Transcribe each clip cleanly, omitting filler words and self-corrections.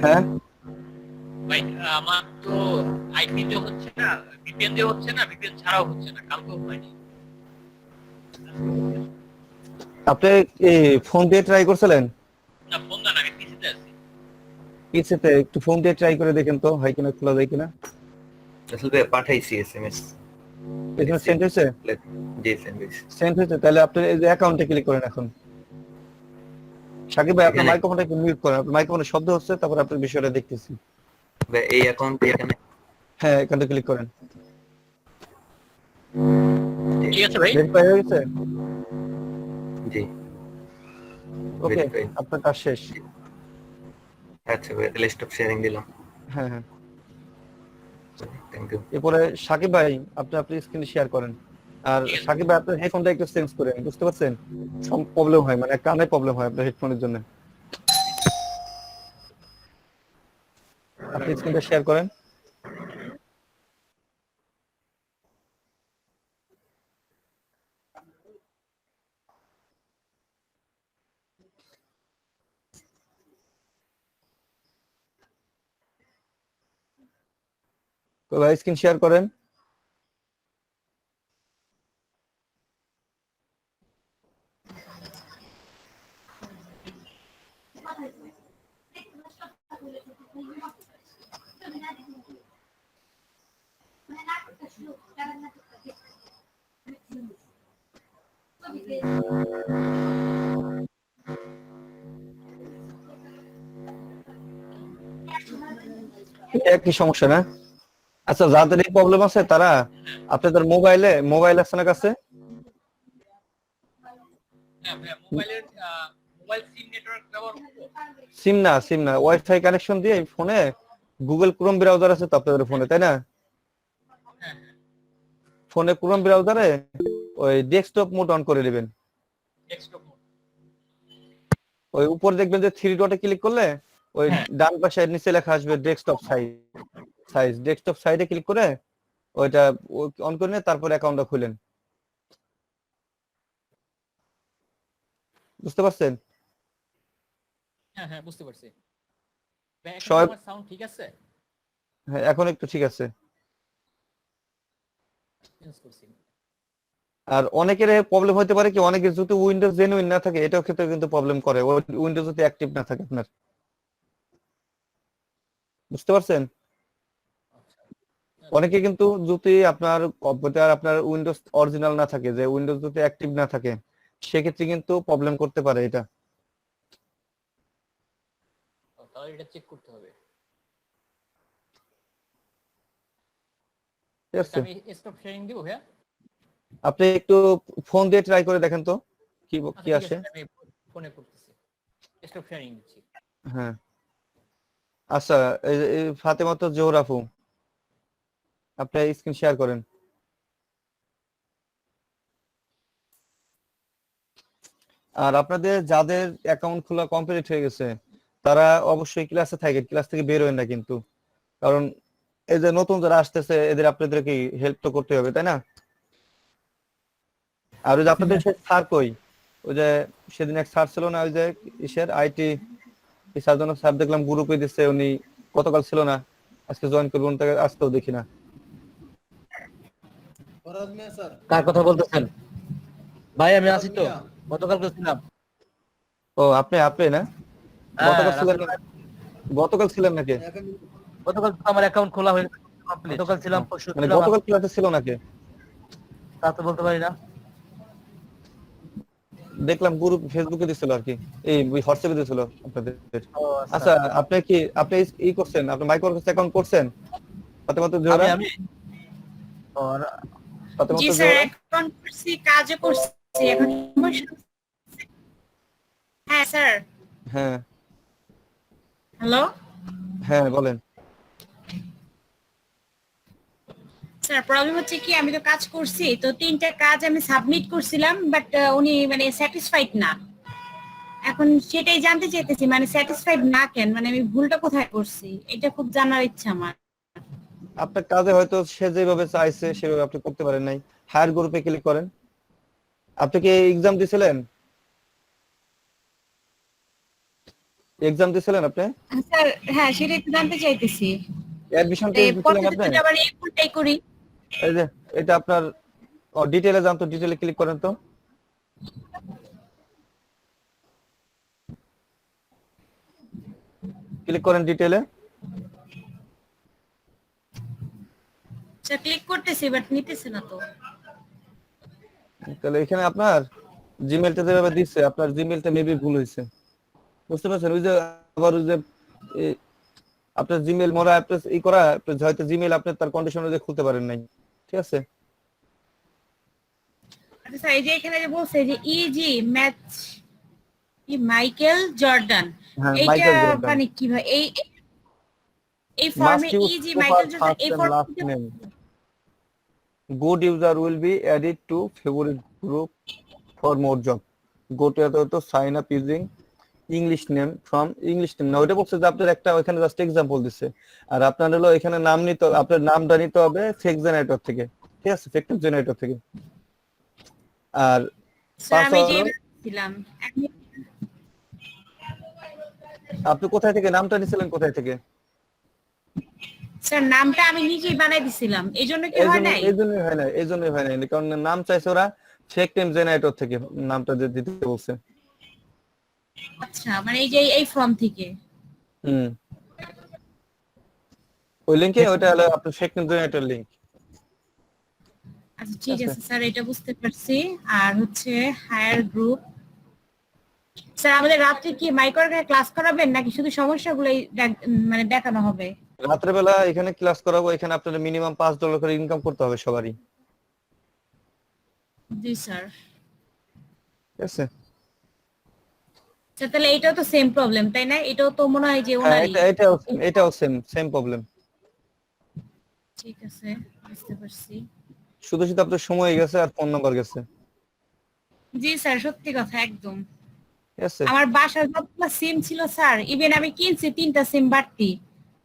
হ্যাঁ ভাই আমার তো আইপি দিয়ে হচ্ছে না, ভিপিএন দিয়ে হচ্ছে না, ভিপিএন ছাড়াও হচ্ছে না, কালকেও হয়নি। আপনি এই ফোন দিয়ে ট্রাই করছিলেন? না ফোন দেন, আমি পিসিতে আছি। পিসিতে একটু ফোন দিয়ে ট্রাই করে দেখেন তো হয় কিনা, খোলা যায় কিনা। আসলে পাঠাইছি এসএমএস। এসএমএস সেন্ড হয়েছে? জি সেন্ড হয়েছে। সেন্ড হয়েছে, তাহলে আপনি এই যে অ্যাকাউন্টে ক্লিক করেন এখন। সাকিব ভাই আপনার এখানে মাইক্রোফোনটা একটু মিউট করেন, আপনার মাইক্রোফোনে শব্দ হচ্ছে, তারপর আপনার বিষয়টা দেখতেছি। এই অ্যাকাউন্ট এখানে হ্যাঁ এখানে ক্লিক করেন। ঠিক আছে ভাই। ভেরিফাই হয়ে গেছে? জি ওকে, ভেরিফাই। আপনার কাজ শেষ। আচ্ছা ভাই, তাহলে স্টপ শেয়ারিং দিলাম। হ্যাঁ হ্যাঁ, থ্যাংক ইউ। এরপরে সাকিব ভাই আপনি আপনি স্ক্রিন শেয়ার করেন। আর ঠিক আছে। সাকিব ভাই আপনার হেডফোনটা একটু চেঞ্জ করেন, বুঝতে পারছেন? সব প্রবলেম হয়, মানে কানে প্রবলেম হয় আপনার হেডফোনের জন্য। আপনি স্ক্রিনটা শেয়ার করেন। তো ভাই স্ক্রিন শেয়ার করেন। একই সমস্যা না? আচ্ছা, যাদের এই প্রবলেম আছে তারা আপনাদের মোবাইল আছে না কাছে? হ্যাঁ ভাই, মোবাইলের মোবাইল সিম নেটওয়ার্ক ব্যবহার করবো। সিম না, ওয়াইফাই কানেকশন দিয়ে ফোনে গুগল ক্রোম ব্রাউজার আছে তো আপনাদের ফোনে, তাই না? হ্যাঁ হ্যাঁ, ফোনে ক্রোম ব্রাউজারে ওই ডেস্কটপ মোড অন করে নেবেন। Desktop mode. ওই উপর দেখবেন যে থ্রি ডটে ক্লিক করলে ওই হ্যাঁ ডান পাশে নিচে লেখা আসবে ডেস্কটপ সাইডে ক্লিক করে ওইটা অন করে নিয়ে তারপর অ্যাকাউন্টটা খুলেন। বুঝতে পারছেন? হ্যাঁ হ্যাঁ, বুঝতে পারছি। ভাই এখন কি সবাই, আমার সাউন্ড ঠিক আছে? হ্যাঁ এখন একটু ঠিক আছে। চেঞ্জ করছি। আর অনেকের প্রবলেম হতে পারে কি, অনেকের যদি উইন্ডোজ জেনুইন না থাকে এটাও ক্ষেত্রে কিন্তু প্রবলেম করে, উইন্ডোজ যদি অ্যাক্টিভ না থাকে আপনার। বুঝতে পারছেন? আচ্ছা অনেকে কিন্তু যদি আপনার কম্পিউটার আপনার উইন্ডোজ অরিজিনাল না থাকে, যে উইন্ডোজ যদি অ্যাক্টিভ না থাকে, সেক্ষেত্রে কিন্তু প্রবলেম করতে পারে এটা। তাহলে এটা চেক করতে হবে। ঠিক আচ্ছা, আছে, আমি স্টপ শেয়ারিং দিব ভাইয়া। আপনি একটু ফোন দিয়ে ট্রাই করে দেখেন তো কি আচ্ছা কি ঠিক আসে। আছে, আমি ফোনে করতেছি, স্টপ শেয়ারিং দিচ্ছি। হ্যাঁ আচ্ছা, এই ফাতেমা তো জোহর আপু, আপনি স্ক্রিন শেয়ার করেন। আর আপনাদের যাদের অ্যাকাউন্ট খোলা কমপ্লিট হয়ে গেছে তারা অবশ্যই ক্লাসে থাকেন, ক্লাস থেকে বের হবেন না কিন্তু, কারণ এই যে নতুন যারা আসতেছে এদের আপনাদেরকে হেল্প তো করতে হবে, তাই না? আর ওই যে আপনাদের স্যার কই, ওই যে সেদিন এক স্যার ছিল না, ওই যে ইসের আইটি স্যার, জন্য স্যার দেখলাম গ্রুপে দিচ্ছে, উনি গতকাল ছিল না, আজকে জয়েন করবেন, তাকে আজকেও দেখি না। কার কথা বলতেছেন ভাই? আমি আছি তো, গতকালকে ছিলাম। ও আপনি আপনি না? হ্যাঁ গতকাল ছিলেন রাসেল না? ভাই, গতকাল ছিলেন নাকি? গতকাল তো আমার অ্যাকাউন্ট খোলা হয়ে কমপ্লিট। গতকাল ও, ছিলাম, পরশু মানে ছিলাম, গতকাল ক্লাসে ছিল নাকি? তা তো বলতে পারি না। দেখলাম গ্রুপ ফেসবুকে দিছিল আর কি, এই হোয়াটসঅ্যাপে দিছিল আপনাদের। ও আচ্ছা। আচ্ছা, আপনি করছেন, আপনি মাইক্রোসফট অ্যাকাউন্ট করছেন? ফাতেমা তো আমি জোহরা, আমি ও, ফাতেমা জি তো স্যার, জোহরা। এখন করছি, কাজও করছি এখন। হ্যাঁ স্যার। হ্যাঁ হ্যালো হ্যাঁ বলেন। স্যার, প্রবলেম হচ্ছে কি, আমি তো কাজ করছি, তো 3টা কাজ আমি সাবমিট করছিলাম, বাট উনি মানে স্যাটিসফাইড না। এখন সেটাই জানতে চাইতেছি, মানে স্যাটিসফাইড না কেন, মানে আমি ভুলটা কোথায় করছি, এটা খুব জানার ইচ্ছা আমার। আপনার কাজে হয়তো সে যেভাবে চাইছে সেভাবে আপনি করতে পারেন নাই। হায়ার গ্রুপে ক্লিক করেন। আপনি কি এক্সাম দিছিলেন? এক্সাম দিয়েছিলেন আপনি? স্যার হ্যাঁ সেটা একটু জানতে চাইতেছি। অ্যাডমিশন এই টেস্ট দিয়েছিলেন পরবর্তীতে আপনি? যদি আবার এই ভুলটাই করি। এই যে এটা আপনার ডিটেইলে যান তো, ডিটেইলে ক্লিক করেন তো। ক্লিক করেন ডিটেইলে। স্যার ক্লিক করতেছি বাট নিতেছে না তো। তাহলে এখানে আপনার জিমেইলটা যেভাবে দিচ্ছে, আপনার জিমেইলটা মেবি ভুল হয়েছে, বুঝতে পারছেন? ওই যে আবার ওই যে এ, আপনার জিমেইল মোরা অ্যাপ্রেস ই করা, হয়তো জিমেইল আপনি তার কন্ডিশন অনুযায়ী খুলতে পারেন নাই, ঠিক আছে? আচ্ছা স্যার এই যে এখানে যে বলছে যে ইজি ম্যাচ কি মাইকেল জর্ডান, হ্যাঁ, এইটা মাইকেল জর্ডান। মানে কিভাবে এই ফর্মে Must use easy proper Michael Jordan first এই and last ফর্মে name. Good user will be added to favorite group for more job. Go to sign up using English name from English name. না ওইটা বলছে যে আপনার একটা ওইখানে just example দিছে, আর আপনার হলো এখানে নাম নিতে, আপনার নামটা নিতে হবে ফেক জেনারেটর থেকে, ঠিক আছে? ফেক জেনারেটর থেকে। আর স্যার আমি যে পাসওয়ার্ড ছিলাম আপনি কোথায় থেকে নামটা নিছিলেন, কোথায় থেকে? স্যার নামটা আমি নিজেই বানাই দিছিলাম, এই জন্য কি হয় নাই? এই জন্যই হয় নাই, কারণ নাম চাইছে ওরা ফেক নেম জেনারেটর থেকে, নামটা যে দিতে বলছে। আচ্ছা মানে এই যে এই ফর্ম থেকে। হুম, ওই লিংকে ওইটা হলো আপনার ফেক নেম জেনারেটর লিংক। আচ্ছা ঠিক আচ্ছা। আছে স্যার এটা বুঝতে পারছি। আর হচ্ছে হায়ার গ্রুপ, স্যার আমাদের রাত্রে কি মাইক্রো ক্লাস করাবেন নাকি শুধু সমস্যাগুলোই মানে দেখানো হবে? রাত্রেবেলা এখানে ক্লাস করাবো, এখানে আপনার মিনিমাম $5 করে ইনকাম করতে হবে সবারই, জি স্যার। ঠিক আছে? আচ্ছা তাহলে এটাও তো সেম প্রবলেম তাই না? এটাও তো মনে হয় যে হ্যাঁ, ওনারই। এটাও সেম প্রবলেম। ঠিক আছে বুঝতে পারছি। শুধু আপনার সময় গেছে আর ফোন নাম্বার গেছে, জি স্যার সত্যি কথা একদম। ঠিক আছে? আমার বাসার যতগুলো সিম ছিল স্যার, ইভেন আমি কিনছি 3টা সিম বাড়তি,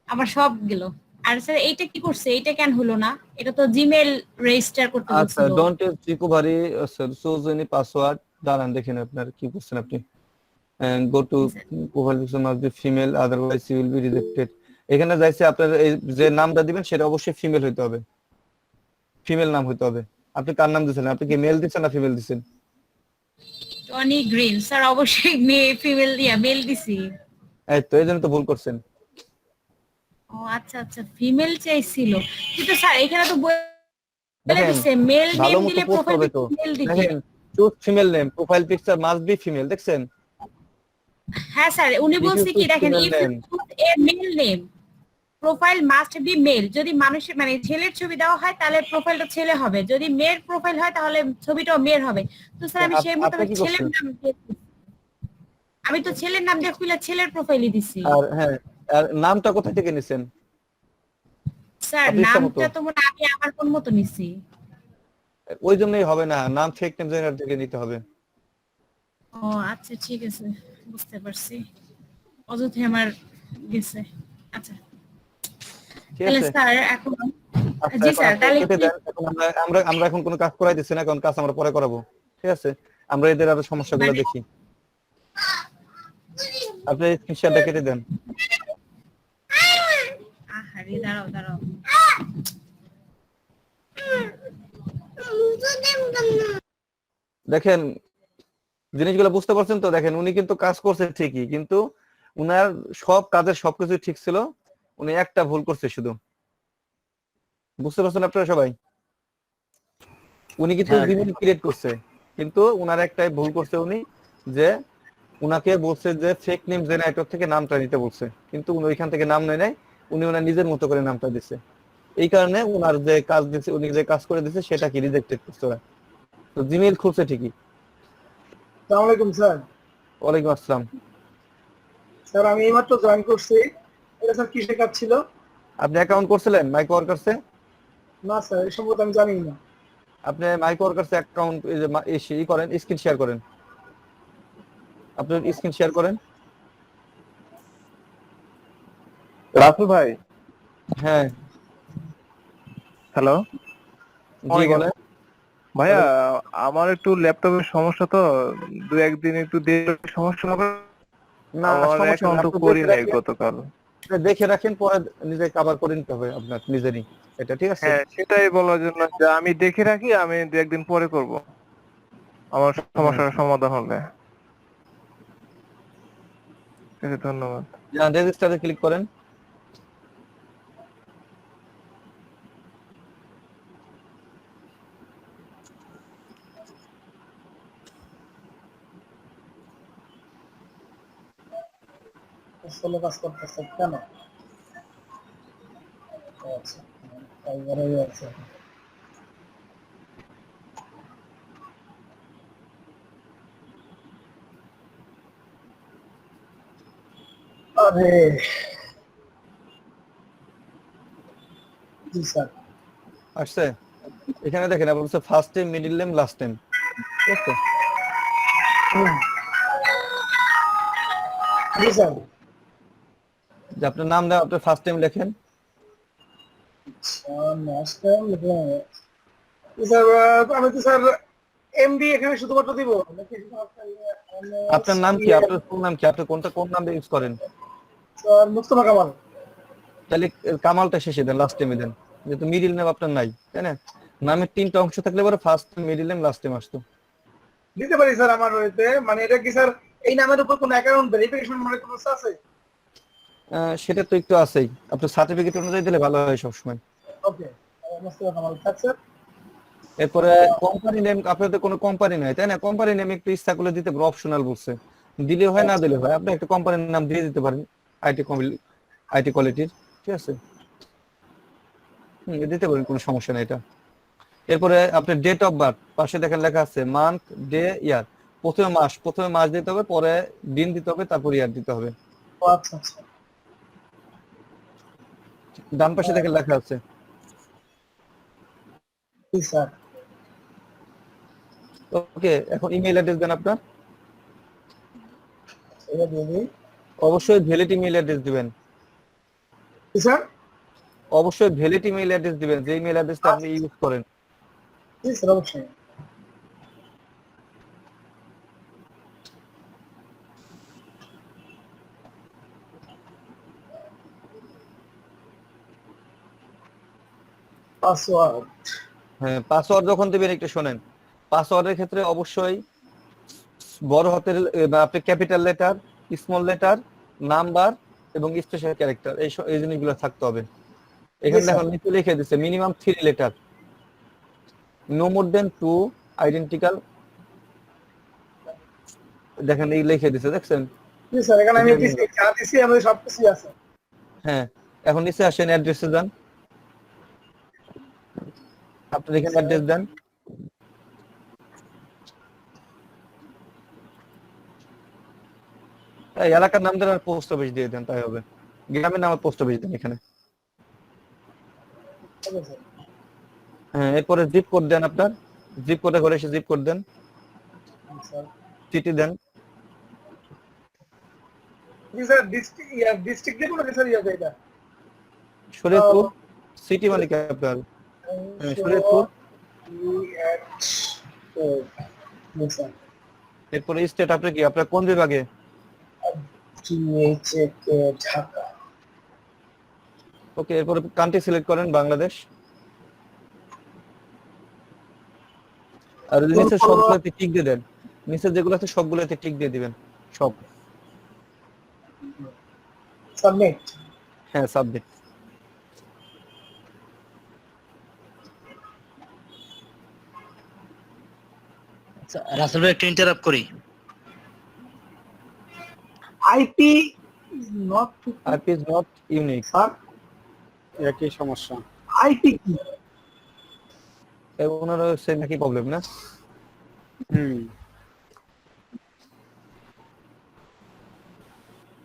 আমার সব গেল। আর স্যার এইটা কি করছে, এইটা কেন হলো না? এটা তো জিমেল রেজিস্টার করতে আচ্ছা, বলছিল। Don't use recovery choose any password. দাঁড়ান দেখেন আপনার কি করছেন আপনি। Go to profile picture must be female otherwise you will be rejected. এখানে যাইছে আপনার এই যে নামটা দিবেন সেটা অবশ্যই ফিমেল হইতে হবে, ফিমেল নাম হইতে হবে। আপনি কার নাম দিয়েছেন? আপনি কি মেল দিচ্ছেন না ফিমেল দিচ্ছেন? টনি গ্রিন স্যার অবশ্যই মেয়ে ফিমেল দিয়া মেল দিছি। এই তো, এই জন্য তো ভুল করছেন। ও আচ্ছা আচ্ছা ফিমেল চাইছিল, কিন্তু স্যার এখানে তো বলে দেখেন দিছে মেল ভালো নেম মতো দিলে পোস্ট প্রোফাইল হবে তো। মেল দিতে। দেখেন choose female name, profile picture must be female, দেখছেন? হ্যাঁ স্যার উনি If you বলছে কি choose দেখেন female if you name, choose a male name profile must be male. যদি মানুষের মানে ছেলের ছবি দেওয়া হয় তাহলে প্রোফাইলটা ছেলে হবে, যদি মেয়ের প্রোফাইল হয় তাহলে ছবিটাও মেয়ের হবে। তো স্যার আমি সেই আপনি মোতাবেক কি ছেলের করছেন? নাম দিয়েছি। আমি তো ছেলের নাম দিয়ে খুলে ছেলের প্রোফাইলই দিছি। আর হ্যাঁ, আর নামটা কোথা থেকে নিছেন? স্যার আপনি ইচ্ছা মতো। নামটা তো মনে হয় আমি আমার কোন মতো নিছি। ওই জন্যই হবে না, নাম ফেক নেম জেনারেটর থেকে নিতে হবে। ও আচ্ছা ঠিক আছে বুঝতে পারছি, অযথা আমার গেছে। আচ্ছা ঠিক তাহলে আছে? স্যার এখন আচ্ছা, জি এখন স্যার আপনি তাহলে কেটে কি দেন। এখন আমরা এখন কোনো কাজ করাই দিচ্ছি না, কারণ কাজ আমরা পরে করাবো, ঠিক আছে? আমরা এদের আরো সমস্যাগুলো মানে দেখি। আপনি স্ক্রিনশটটা কেটে দেন। আহারে দাঁড়াও দাঁড়াও। দেখেন জিনিসগুলো বুঝতে পারছেন তো? দেখেন উনি কিন্তু কাজ করছে ঠিকই, কিন্তু উনার সব কাজের সবকিছু ঠিক ছিল, উনি একটা ভুল করছে শুধু। বুঝতে পারছেন আপনারা সবাই? উনি কিন্তু হ্যাঁ। জিমেইল ক্রিয়েট করছে, কিন্তু উনার একটাই ভুল করছে উনি, যে উনাকে বলছে যে ফেক নেম জেনারেটর থেকে নামটা নিতে বলছে, কিন্তু উনি ওইখান থেকে নাম নেয় নাই, উনি ওনার নিজের মতো করে নামটা দিছে। এই কারণে উনার যে কাজ দিছে, উনি যে কাজ করে দিছে সেটা কি রিজেক্টেড করছে ওরা। তো জিমেইল খুলছে ঠিকই। আসসালামু আলাইকুম স্যার। ওয়ালাইকুম আসসালাম। স্যার আমি এইমাত্র জয়েন করছি। এটা স্যার কিসের কাজ ছিল? আপনি অ্যাকাউন্ট করছিলেন মাইক্রো ওয়ার্কার্সে? না স্যার এই সম্পর্কে আমি জানি না। আপনি মাইক্রো ওয়ার্কার্সে অ্যাকাউন্ট করেন, স্ক্রিন শেয়ার করেন, আপনার স্ক্রিন শেয়ার করেন। রাসেল ভাই, হ্যাঁ হ্যালো জি বলেন। ভাইয়া, আমার একটু ল্যাপটপের সমস্যা তো, দু একদিন একটু দেরি সমস্যা হবে। না আমার সমস্যা নেই, অ্যাকাউন্ট আপনি করি দেখে নাই রাখেন, গতকাল। দেখে রাখেন, পরে নিজে কভার করে নিতে হবে আপনার নিজেরই, এটা ঠিক আছে? হ্যাঁ, সেটাই বলার জন্য যে আমি দেখে রাখি, আমি 2 একদিন পরে করব আমার হ্যাঁ, সমস্যার সমাধান হলে। ঠিক আছে, ধন্যবাদ। যান রেজিস্টারে ক্লিক করেন। আসলে কাজ করতেছে কেন? আচ্ছা, ফাইবারেই আছে। আরে জি স্যার। আসছে, এখানে দেখেন আপনার বলছে first time, middle name, last time, ঠিক আছে? জি স্যার। যে আপনার নাম দেন, আপনার ফার্স্ট টাইম লেখেন। নেক্সট টাইম লিখলাম। স্যার আমি তো স্যার এমডি এখানে শুধুমাত্র দিব নাকি আপনার নাম কি, আপনার ফুল নাম কি, আপনি কোন নাম ইউজ করেন? স্যার মুস্তফা কামাল। তাহলে কামালটা শেষে দেন, লাস্ট টাইমে দেন, যেহেতু মিডিল নেম আপনার নাই, তাই না? নামের 3টা অংশ থাকলে পরে first time, middle name, last time আসতো। দিতে পারি স্যার আমার রয়েছে, মানে এটা কি স্যার এই নামের উপর কোন অ্যাকাউন্ট ভেরিফিকেশন মানে কোনো আছে? সেটা তো একটু আছেই, আপনার সার্টিফিকেট অনুযায়ী দিলে ভালো হয় সবসময়। ওকে, মুস্তফা কামাল থাক স্যার। এরপরে কোম্পানি নেম, আপনাদের কোনো কোম্পানি নাই তাই না? কোম্পানি নেম একটু ইচ্ছা করলে দিতে পারো, অপশনাল বলছে, দিলে হয় না দিলে হয়, আপনি একটা কোম্পানির নাম দিয়ে দিতে পারেন, আইটি কোয়ালিটির, ঠিক আছে? দিতে পারেন, কোনো সমস্যা নেই এটা। এরপরে আপনার ডেট অফ বার্থ পাশে দেখেন লেখা আছে মান্থ, ডে, ইয়ার। প্রথমে মাস দিতে হবে, পরে দিন দিতে হবে, তারপর ইয়ার দিতে হবে। ও আচ্ছা আচ্ছা। ডান পাশে দেখেন লেখা আছে। জি স্যার। ওকে, এখন ইমেল অ্যাড্রেস দেন আপনার। এটা দিয়ে দিই। অবশ্যই ভ্যালিড ইমেল অ্যাড্রেস দিবেন, জি স্যার। অবশ্যই ভ্যালিড ইমেল অ্যাড্রেস দিবেন, যে ইমেল অ্যাড্রেসটা আপনি ইউজ করেন। জি স্যার অবশ্যই। পাসওয়ার্ড। হ্যাঁ, পাসওয়ার্ড যখন দিবেন একটু শোনেন, পাসওয়ার্ডের ক্ষেত্রে অবশ্যই বড় হাতের আপনি capital letter, small letter, number এবং স্পেশাল ক্যারেক্টার, এই জিনিসগুলো থাকতে হবে। এখানে স্যার। দেখুন নিচে লিখে দিচ্ছে মিনিমাম 3 লেটার, নো মোর দেন 2 আইডেন্টিক্যাল, দেখেন এই লিখে দিচ্ছে, দেখছেন? জি স্যার, এখানে আমি দিছি, যা দিছি আমাদের সবকিছু আছে। হ্যাঁ, এখন নিচে আসেন, অ্যাড্রেসে যান, আপনার এখানে অ্যাড্রেস দেন। এই এলাকার নাম দেন আর পোস্ট অফিস দিয়ে দেন, তাই হবে। গ্রামের নাম আর পোস্ট অফিস দেন এখানে। Okay sir. হ্যাঁ, এরপরে জিপ কোড দেন, আপনার জিপ কোডে ঘরে এসে জিপ কোড দেন, স্যার। সিটি দেন। জি স্যার, ডিস্ট্রিক্ট দেবো নাকি স্যার ইয়াতে এটা? শরীয়তপুর, সিটি মানে কি আপনার? হ্যাঁ, শরীয়তপুর। জি স্যার। এরপরে স্টেট আপনার কি, আপনার কোন বিভাগে? ঢাকা। ওকে, এরপরে কান্ট্রি সিলেক্ট করেন, বাংলাদেশ। আর নিচে সবগুলোতে টিক দিয়ে দেন, নিচে যেগুলো আছে সবগুলোতে টিক দিয়ে দিবেন, সব। সাবমিট। হ্যাঁ, সাবমিট। আচ্ছা, রাসেল ভাই একটু ইন্টারাপ্ট করি। IP is not IP is not unique, sir. একই সমস্যা। আইপি কি? ওনারও সেম একই প্রবলেম না?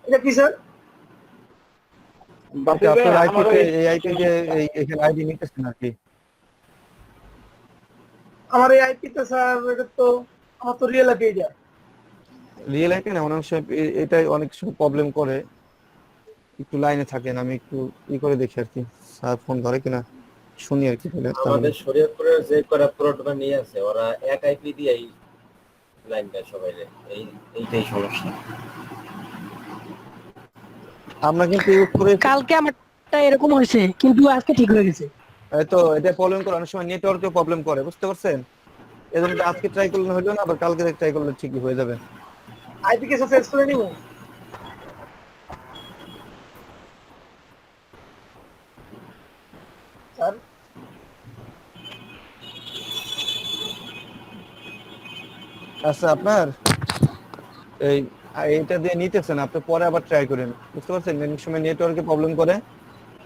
এটা কি স্যার? ওকে, আপনার আইপিতে এই আইপি যে এখানে আইডি নিতেছেন আর কি। আমার এই আইপিতে স্যার, এটা তো আমার তো রিয়েল আইপি এটা। রিয়েল আইপি না, অনেক সময় এটাই অনেক সময় প্রবলেম করে। একটু লাইনে থাকেন, আমি একটু করে দেখি আর কি, স্যার ফোন ধরে কিনা শুনি আর কি। আমাদের শরীয়তপুরের যে করা প্রোটোটা নিয়ে আছে, ওরা এক আইপি দিয়েই লাইন দেয় সবাই, এইটাই সমস্যা। আমরা কিন্তু ইউজ করে কালকে আমারটা এরকম হয়েছে কিন্তু আজকে ঠিক হয়ে গেছে। এই তো এটা প্রবলেম করে, অনেক সময় নেটওয়ার্কেও প্রবলেম করে, বুঝতে পারছেন? এজন্য আজকে ট্রাই করলে হলো না, আবার কালকে ট্রাই করলে ঠিকই হয়ে যাবে। আইপি কেসে চেঞ্জ করে নিব। স্যার আচ্ছা, আপনার এই এইটা দিয়ে নিতেছেন, আপনি পরে আবার ট্রাই করেন, বুঝতে পারছেন? অনেক সময় নেটওয়ার্কে প্রবলেম করে।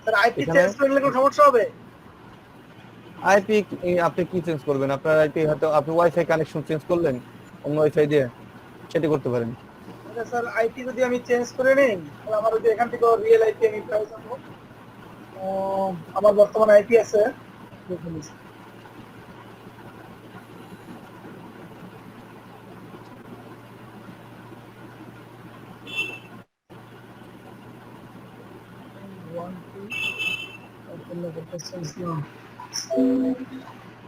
স্যার আইপি এখানে চেঞ্জ করলে কোনো সমস্যা হবে? আইপি আপনি কি চেঞ্জ করবেন? আপনার আইপি হয়তো আপনি ওয়াইফাই কানেকশন চেঞ্জ করলেন অন্য ওয়াইফাই দিয়ে, সেটা করতে পারেন। আচ্ছা স্যার, আইপি যদি আমি চেঞ্জ করে নেই তাহলে আমার যদি এখান থেকে রিয়েল আইপি আমি পাই যাবো। আমার বর্তমান আইপি আছে, দেখুন স্যার।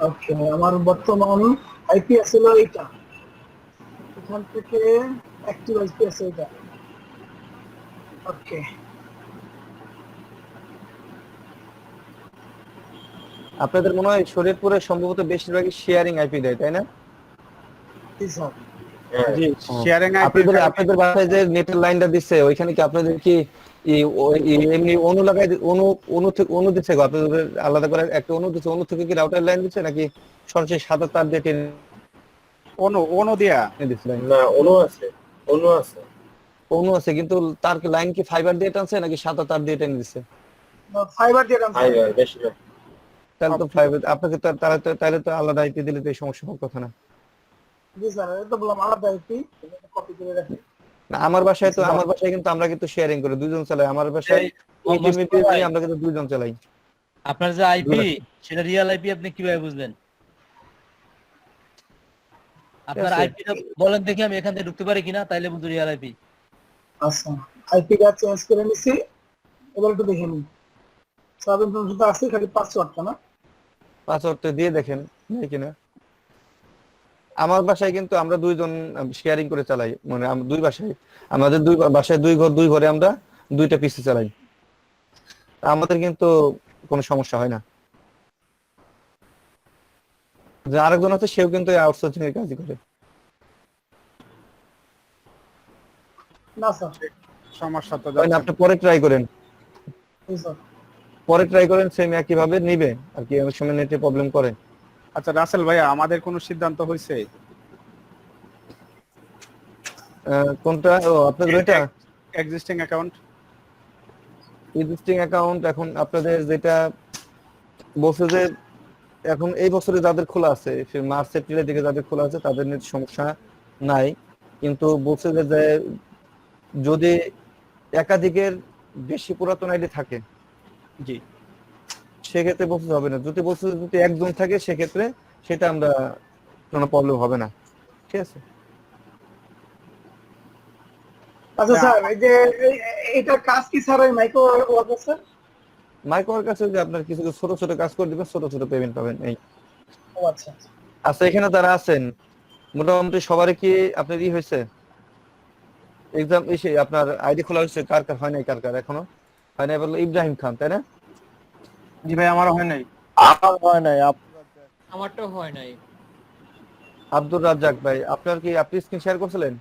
ওকে, আমার বর্তমান আইপি আছে এইটা, এখান থেকে অ্যাক্টিভ আইপি আছে এটা। ওকে, আপনাদের মনে হয় শরীয়তপুরে সম্ভবত বেশিরভাগই শেয়ারিং আইপি দেয়, তাই না? জি স্যার। জি, শেয়ারিং আপনাদের আপনাদের বাসায় যে নেটের লাইনটা দিচ্ছে ওইখানে কি আপনাদের কি এমনি অনু লাগাই অনু দিচ্ছে গো? আপনাদের আলাদা করে একটা অনু দিচ্ছে, অনু থেকে কি রাউটার লাইন দিচ্ছে নাকি সরাসরি সাদা তার দিয়ে টেনে অনু দিয়া দিচ্ছে লাইন? না, অনু আছে, অনু আছে। অনু আছে, কিন্তু তার লাইন কি ফাইবার দিয়ে টানছে নাকি সাদা তার দিয়ে টেনে দিচ্ছে? ফাইবার দিয়ে রাখছি। হাই ভাই, বেশি না। তাহলে তো ফাইবার, আপনাকে তো তাহলে তো আলাদা আইপি দিলে তো এই সমস্যা হওয়ার কথা না। জি স্যার, এটা বললাম আলাদা আইপি, কপি করে রাখি। না, আমার বাসায় কিন্তু আমরা কিন্তু শেয়ারিং করি, দুইজন চালাই। আমার বাসায় ইন্টিমেটি নিয়ে আমরা কিন্তু দুইজন চালাই। আপনার যে আইপি সেটা রিয়েল আইপি আপনি কিভাবে বুঝলেন? আপনার আছে। আইপিটা বলেন দেখি, আমি এখান থেকে ঢুকতে পারি কিনা, তাইলে বলতো রিয়েল আইপি। আচ্ছা, আইপি টা চেঞ্জ করে নিছি, এবার একটু দেখে নিই। সব ইনফরমেশন তো আছে, খালি পাসওয়ার্ডটা না। পাসওয়ার্ড দিয়ে দেখেন নেই কিনা। আমার বাসায় কিন্তু আমরা দুইজন শেয়ারিং করে চালাই, মানে দুই বাসায়, আমাদের দুই বাসায় দুই ঘরে আমরা দুইটা পিসি চালাই, আমাদের কিন্তু কোনো সমস্যা হয় না। যে আরেকজন আছে সেও কিন্তু আউটসোর্সিং এর কাজই করে। না স্যার। সমস্যা তো হয় না, আপনি পরে ট্রাই করেন, জি স্যার। পরে ট্রাই করেন, সেম একই ভাবে নিবে আর কি, অনেক সময় নেটে প্রবলেম করে। আচ্ছা রাসেল ভাইয়া, আমাদের কোনো সিদ্ধান্ত হয়েছে? কোনটা? ও, আপনাদের এটা এক্সিস্টিং অ্যাকাউন্ট। এক্সিস্টিং অ্যাকাউন্ট এখন আপনাদের যেটা বলছে যে এখন এই বছরে যাদের খোলা আছে, সে মার্চ এপ্রিলের দিকে যাদের খোলা আছে তাদের নেট সমস্যা নাই, কিন্তু বলছে যে যদি একাধিকের বেশি পুরাতন আইডি থাকে, জি, সেক্ষেত্রে বলতে হবে না। যদি বলছে যদি একজন থাকে সেক্ষেত্রে সেটা আমরা কোনো প্রবলেম হবে না, ঠিক আছে? আচ্ছা স্যার, এই যে এটা কাজ কি স্যার, ওই মাইক্রো ওয়ার্কার স্যার? মাইক্রোর কাছে যে আপনার কিছু ছোট ছোট কাজ করে দিবেন, ছোট ছোট পেমেন্ট পাবেন, এই। ও আচ্ছা। আচ্ছা, এখানে যারা আছেন মোটামুটি সবারই কি আপনার হয়েছে এক্সাম এসে আপনার আইডি খোলা হয়েছে? কার কার হয় নাই? কার কার এখনো হয় নাই? বললো ইব্রাহিম খান, তাই না? জি ভাই, আমারও হয় নাই। আমার হয় নাই। আমারটাও হয় নাই। আব্দুর রাজ্জাক ভাই, আপনার কি আপনি স্ক্রিন শেয়ার করছিলেন?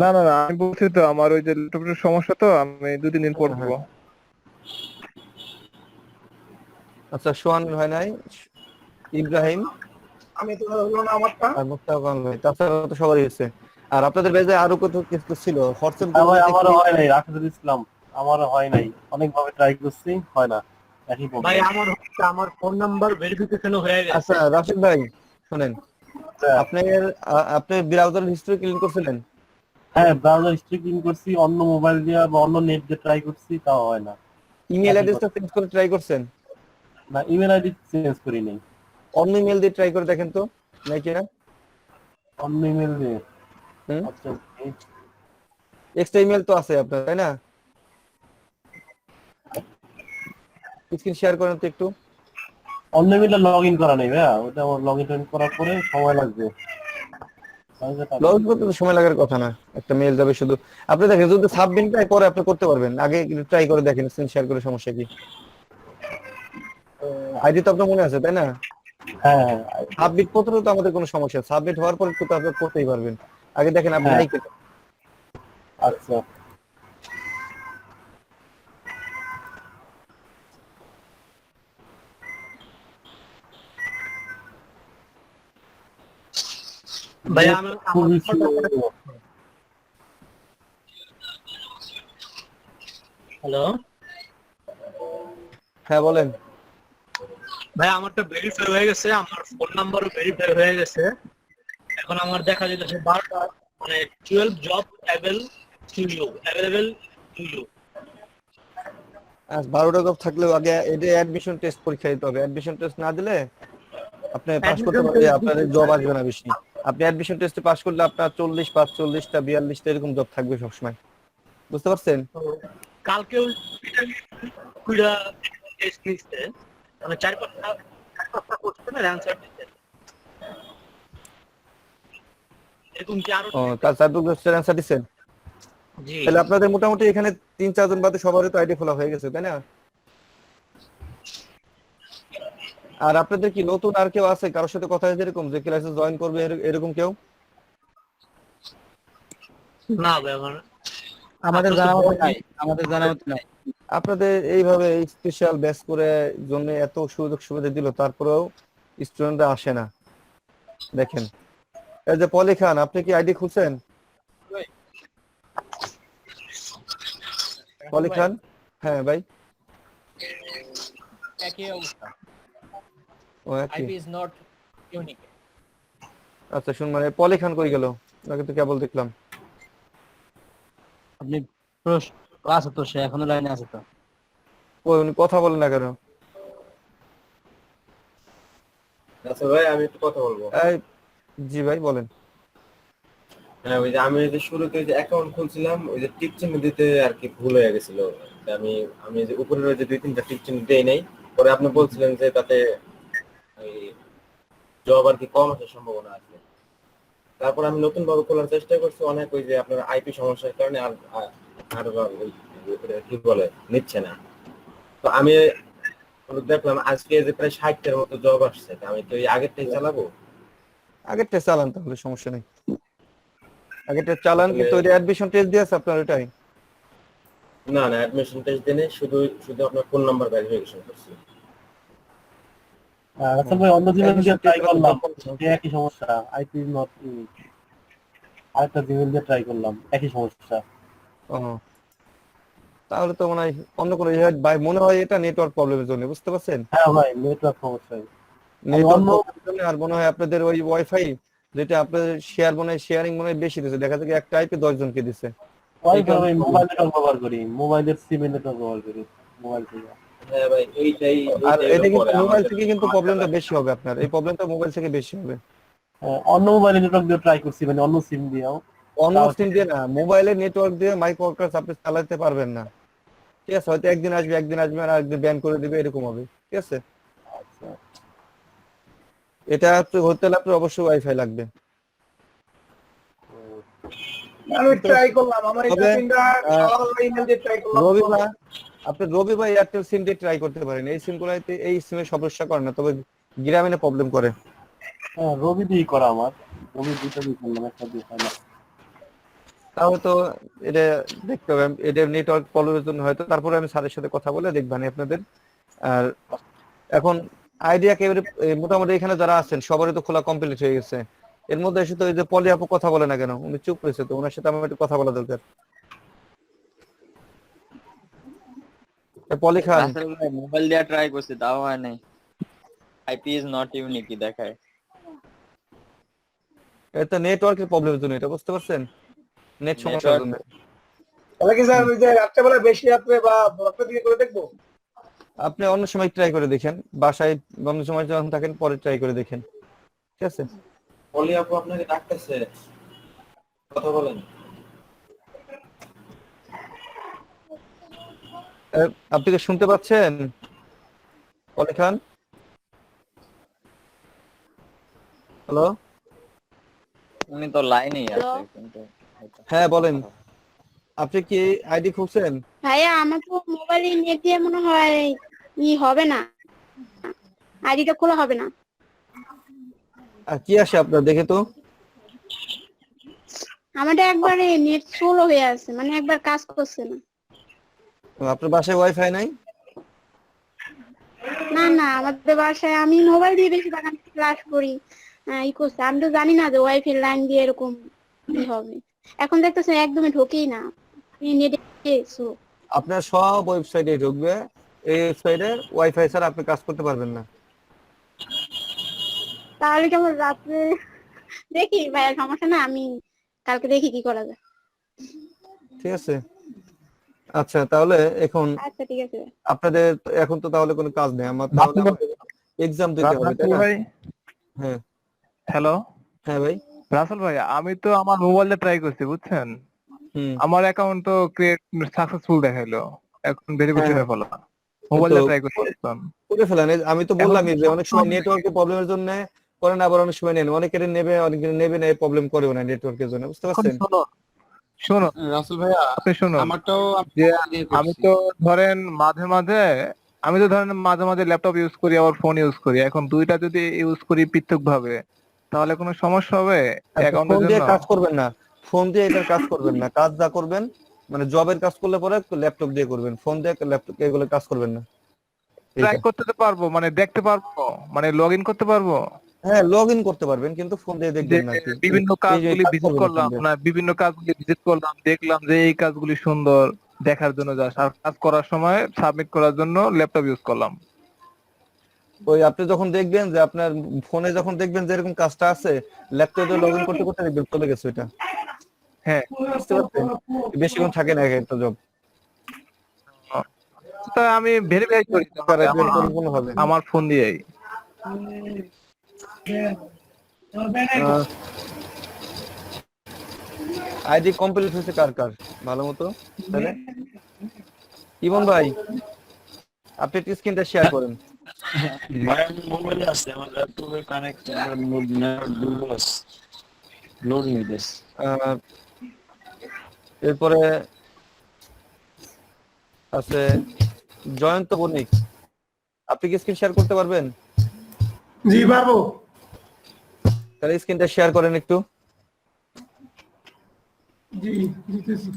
না না না, আমি বলছি তো আমার ওই যে ল্যাপটপের সমস্যা, তো আমি 2-3 দিন পর দেবো। আচ্ছা, সোহান হয় নাই, ইব্রাহিম আমি তো হলো না আমারটা। আর মুস্তাফা কামাল ভাই, তাছাড়া তো সবারই হয়েছে। আর আপনাদের বেজে আরো কত কিছু ছিল হোয়াটসঅ্যাপ আমারও হয় নাই, রাশিদুল ইসলাম। আমারও হয় নাই, অনেকভাবে ট্রাই করছি, হয় না, একই ভাই প্রবলেম। আমার হচ্ছে, আমার ফোন নাম্বার ভেরিফিকেশন হয়ে গেছে। আচ্ছা রাশিদ ভাই শুনেন, আপনি ব্রাউজার হিস্ট্রি ক্লিন করছিলেন? হ্যাঁ, ব্রাউজার হিস্ট্রি ক্লিন করছি, অন্য মোবাইল দিয়ে বা অন্য নেট দিয়ে ট্রাই করছি, তাও হয় না। ইমেল অ্যাড্রেসটা চেঞ্জ করে ট্রাই করছেন? না, ইমেল আইডি চেঞ্জ করি নাই। অন্য ইমেল দিয়ে ট্রাই করে দেখেন তো, নাই কিনা। অন্য ইমেল দিয়ে, হুম, আচ্ছা এক্সট্রা ইমেল তো আছে আপনার, তাই না? স্ক্রিন শেয়ার করেন তো একটু। অন্য ইমেলটা লগ ইন করা নেই ভাইয়া, ওটা আমার লগ ইন করার পরে সময় লাগবে। লগ ইন করতে তো সময় লাগার কথা না, একটা মেল যাবে শুধু। আপনি দেখেন যদি সাবমিট পাই পরে আপনি করতে পারবেন, আগে ট্রাই করে দেখেন স্ক্রিন শেয়ার করে, সমস্যা কি? আইডি তো আপনার মনে আছে তাই না? হ্যাঁ হ্যাঁ সাবমিট করতে তো আমাদের কোনো সমস্যা, সাবমিট হওয়ার পর তো আপনি করতেই পারবেন। আগে দেখেন আপনি হ্যাঁ। নাই কেন। আচ্ছা ভাইয়া আমি খুবই slow। হ্যালো হ্যাঁ বলেন। ভাই, আমারটা ভেরিফাই হয়ে গেছে, আমার ফোন নাম্বারও ভেরিফাই হয়ে গেছে। এখন আমার দেখা যাচ্ছে 12টা মানে 12 জব অ্যাভেলেবল টু ইউ। 12টা জব থাকলেও আগে এটা অ্যাডমিশন টেস্ট পরীক্ষা দিতে হবে। অ্যাডমিশন টেস্ট না দিলে আপনি পাস করতে পারলে আপনার জব আসবে না বেশি। আপনি অ্যাডমিশন টেস্টে পাস করলে আপনার 40, 45টা 42টা এরকম জব থাকবে সবসময়, বুঝতে পারছেন? কালকেও কুইরা টেস্ট নিচ্ছে, মানে 4-5টা কোশ্চেনের অ্যানসার দিতে। এরকম কি আরো? ও তার 4 কোশ্চেন অ্যানসার দিচ্ছেন? জি তাহলে আপনাদের মোটামুটি এখানে 3-4 জন বাদে সবারই তো আইডি খোলা হয়ে গেছে তাই না? আর আপনাদের কি নতুন আর কেউ আছে কারোর সাথে কথা হয়েছে এরকম যে ক্লাসে জয়েন করবে এরকম কেউ? না ভাই, আমার আমাদের জানা মতো নাই, আমাদের জানা মতো নাই। আপনাদের এইভাবে স্পেশাল ব্যাচ করে জন্য এত সুযোগ সুবিধা দিল, তারপরেও স্টুডেন্টরা আসে না। দেখেন এই যে পলি খান, আপনি কি আইডি খুলছেন? পলি খান, হ্যাঁ ভাই। একই অবস্থা, ও একই। IP is not unique. আচ্ছা শুন, মানে পলি খান কই গেল? ওকে তো কেবল দেখলাম। আপনি আছে তো, সে এখনো লাইনে আছে তো। ওই উনি কথা বলেন না কেন? আচ্ছা ভাই, আমি একটু কথা বলবো। এই, জি ভাই বলেন। হ্যাঁ, ওই যে আমি যে শুরুতে যে অ্যাকাউন্ট খুলছিলাম, ওই যে টিক চিহ্ন দিতে আর কি ভুল হয়ে গেছিল। আমি আমি যে উপরের ওই যে 2-3টা টিক চিহ্ন দেই নাই, পরে আপনি বলছিলেন যে তাতে ওই জব আর কি কম আসার সম্ভাবনা আছে। তারপর আমি নতুন ভাবে খোলার চেষ্টা করছি, অনেক ওই যে আপনার আইপি সমস্যার কারণে আর আর কি বলে নিচ্ছে না। তো আমি দেখলাম আজকে যে প্রায় 60টার মতো জব আসছে, তা আমি তো এই আগেরটাই চালাবো। আগেরটা চালান তাহলে, সমস্যা নেই। আগেরটা চালান, কিন্তু ওই অ্যাডমিশন টেস্ট দিয়েছে আপনার ওটাই? না না, অ্যাডমিশন টেস্ট দিনে শুধু শুধু আপনার ফোন নাম্বার ভেরিফিকেশন করছি। আচ্ছা ভাই, অন্য জিমেল দিয়ে ট্রাই করলাম, সে একই সমস্যা, আইপি নট ইউনিক। আরেকটা জিমেল দিয়ে ট্রাই করলাম, একই সমস্যা। ও তাহলে তো মনে হয় অন্য কোনো ভাই, মনে হয় এটা নেটওয়ার্ক প্রবলেমের জন্য, বুঝতে পারছেন? হ্যাঁ ভাই, নেটওয়ার্ক সমস্যা। নেটওয়ার্ক অন্য প্রবলেমের জন্য। আর মনে হয় আপনাদের ওই ওয়াইফাই যেটা আপনাদের শেয়ার মনে হয় শেয়ারিং মনে হয় বেশি দিছে, দেখা যায় একটা আইপি 10 জনকে দিছে। ওয়াইফাই আমি মোবাইল নেটওয়ার্ক ব্যবহার করি, মোবাইলের সিম নেটওয়ার্ক ব্যবহার করি মোবাইল থেকে। হ্যাঁ ভাই, এইটাই আর এটা কিন্তু পরে মোবাইল আমাদের থেকে কিন্তু প্রবলেমটা বেশি হবে আপনার, এই প্রবলেমটা মোবাইল থেকে বেশি হবে। অন্য মোবাইলে নেটওয়ার্ক দিয়ে ট্রাই করছি, মানে অন্য সিম দিয়েও। অন্য সিম দিয়ে না, মোবাইলের নেটওয়ার্ক দিয়ে মাইক্রো ওয়ার্কার্স আপনি চালাতে পারবেন না। ঠিক আছে, হয়তো একদিন আসবে আর একদিন ব্যান করে দিবে, এরকম হবে। ঠিক আছে, আচ্ছা এটা হতে হলে আপনার অবশ্যই ওয়াইফাই লাগবে। আমি ট্রাই করলাম, আমার এই তবে, সিমটা আলাদা ইমেল দিয়ে ট্রাই করলাম। রবি ভাই, আপনি রবি ভাই এয়ারটেল সিম দিয়ে ট্রাই করতে পারেন। এই সিম গুলাতে এই সিমে সমস্যা করে না, তবে গ্রামীণে প্রবলেম করে। হ্যাঁ, রবি দিয়েই করা আমার, রবি দুইটা দিয়ে করলাম, একটা দিয়ে হয় না। তাহলে তো এটা দেখতে হবে, এটা নেটওয়ার্ক প্রবলেমের জন্য হয়তো। তারপরে আমি স্যারের সাথে কথা বলে দেখবানি আপনাদের। আর এখন আইডিয়া একেবারে মোটামুটি এখানে যারা আছেন সবারই তো খোলা কমপ্লিট হয়ে গেছে। এর মধ্যে এসে তো ওই যে পলি আপু কথা বলে না কেন? উনি চুপ রয়েছে, তো ওনার সাথে আমার একটু কথা বলা দরকার। পলি খান, মোবাইল দিয়ে ট্রাই করছি, তাও হয় নাই। আইপি ইজ নট ইউনিক দেখায়। এটা নেটওয়ার্কের প্রবলেমের জন্য, এটা বুঝতে পারছেন? নেট সমস্যার জন্য। তাহলে কি স্যার ওই যে রাত্রেবেলা বেশি রাত্রে বা রাত্রের দিকে করে দেখবো? আপনি অন্য সময় ট্রাই করে দেখেন, বাসায় অন্য সময় যখন থাকেন পরে ট্রাই করে দেখেন। ঠিক আছে, পলি আপু আপনাকে ডাকতেছে, কথা বলেন। আপনি কি শুনতে পাচ্ছেন পলি খান? হ্যালো, উনি তো লাইনেই আছে কিন্তু হ্যাঁ বলেন, আপনি কি আইডি খুলছেন? ভাইয়া আমার তো মোবাইলে নেট দিয়ে মনে হয় হবে না, আইডিটা খোলা হবে না। আর কি আসে আপনার দেখে তো? আমাদের একবারে নেট স্লো হয়ে আছে, মানে একবার কাজ করছে না। আপনার বাসায় ওয়াইফাই নাই? না না, আমাদের বাসায় আমি মোবাইল দিয়ে বেশি ক্লাস করি, করছে। আমি তো জানি না যে ওয়াইফাই লাইন দিয়ে এরকম হবে। এখন দেখতেছেন একদমই ঢোকেই না, নেটে স্লো। আপনার সব ওয়েবসাইটে ঢুকবে, এই ওয়েবসাইটে ওয়াইফাই ছাড়া আপনি কাজ করতে পারবেন না। তাহলে কেমন রাত্রে দেখি ভাইয়া, সমস্যা না, আমি কালকে দেখি কি করা যায়। ঠিক আছে, আচ্ছা তাহলে এখন আচ্ছা ঠিক আছে। আপনাদের এখন তো তাহলে কোনো কাজ নেই, আমার তাহলে এক্সাম দিতে হবে তাই না? ভাই হ্যাঁ হ্যালো হ্যাঁ ভাই। রাসেল ভাই, আমি তো আমার মোবাইলে ট্রাই করছি বুঝছেন, আমার অ্যাকাউন্ট তো ক্রিয়েট সাকসেসফুল দেখাইলো, এখন ভেরিফিকেশন হ্যাঁ। ফলো মোবাইলে ট্রাই করছিলাম। করে ফেলেন, আমি তো বললামই যে অনেক সময় নেটওয়ার্কের প্রবলেমের জন্য করে না, আবার অনেক সময় নেন, অনেকের নেবে অনেকের নেবে না, এই প্রবলেম করেও না নেটওয়ার্কের জন্য, বুঝতে পারছেন? শোনো রাসেল ভাইয়া, আপনি শোনো, আমারটাও যে আমি তো ধরেন মাঝে মাঝে ল্যাপটপ ইউজ করি, আবার ফোন ইউজ করি, এখন দুইটা যদি ইউজ করি পৃথক ভাবে তাহলে কোনো সমস্যা হবে অ্যাকাউন্টের ফোন দিয়ে জন্য? কাজ করবেন না, ফোন দিয়ে এটার কাজ করবেন না, কাজ যা করবেন মানে জবের কাজ করলে পরে ল্যাপটপ দিয়ে করবেন, ফোন দিয়ে ল্যাপটপ এগুলো কাজ করবেন না। ট্রাই করতে তো পারবো, মানে দেখতে পারবো, মানে লগ ইন করতে পারবো, হ্যাঁ লগ ইন করতে পারবেন, কিন্তু ফোন দিয়ে দেখবেন না। বিভিন্ন কাজগুলি ভিজিট করলাম, দেখলাম যে এই কাজগুলি সুন্দর দেখার জন্য, যা আর কাজ করার সময় সাবমিট করার জন্য ল্যাপটপ ইউজ করলাম। ওই আপনি যখন দেখবেন যে আপনার ফোনে যখন দেখবেন যে এরকম কাজটা আছে, ল্যাপটপে লগ ইন করতে করতে দেখবেন চলে গেছে ওইটা। হ্যাঁ বুঝতে পারছেন, বেশিক্ষণ থাকে না একটা জব। তা আমি ভেরিফাই করি আমার ফোন দিয়েই। আইডি কমপ্লিট হয়েছে কার কার ভালো মতো? তাহলে ইমন ভাই আপনি স্ক্রিনটা শেয়ার করেন। মোবাইলে আছে, আমার ল্যাপটপে কানেক্ট, আমার দুর্বল আছে, লোড নিতেছে। এরপরে আছে জয়ন্ত বণিক, আপনি কি স্ক্রিন শেয়ার করতে পারবেন? জি পারবো। তাহলে স্ক্রিনটা শেয়ার করেন একটু। জি দিতেছি।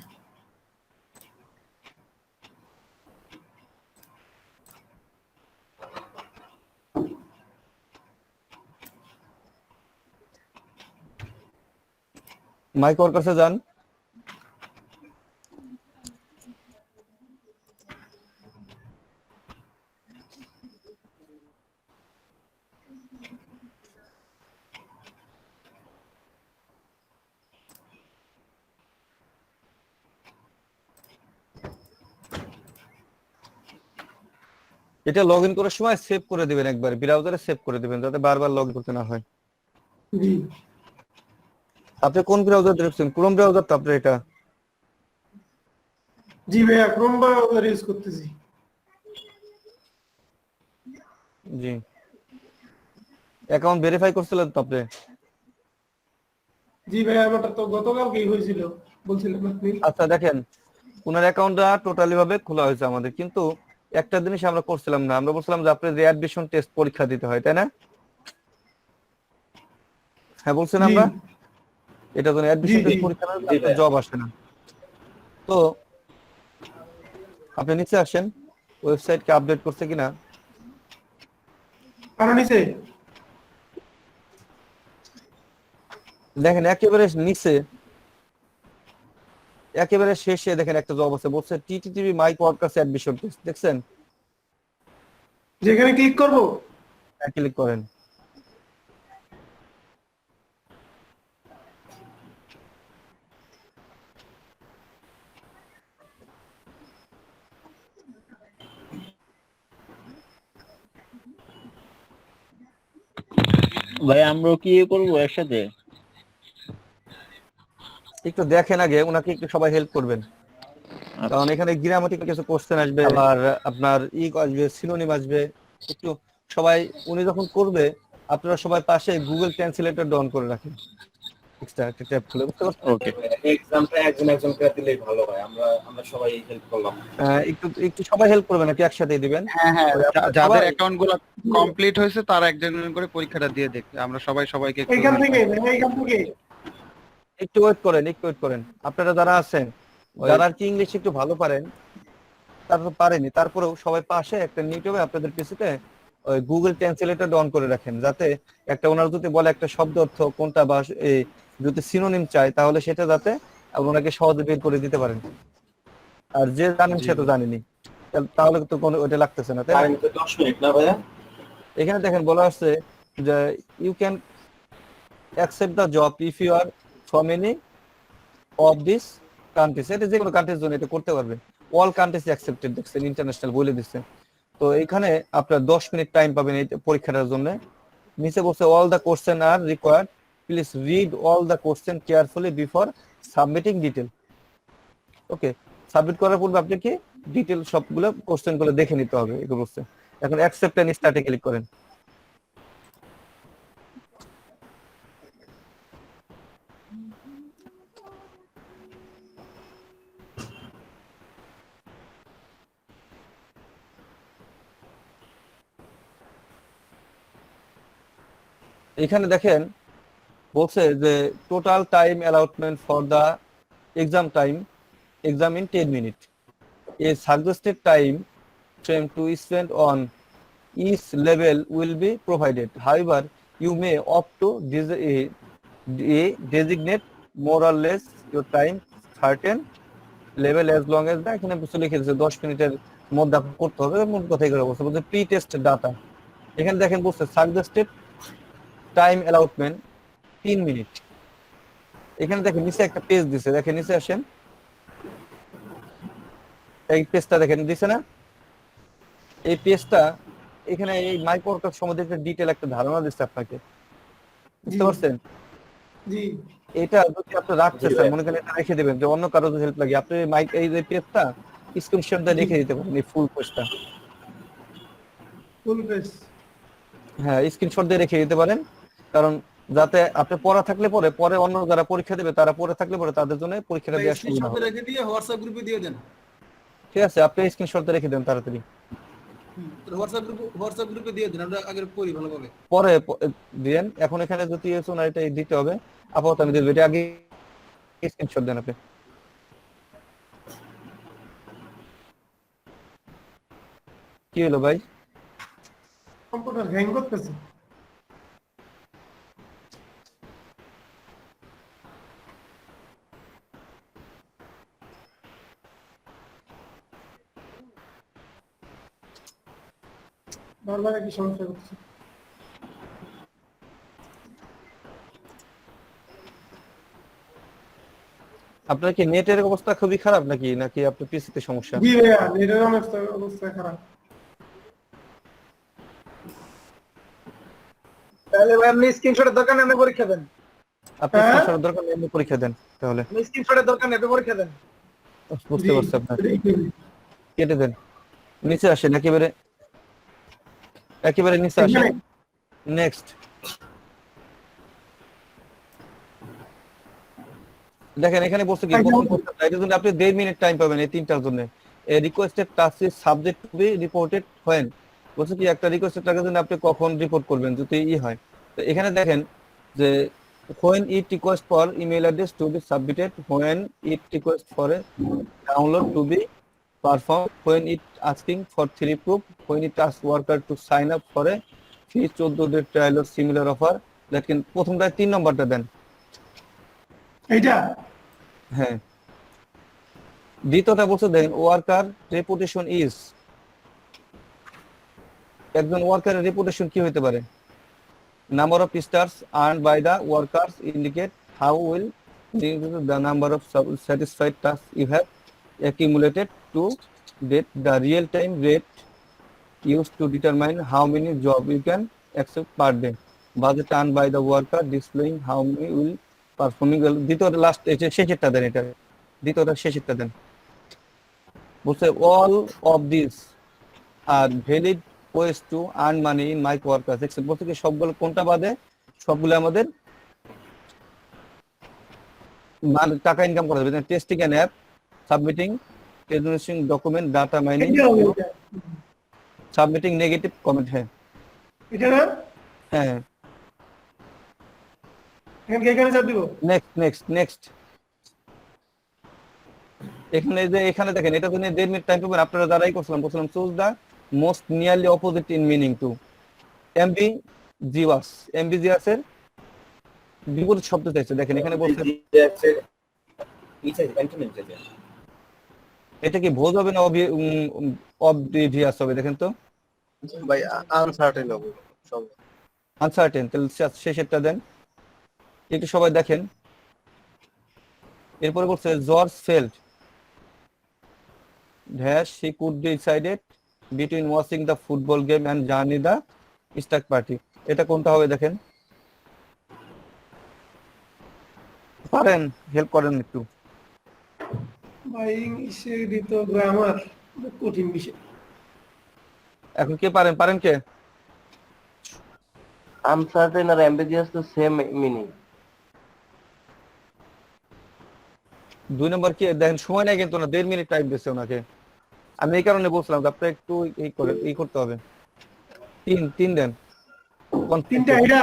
মাইক ওর কাছে যান। এটা লগ ইন করার সময় সেভ করে দিবেন, একবার ব্রাউজারে সেভ করে দিবেন যাতে বারবার লগ ইন করতে না হয়। জি আপনি কোন ব্রাউজার দেখছেন? ক্রোম ব্রাউজার তো আপনার এটা? জি ভাইয়া, ক্রোম ব্রাউজার ইউজ করতেছি। জি অ্যাকাউন্ট ভেরিফাই করছিলেন তো আপনি? জি ভাইয়া, আমারটা তো গতকালকেই হয়েছিল বলছিলেন আপনি। আচ্ছা দেখেন, ওনার অ্যাকাউন্টটা টোটালি ভাবে খোলা হয়েছে আমাদের, কিন্তু একটা জিনিস আমরা করছিলাম না, আমরা বলছিলাম যে আপনার রিঅ্যাডমিশন টেস্ট পরীক্ষা দিতে হয় তাই না? হ্যাঁ বলছেন আমরা, এটা জন্য অ্যাডমিশন টেস্ট পরীক্ষা না দিলে জব আসে না। তো আপনি নিচে আসেন, ওয়েবসাইটকে আপডেট করছে কিনা। আর নিচে দেখেন একেবারে নিচে একেবারে শেষে দেখেন একটা জব আছে, বলছে টিটিটিভি মাইক ওয়ার্কার্স অ্যাডমিশন টেস্ট, দেখছেন? যেখানে ক্লিক করব ক্লিক করেন। ভাই আমরা কি করবো একসাথে? একটু দেখেন আগে, ওনাকে একটু সবাই হেল্প করবেন, কারণ এখানে গ্রামাটিক্যাল কিছু কোশ্চেন আসবে, আবার আপনার আসবে, সিনোনিম আসবে, একটু সবাই উনি যখন করবে আপনারা সবাই পাশে গুগল ট্রান্সলেটর ডাউন করে রাখেন, এক্সট্রা একটা ট্যাব খুলে, বুঝতে পারছেন? ওকে, এক্সামটা একজন একজন করে দিলেই ভালো হয়, আমরা সবাই হেল্প করলাম। একটু একটু সবাই হেল্প করবে নাকি একসাথে দিবেন? হ্যাঁ হ্যাঁ, আপনারা যাদের সবাই অ্যাকাউন্ট গুলো কমপ্লিট হয়েছে তারা একজন করে পরীক্ষাটা দিয়ে দেখবে, আমরা সবাই সবাইকে একটু এইখান থেকে একটু ওয়েট করেন, একটু ওয়েট করেন। আপনারা যারা আছেন, যারা আর কি ইংলিশ একটু ভালো পারেন, তারা তো পারেনি, তারপরেও সবাই পাশে একটা ইউটিউবে আপনাদের পিসিতে ওই গুগল ট্রান্সলেটর অন করে রাখেন, যাতে একটা ওনার যদি বলে একটা শব্দ অর্থ কোনটা বা এই যদি সিনোনিম চায় তাহলে সেটা যাতে ওনাকে সহজে বের করে দিতে পারেন। আর যে জানেন সে তো জানেনি, তাহলে তো কোনো ওটা লাগতেছে না, তাই না? 10 মিনিট না ভাইয়া? এখানে দেখেন বলা আছে যে you can accept the job if you are from any of this countries. এটা যে কোনো কান্ট্রির জন্য এটা করতে পারবে। অল কান্ট্রিজ অ্যাকসেপ্টেড দেখছেন, ইন্টারন্যাশনাল বলে দিচ্ছে। তো এখানে আপনার 10 মিনিট টাইম পাবেন এই পরীক্ষাটার জন্য। নিচে বলছে all the question R required, please read all the question carefully before submitting detail. Okay, submit করার পূর্বে আপনি কি ডিটেল সবগুলো কোশ্চেন গুলো দেখে নিতে হবে, এগুলো বলছে। এখন অ্যাকসেপ্ট এন্ড স্টার্টে ক্লিক করেন। এখানে দেখেন বলছে যে total time allotment for the exam in 10 minutes. A suggested time frame to spend on each level will be provided. However, you may opt to designate more or less your time certain level as long as এখানে বুঝতে লিখে দিয়েছে 10 মিনিটের মধ্যে আপনি করতে হবে। মূল কথা এগুলো বলছে, বলছে প্রি টেস্ট ডাটা। এখানে দেখেন বলছে সাজেস্টেড টাইম অ্যালটমেন্ট 3 মিনিট। এখানে দেখেন নিচে একটা পেজ দিছে, দেখেন নিচে আসেন, এই পেজটা দেখেন দিছে না? এই পেজটা এখানে এই মাইক্রোওয়ার্কার সম্বন্ধে একটা ডিটেইল একটা ধারণা দিচ্ছে আপনাকে, বুঝতে পারছেন? জি এটা যদি আপনি রাখতে চান, মনে করেন এটা রেখে দিবেন যে অন্য কারো যদি হেল্প লাগে, আপনি এই যে পেজটা স্ক্রিনশট দিয়ে রেখে দিতে পারেন, এই ফুল পেজটা। ফুল পেজ, হ্যাঁ, স্ক্রিনশট দিয়ে রেখে দিতে পারেন, কারণ যাতে আপনি পড়া থাকলে পরে অন্য যারা পরীক্ষা দেবে তারা পড়ে থাকলে পরে তাদের জন্য পরীক্ষাটা দেওয়া সুবিধা হবে। রেখে দিয়ে হোয়াটসঅ্যাপ গ্রুপে দিয়ে দেন। ঠিক আছে, আপনি স্ক্রিনশট দিয়ে রেখে দেন তাড়াতাড়ি, হোয়াটসঅ্যাপ গ্রুপে দিয়ে দেন, আমরা আগে পড়ি ভালোভাবে। পরে দিয়েন। এখন এখানে যদি না এটা দিতে হবে, আপাতত আমি দেব, এটা আগে স্ক্রিনশট দেন আপনি। কি হলো ভাই? কম্পিউটার হ্যাং করতেছে। বারবার কি সমস্যা হচ্ছে? আপনার কি নেটের অবস্থা খুবই খারাপ নাকি নাকি আপনার পিসিতে সমস্যা? জি ভাইয়া, নেটের অবস্থা খারাপ। তাহলে ভাই আপনি স্ক্রিনশটের দরকার নেই, পরীক্ষা দেন। আপনি স্ক্রিনশটের দরকার নেই, পরীক্ষা দেন তাহলে। স্ক্রিনশটের দরকার নেই, পরীক্ষা দেন। বুঝতে পারছি আপনার। কেটে দেন, নিচে আসেন, একেবারে নিচে আসেন। নেক্সট দেখেন এখানে বলছে কি প্রথম কোশ্চেন, এটার জন্য আপনি 1.5 মিনিট টাইম পাবেন এই তিনটার জন্য। A requested task is subject to be reported when, বলছে কি একটা রিকোয়েস্টেড টাস্কের জন্য আপনি কখন রিপোর্ট করবেন যদি হয়। তো এখানে দেখেন যে when it request for email address to be submitted, when it request for a download to be performed, when it asking for 3 proof, when it asks worker to sign up for a free 14 day trial or similar offer। দেখেন প্রথমটা 3 নম্বরটা দেন, এইটা হ্যাঁ। দ্বিতীয়টা বলছে দেন worker reputation is, একজন ওয়ার্কারের reputation কি হতে পারে? Number of stars earned by the workers indicate how will the number of satisfied tasks you have accumulated to date, the real time rate used to determine how many job you can accept per day, budget earned by the worker displaying how many will performing well। দ্বিতীয়টা last শেষেরটা দেন, এটা দ্বিতীয়টা শেষেরটা দেন। বলছে all of these are valid ways to earn money in my workers। বলছে কি সবগুলো কোনটা বাদে? সবগুলো আমাদের টাকা ইনকাম করা যাবে, testing an app, submitting testing document, data mining, এটা হবে এটা। Submitting negative comment. হ্যাঁ এটা না হ্যাঁ, এখানে চাপ দিব। নেক্সট এখানে দেখেন, এটা তো 1.5 মিনিট টাইম পাবেন। আপনারা যারাই বলছিলাম choose the most nearly opposite in meaning to ambiguous. Ambiguous এর বিপরীত শব্দ চাইছে। দেখেন এখানে বলছে এটা কি ভোজ হবে না অবভিয়াস হবে? দেখেন তো ভাই আনসার্টেন হবে সব। আনসার্টেন, তাহলে শেষেরটা দেন একটু সবাই দেখেন। এরপরে বলছে George felt dash he could be decided between watching the football game and joining the stag party। এটা কোনটা হবে দেখেন, পারেন হেল্প করেন একটু। ভাই ইংলিশে দিত গ্রামার কঠিন বিষয়। এখন কে পারেন কে? আনসার্টেন আর অ্যাম্বিজিয়াস তো সেম মিনিং। 2 নম্বর কি দেখেন, সময় নাই কিন্তু না, 1.5 মিনিট টাইম দিয়েছে ওনাকে। আমি এই কারণে বলছিলাম যে আপনার একটু এই করতে হবে। 3 দেন। তিনটা এটা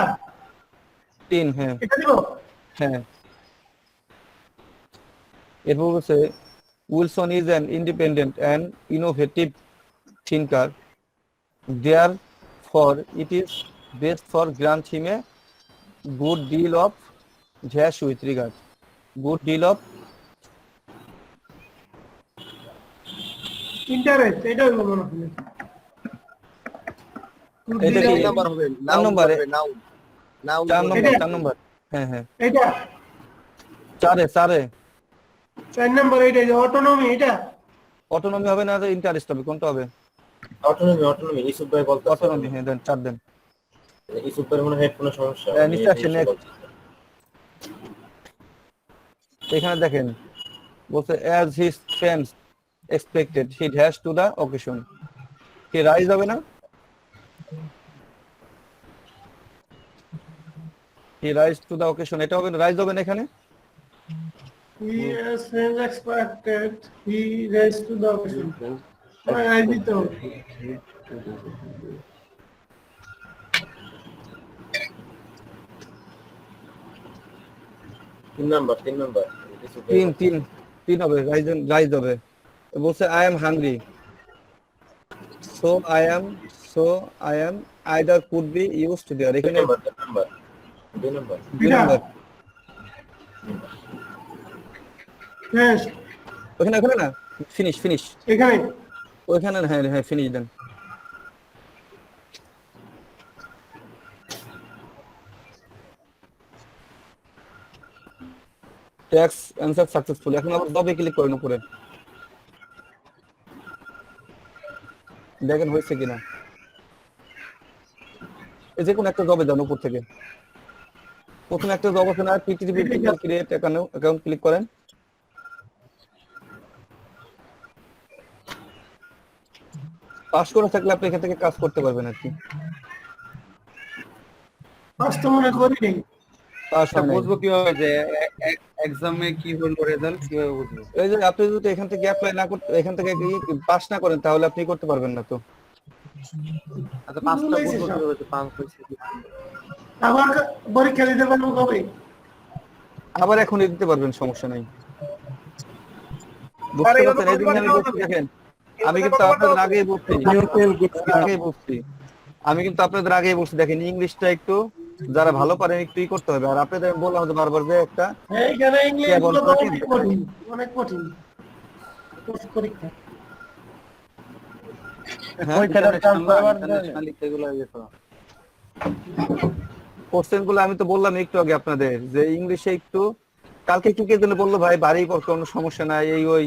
3 হ্যাঁ এটা দিব। হ্যাঁ। এরপর বলছে Wilson is an independent and innovative thinker, therefore it is best for grant him a good deal of dash with regard. Good deal of interest এটা হইলো মনে হয়। এটা কি নাম্বার হবে? 4 নম্বরে? নাউন। 4 নম্বর হ্যাঁ হ্যাঁ, এটা 4 4 নাম্বার এটা যে অটোনমি এটা অটোনমি হবে না, ইন্টারেস্ট হবে, কোনটা হবে? অটোনমি ইসুফ ভাই বলতে অটোনমি হ্যাঁ দেন, 4 দেন। ইসুফ ভাই মনে হয় হেডফোনের সমস্যা। নিচে আসেন next। এখানে দেখেন বলছে as his friends expected he dash to the occasion। কি রাইজ হবে না? he rise to the occasion, এটা হবে না, রাইজ হবে না এখানে? he as friends expected he raised to the occasion। ভাই আই দিত 3 নাম্বার ইসুফ ভাই। 3 হবে, রাইজ হবে। বলছে I am hungry, so I am either could be used there। এখানে 2 নাম্বার দুই নম্বর হ্যাঁ ওখানে না, ফিনিশ এখানে ওইখানে হ্যাঁ ফিনিশ দেন। ট্যাক্স অ্যানসার সাকসেসফুল। এখন আবার জবে ক্লিক করেন উপরে, দেখেন হয়েছে কিনা। এই যে কোন একটা জবে যান উপর থেকে, প্রথমে একটা জব আছে না, পিটিটিপি ক্রিয়েট অ্যাকাউন্ট ক্লিক করেন। পাস করে থাকলে আপনি এখান থেকে কাজ করতে পারবেন আর কি। পাস তো মনে করি নেই। পাস হয় নাই। বুঝবো কিভাবে যে এক্সামে কি হলো রেজাল্ট কিভাবে বুঝবো? এই যে আপনি যদি এখান থেকে অ্যাপ্লাই না করতে, এখান থেকে পাস না করেন তাহলে আপনি করতে পারবেন না তো। আচ্ছা পাঁচটা বুঝবো কিভাবে যে পাস হয়েছে? আবার পরীক্ষা দিতে পারবো কবে? আবার এখনই দিতে পারবেন, সমস্যা নাই। বুঝতে পারছেন? এই জন্য আমি বলছি দেখেন, আমি কিন্তু আপনাদের আগেই বলছি দেখেন ইংলিশটা একটু যারা ভালো পারেন একটু করতে হবে। আর আপনাদের আমি বললাম যে বারবার যে একটা এইখানে ইংলিশ গুলো তো অনেক কঠিন, অনেক কঠিন পরীক্ষা। কোশ্চেন গুলো আমি তো বললাম একটু আগে আপনাদের যে ইংলিশে একটু, কালকে কি কে জন্য বললো ভাই বাড়ি পর কোনো সমস্যা নাই এই ওই,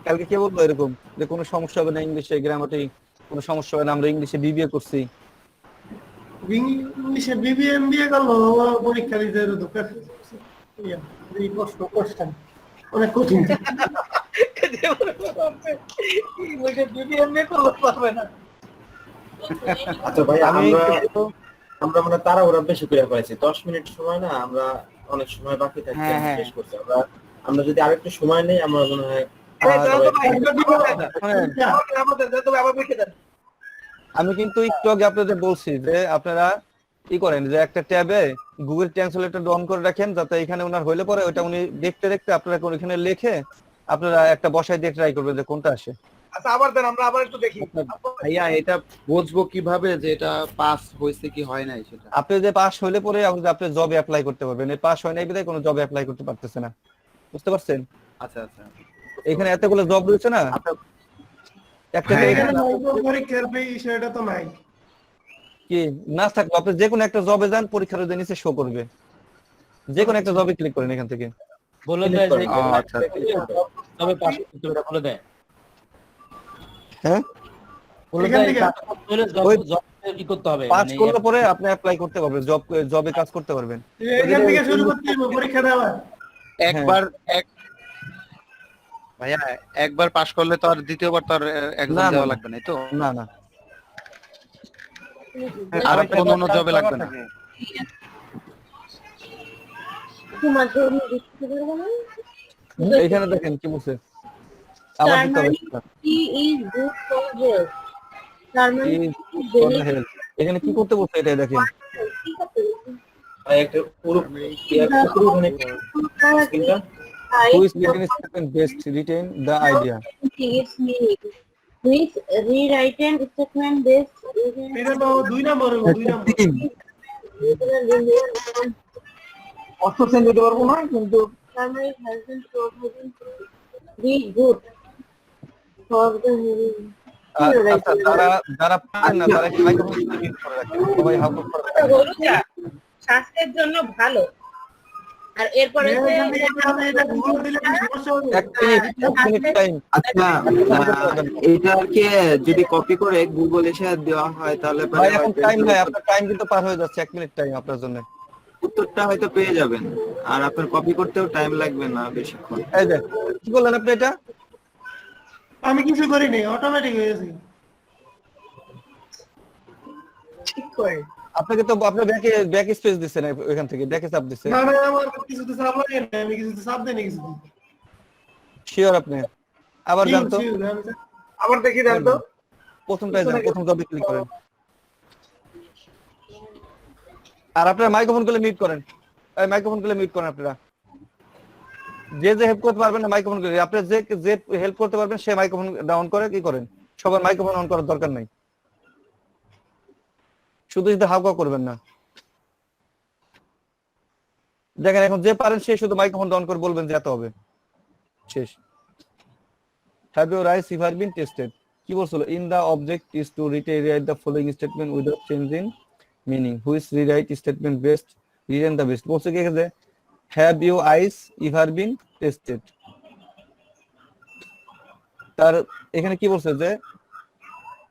কালকে কে বললো এরকম যে কোনো সমস্যা হবে না ইংলিশে, গ্রামাটিক কোনো সমস্যা হবে না, আমরা ইংলিশে বিবিএ করছি। ইংলিশে বিবিএ এমবিএ করলো পরীক্ষা দিতে দরকার, এই প্রশ্ন কোশ্চেন অনেক কঠিন। ইংলিশে বিবিএ এমবিএ করতে পারবে না। আচ্ছা ভাই আমরা মানে তাড়াহুড়া বেশি করে ফেলেছি। 10 মিনিট সময় না, আমরা অনেক সময় বাকি থাকে হ্যাঁ, হ্যাঁ। শেষ করছে। আমরা যদি আরেকটু সময় নেই আমরা মনে হয় আমি কিন্তু একটু আগে আপনাদের বলছি যে আপনারা কি করেন যে একটা ট্যাবে গুগল ট্রান্সলেটর অন করে রাখেন, যাতে এখানে ওনার হইলে পরে ওটা উনি দেখতে দেখতে আপনারা ওখানে লিখে আপনারা একটা বসায় দিয়ে ট্রাই করবেন যে কোনটা আসে। আচ্ছা আবার দেন, আমরা আবার একটু দেখি। ভাইয়া এটা বুঝবো কিভাবে যে এটা পাস হয়েছে কি হয় নাই সেটা? আপনি যে পাস হইলে পরে আপনি জবে অ্যাপ্লাই করতে পারবেন, এই পাস হয় নাই বিধায় কোনো জবে অ্যাপ্লাই করতে পারতেছে না, বুঝতে পারছেন? আচ্ছা আচ্ছা। এখানে এতগুলো জব রয়েছে না, একটা হ্যাঁ, এখানে পরীক্ষার বিষয়টা তো নাই। কি না থাকলে আপনি যে কোনো একটা জবে যান, পরীক্ষার ওই নিচে শো করবে, যে কোনো একটা জবে ক্লিক করেন এখান থেকে। বলে দেয় যে আচ্ছা তবে পাস করতে হবে, বলে দেয়। হ্যাঁ, বলে এখান দেয় থেকে- পাস করতে হলে জব কি করতে হবে, পাস মানে করলে পরে আপনি অ্যাপ্লাই করতে পারবেন, জবে কাজ করতে পারবেন। এখান থেকে শুরু করতে হবে পরীক্ষা দেওয়া। একবার ভাইয়া একবার পাস করলে তো আর দ্বিতীয়বার তো আর এক্সাম না, দেওয়া না। লাগবে না তো? না না, আর কোনো জবে লাগবে না? এখানে দেখেন কি বলছে, আবার দিতে হবে। এখানে কি করতে বলছে এটা দেখেন। একটা পুরো স্ক্রিনটা Who is written statement best retain the idea? এটা তো 2 নম্বর হলো, 2 নম্বর। অপশন দিতে পারবো না কিন্তু আচ্ছা, যারা পারেন না তারা কি মাইক্রোফোন মিউট করে রাখেন, সবাই হাউ করে রাখেন। স্বাস্থ্যের জন্য ভালো। আর এরপরে যে এটা গুগল দিলে কি সমস্যা হবে? এক মিনিট টাইম। আচ্ছা এটাকে যদি কপি করে গুগল এসে দেওয়া হয় তাহলে পরে ভাই এখন হয়তো টাইম নাই, আপনার টাইম কিন্তু পার হয়ে যাচ্ছে, 1 মিনিট টাইম আপনার জন্য। উত্তরটা হয়তো পেয়ে যাবেন, আর আপনার কপি করতেও টাইম লাগবে না বেশিক্ষণ। এই যে কি বললেন আপনি এটা? আমি কিছু করিনি, অটোমেটিক হয়ে গেছে। ঠিক করে আপনাকে তো আপনার ব্যাক স্পেস দিচ্ছে না, ওইখান থেকে ব্যাকে চাপ দিচ্ছে। না না, আমার কিছু তো চাপ লাগে না, আমি কিছু তো চাপ দেইনি কিছু। শিওর আপনি? আবার যান তো, আবার দেখি দেন তো। প্রথমটাই যান, প্রথম জবে ক্লিক করেন। আর আপনারা মাইক্রোফোন গুলো মিউট করেন, এই মাইক্রোফোন গুলো মিউট করেন আপনারা। যে হেল্প করতে পারবেন না মাইক্রোফোন গুলো, আপনি যে হেল্প করতে পারবেন সে মাইক্রোফোন ডাউন করে কি করেন, সবার মাইক্রোফোন অন করার দরকার নাই, শুধু শুধু হাউকা করবেন না। দেখেন এখন যে পারেন সে শুধু মাইক্রোফোন ডাউন করে বলবেন যে এত হবে, শেষ। Have your eyes ever been tested? কি বলছিল? In the object is to rewrite the following statement without changing meaning. Which rewrite statement best? Written the best. বলছে কি যে have your eyes ever been tested? তার এখানে কি বলছে যে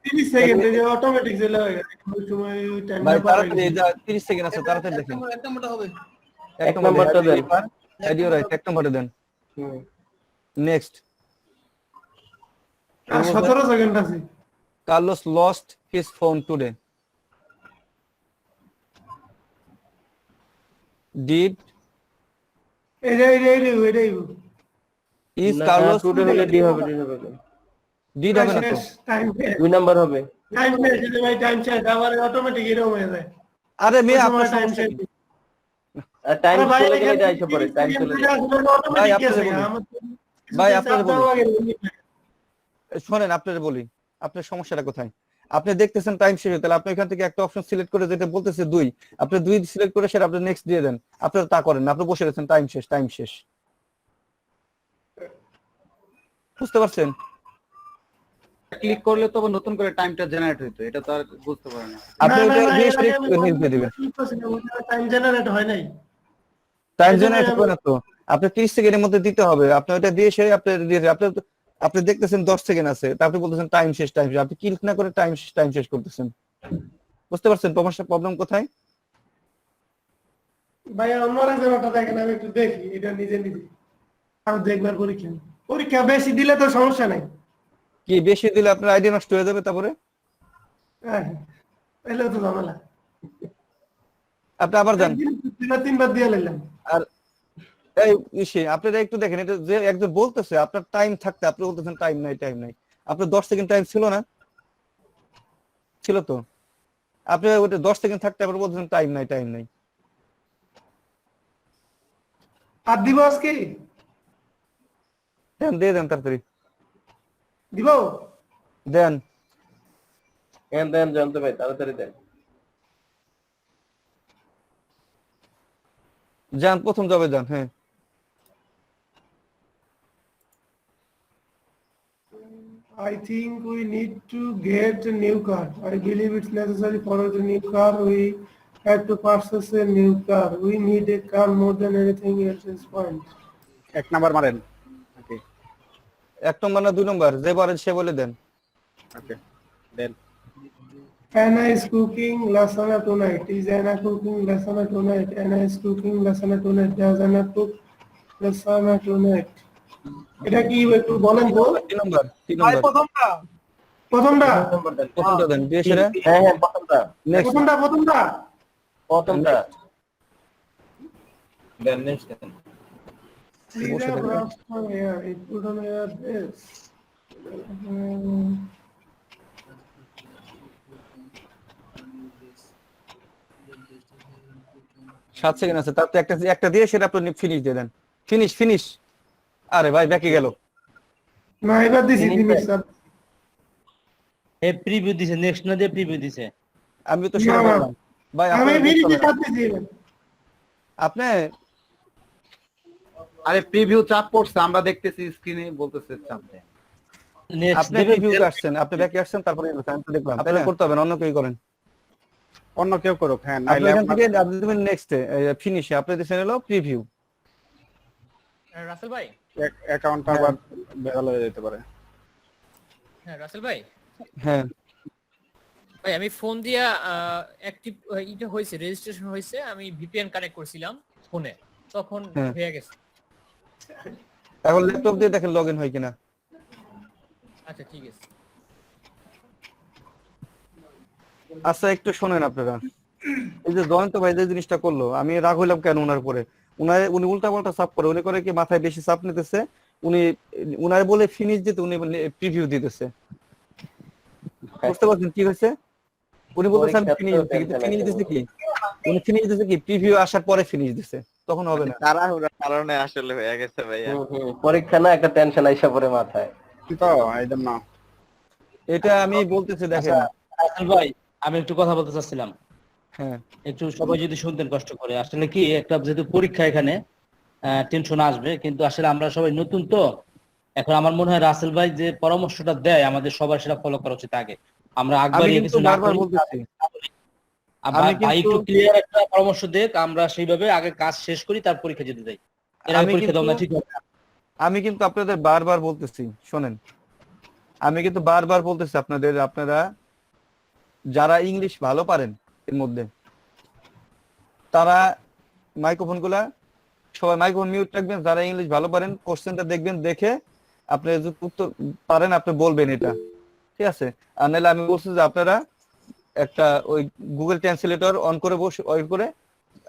30 সেকেন্ডে যে অটোমেটিক চলে যায়, ওই সময় টাইম ভাই না পারে। তাড়াতাড়ি 30 সেকেন্ড আছে, তাড়াতাড়ি দেখেন। এক নম্বরটা হবে। এক নম্বরটা দেন, have your eyes এক নম্বরটা দেন। নেক্সট, আর 17 সেকেন্ড আছে। Carlos lost his phone today. Did এটাই is Carlos টুডে হলে ডি হবে, did হবে না তো? টাইম 2 নাম্বার হবে। টাইম শেষ, ভাই টাইম শেষ, আবার অটোমেটিক এরকম হয়ে যায়। আরে মেয়ে ওই আপনার সময় টাইম সমস্যা শেষ। কি? আর টাইম আরে ভাই, চলে গেলে এখানে এটা আইসা পড়ে, টাইম চলে গেলে। ভাই, অটোমেটিক আপনাদের আছে। বলুন। আমার ভাই, আপনাদের চাপ বলুন। দেওয়া আগে শোনেন আপনাদের বলি, আপনার সমস্যাটা কোথায়? আপনি দেখতেছেন টাইম শেষ হয়ে, তাহলে আপনি এখান থেকে একটা অপশন সিলেক্ট করে যেটা বলতেছে 2, আপনি 2 সিলেক্ট করে সেটা আপনি নেক্সট দিয়ে দেন। আপনারা তা করেন না, আপনি বসে গেছেন টাইম শেষ। বুঝতে পারছেন? ক্লিক করলে তো নতুন করে টাইমটা জেনারেট হইতো, এটা তো আর বুঝতে পারে না। আপনি না, না, ওটা না, দিয়ে এর আগে আমি নিচ দিয়ে দিবেন। টাইম জেনারেট হয় নাই। টাইম এই জন্য জেনারেট আমি- হবে না তো, আপনি 30 সেকেন্ডের মধ্যে দিতে হবে। আপনি ওটা দিয়ে সে আপনি দেখতেছেন 10 সেকেন্ড আছে, তারপরে বলতেছেন টাইম শেষ, আপনি ক্লিক না করে টাইম শেষ করতেছেন। বুঝতে পারছেন প্রবলেম কোথায়? ভাই আমার জেনারেটটা দেখেন, আমি একটু দেখি এটা নিজে। আমি দেখবার পরীক্ষা বেশি দিলে তো সমস্যা নাই। কি বেশি দিলে আপনার আইডি নষ্ট হয়ে যাবে, তারপরে হ্যাঁ, এলে তো ঝামেলা। আপনি আবার যান, একদিন দুইবার তিনবার দিয়ে লাইলাম। আর এই ইসে আপনারা একটু দেখেন, এটা যে একজন বলতেছে আপনার টাইম থাকতে আপনি বলতেছেন টাইম নাই। আপনার 10 সেকেন্ড টাইম ছিল না? ছিল তো। আপনি ওটা 10 সেকেন্ড থাকতে আপনি বলতেছেন টাইম নাই। আর দিব আজকে? দিয়ে দেন তাড়াতাড়ি দিব? দেন। দেন জানতে ভাই, তাড়াতাড়ি দেন। যান, প্রথম জবে যান। হ্যাঁ, I think we need to get a new car. I believe it's necessary for the new car. We have to purchase a new car. We need a car more than anything at this point. 1 number মারেন। ওকে 1 নম্বর না 2 নম্বর, যে বলেন সে বলে দেন। ওকে দেন। Anna is cooking lasagna tonight. Is Anna cooking lasagna tonight? Anna is cooking lasagna tonight. Does Anna cook lasagna tonight? এটা কি একটু বলেন তো? 3 নম্বর। ভাই প্রথমটা প্রথমটা দেন। দিয়ে সেরা। হ্যাঁ প্রথমটা। নেক্সট। প্রথমটা দেন, নেক্সট দেন। Clean up rust from air. It put on air this. 7 second আছে, তার তো একটা দিয়ে সেটা আপনি ফিনিশ দিয়ে দেন। ফিনিশ। আরে ভাই ব্যাকে গেল। না এবার দিছি ফিনিশ স্যার। এ প্রিভিউ দিছে, নেক্সট না দিয়ে প্রিভিউ দিছে। আমি তো সেটা বললাম ভাই। আমি ফিনিশে কাটতে দিবেন। আপনি আরে প্রিভিউ চাপ পড়ছে, আমরা দেখতেছি স্ক্রিনে, বলতেছে চাপ দেন। নেক্সট আপনি দেবে। রিভিউ আসছেন, আপনি ব্যাকে আসছেন, তারপরে আমি তো দেখলাম। তাহলে করতে হবে না, অন্য কেউ করেন। অন্য কেউ করুক। হ্যাঁ আপনি নাইলে এখান আপনার থেকে আপনি দেবেন নেক্সটে ফিনিশে, আপনি দিছেন হলো প্রিভিউ। রাসেল ভাই। অ্যাকাউন্টটা আবার বেহাল হয়ে যেতে পারে। হ্যাঁ রাসেল ভাই। হ্যাঁ ভাই আমি ফোন দিয়া অ্যাক্টিভ এটা হয়েছে, রেজিস্ট্রেশন হয়েছে, আমি ভিপিএন কানেক্ট করছিলাম ফোনে, তখন হয়ে গেছে। এখন ল্যাপটপ দিয়ে দেখেন লগইন হয় কিনা। আচ্ছা ঠিক আছে। আচ্ছা একটু শোনেন আপনারা, এই যে জয়ন্ত ভাই যে জিনিসটা করলো, আমি রাগ হইলাম কেন ওনার পরে। উনি উল্টা পাল্টা চাপ করে, উনি করে কি মাথায় বেশি চাপ নিতেছে। উনার বলে ফিনিশ দিতে উনি প্রিভিউ দিতেছে। বুঝতে পারছেন কি হয়েছে? উনি বলতেছেন ফিনিশ দিতে, কিন্তু ফিনিশ দিতে কি, উনি ফিনিশ দিতে কি প্রিভিউ আসার পরে ফিনিশ দিছে, তখন হবে না। তাড়াহুড়ার কারণে আসলে হয়ে গেছে ভাইয়া। পরীক্ষা না, একটা টেনশন আইসা পড়ে মাথায়। তো এইজন্য এটা আমি বলতেছি দেখেন। রাসেল ভাই আমি একটু কথা বলতে চাচ্ছিলাম। হ্যাঁ একটু সবাই যদি শুনতেন কষ্ট করে। আসলে কি একটা যেহেতু পরীক্ষা, এখানে টেনশন আসবে, কিন্তু আসলে আমরা সবাই নতুন তো। এখন আমার মনে হয় রাসেল ভাই যে পরামর্শটা দেয় আমাদের সবার সেটা ফলো করা উচিত আগে। আমরা আমি একবার কিন্তু বারবার বলতেছি, ভাই একটু ক্লিয়ার একটা পরামর্শ দেখ, আমরা সেইভাবে আগে কাজ শেষ করি, তার পরীক্ষা যেতে যাই। এর আগে পরীক্ষা দাও না, ঠিক আছে? আমি কিন্তু আপনাদের বারবার বলতেছি, শোনেন, আমি কিন্তু বারবার বলতেছি আপনারা যারা ইংলিশ ভালো পারেন এর মধ্যে, তারা মাইক্রোফোন গুলা সবাই মাইক্রোফোন মিউট রাখবেন। যারা ইংলিশ ভালো পারেন কোশ্চেনটা দেখবেন, দেখে আপনি যদি উত্তর পারেন আপনি বলবেন এটা, ঠিক আছে? আর নাহলে আমি বলছি যে আপনারা একটা ওই গুগল ট্রান্সলেটর অন করে বসে করে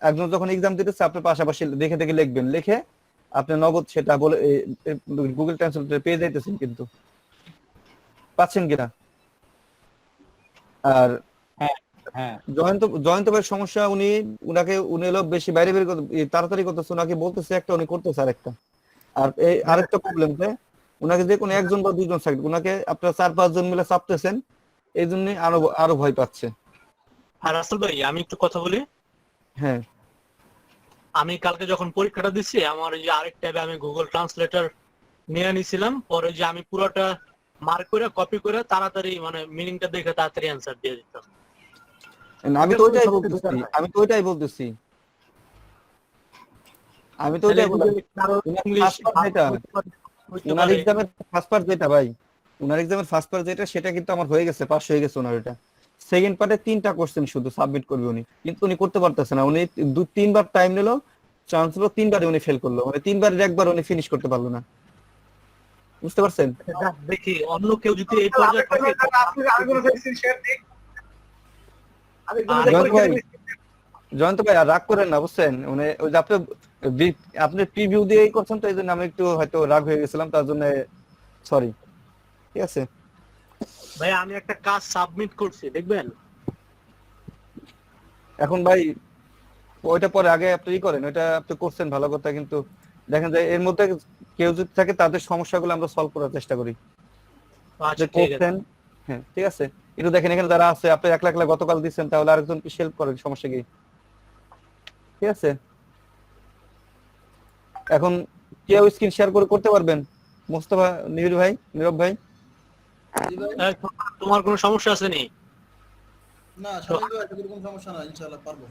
একজন যখন এক্সাম দিতেছে আপনি পাশাপাশি দেখে দেখে লিখবেন, লিখে আপনি নগদ সেটা বলে গুগল ট্রান্সলেটর পেয়ে যাইতেছেন, কিন্তু পাচ্ছেন কিনা? আর জয়ন্ত ভাইয়ের সমস্যা, উনি হলো বেশি বাইরে তাড়াতাড়ি করতেছে, ওনাকে বলতেছে একটা, উনি করতেছে আরেকটা। আর এই আরেকটা প্রবলেম যে উনাকে যে কোনো একজন বা দুইজন সাইড, উনাকে আপনারা 4-5 জন মিলে চাপতেছেন, এই জন্য আরো ভয় পাচ্ছে। আর রাসেল ভাই আমি একটু কথা বলি। হ্যাঁ আমি কালকে যখন পরীক্ষাটা দিচ্ছি, আমার এই যে আরেক ট্যাবে আমি গুগল ট্রান্সলেটর নিয়ে নিয়েছিলাম, পরে যে আমি পুরোটা মার্ক করে কপি করে তাড়াতাড়ি মানে মিনিংটা দেখে তাড়াতাড়ি অ্যান্সার দিয়ে দিতাম। আমি তো ওইটাই বলতেছি উনার এক্সামের ফার্স্ট পার্ট যেটা ভাই, উনার এক্সামের ফার্স্ট পার্ট যেটা, সেটা কিন্তু আমার হয়ে গেছে, পাস হয়ে গেছে ওনার। এটা সেকেন্ড পার্টে 3টা কোশ্চেন শুধু সাবমিট করবে উনি, কিন্তু উনি করতে পারতেছে না। উনি 2-3 বার টাইম নিল, চান্স হলো, 3বারে উনি ফেল করলো, মানে 3বারের একবার উনি ফিনিশ করতে পারলো না। বুঝতে পারছেন? দেখি অন্য কেউ যদি এই পর্যায়ে থাকে। জয়ন্ত ভাই আর রাগ করেন না বুঝছেন, মানে ওই যে আপনি প্রিভিউ দিয়েই করছেন তো এই জন্য আমি একটু হয়তো রাগ হয়ে গেছিলাম, তার জন্য সরি। ঠিক আছে ভাই আমি একটা কাজ সাবমিট করছি, দেখবেন? এখন ভাই ওইটা পরে আগে আপনি করেন, ওইটা আপনি করছেন ভালো কথা, কিন্তু দেখেন যে এর মধ্যে কেউ যদি থাকে তাদের সমস্যাগুলো আমরা সলভ করার চেষ্টা করি যে আচ্ছা ঠিক আছে। করছেন। হ্যাঁ ঠিক আছে, একটু দেখেন এখানে যারা আছে, আপনি একলা একলা গতকাল দিচ্ছেন, তাহলে আরেকজন কি হেল্প করেন, সমস্যা কি? ঠিক আছে, এখন কেউ স্ক্রিন শেয়ার করে করতে পারবেন? মোস্তফা, নীর ভাই, নীরব ভাই। তোমার কোনো সমস্যা আছে নি? না সবাই এরকম সমস্যা না, ইনশাআল্লাহ পারবো।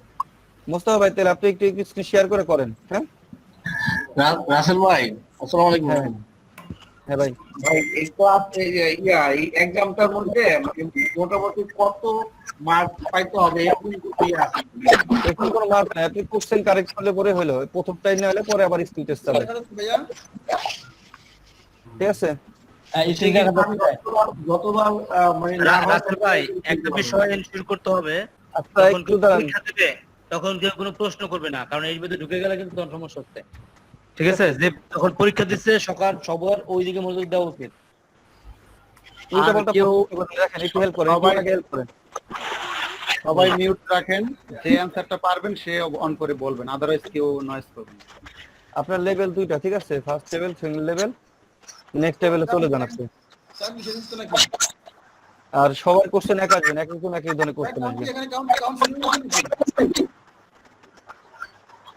মোস্তফা ভাই তাহলে আপনি একটু স্ক্রিন শেয়ার করে করেন। হ্যাঁ রাসেল ভাই, আসসালামু আলাইকুম। হ্যাঁ ভাই, ভাই এই ক্লাস এই এক্সামটার মধ্যে মোটামুটি কত মার্ক পাইতে হবে এরকম কি আছে? এখন কোনো মার্ক নাই, আপনি কোশ্চেন কারেক্ট করলে পরে হলো, প্রথমটাই না হলে পরে আবার স্কিল টেস্ট হবে। ভাইয়া ঠিক আছে যতবার মানে রাসেল ভাই একটা বিষয় এনশিওর করতে হবে, আচ্ছা একটু দাঁড়ান, পরীক্ষা দেবে তখন কেউ কোনো প্রশ্ন করবে না, কারণ এর ভিতরে ঢুকে গেলে কিন্তু তখন সমস্যা হচ্ছে। ঠিক আছে, যে তখন পরীক্ষা দিচ্ছে সবার ওইদিকে মনোযোগ দেওয়া উচিত। উল্টা পাল্টা কেউ দেখেন, একটু হেল্প করেন, হেল্প করেন। সবাই মিউট রাখেন, যে অ্যানসারটা পারবেন সে অন করে বলবেন, আদারওয়াইজ কেউ নয়েজ করবেন। আপনার লেভেল দুইটা, ঠিক আছে, first level, second level, next লেভেলে চলে যান আপনি। স্যার বিশেষ তো নাকি আর সবার কোশ্চেন এক আসবেন, এক একজন এক এক ধরনের কোশ্চেন আসবে। এখানে কাউন্ট শুরু করতে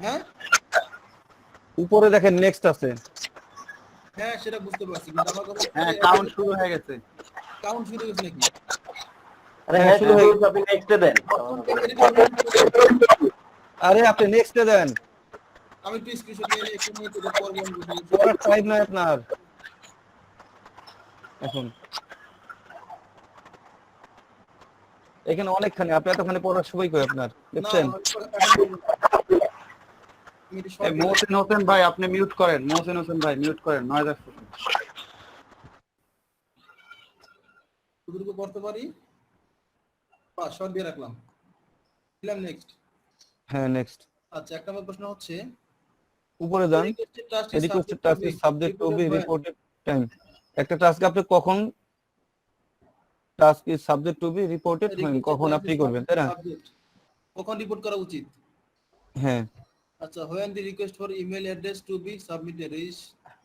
হ্যাঁ উপরে দেখেন নেক্সট আছে। হ্যাঁ সেটা বুঝতে পারছি, কিন্তু আমার কথা হ্যাঁ কাউন্ট শুরু হয়ে গেছে। কাউন্ট শুরু হয়েছে নাকি? আরে হ্যাঁ শুরু হয়ে গেছে, আপনি নেক্সটে দেন। আরে আপনি নেক্সটে দেন, আমি একটু স্ক্রিনশট নিয়ে একটু নিয়ে তো পর পড়ার টাইম নাই আপনার এখন। এখানে অনেকখানি, আপনি এতখানি পড়ার সময় কই আপনার, দেখছেন? মহসিন হোসেন ভাই আপনি মিউট করেন, মহসিন হোসেন ভাই মিউট করেন, নয়েজ আসছে। কতটুকু করতে পারি? পাস শর্ট দিয়ে রাখলাম, দিলাম নেক্সট। হ্যাঁ নেক্সট। আচ্ছা এক নম্বর প্রশ্ন হচ্ছে উপরে যান, requested task is subject to be reported time. একটা টাস্ক আপনি কখন, task is subject to be reported time, কখন আপনি করবেন, তাই না? কখন রিপোর্ট করা উচিত? হ্যাঁ আচ্ছা when the request for email address to be submitted is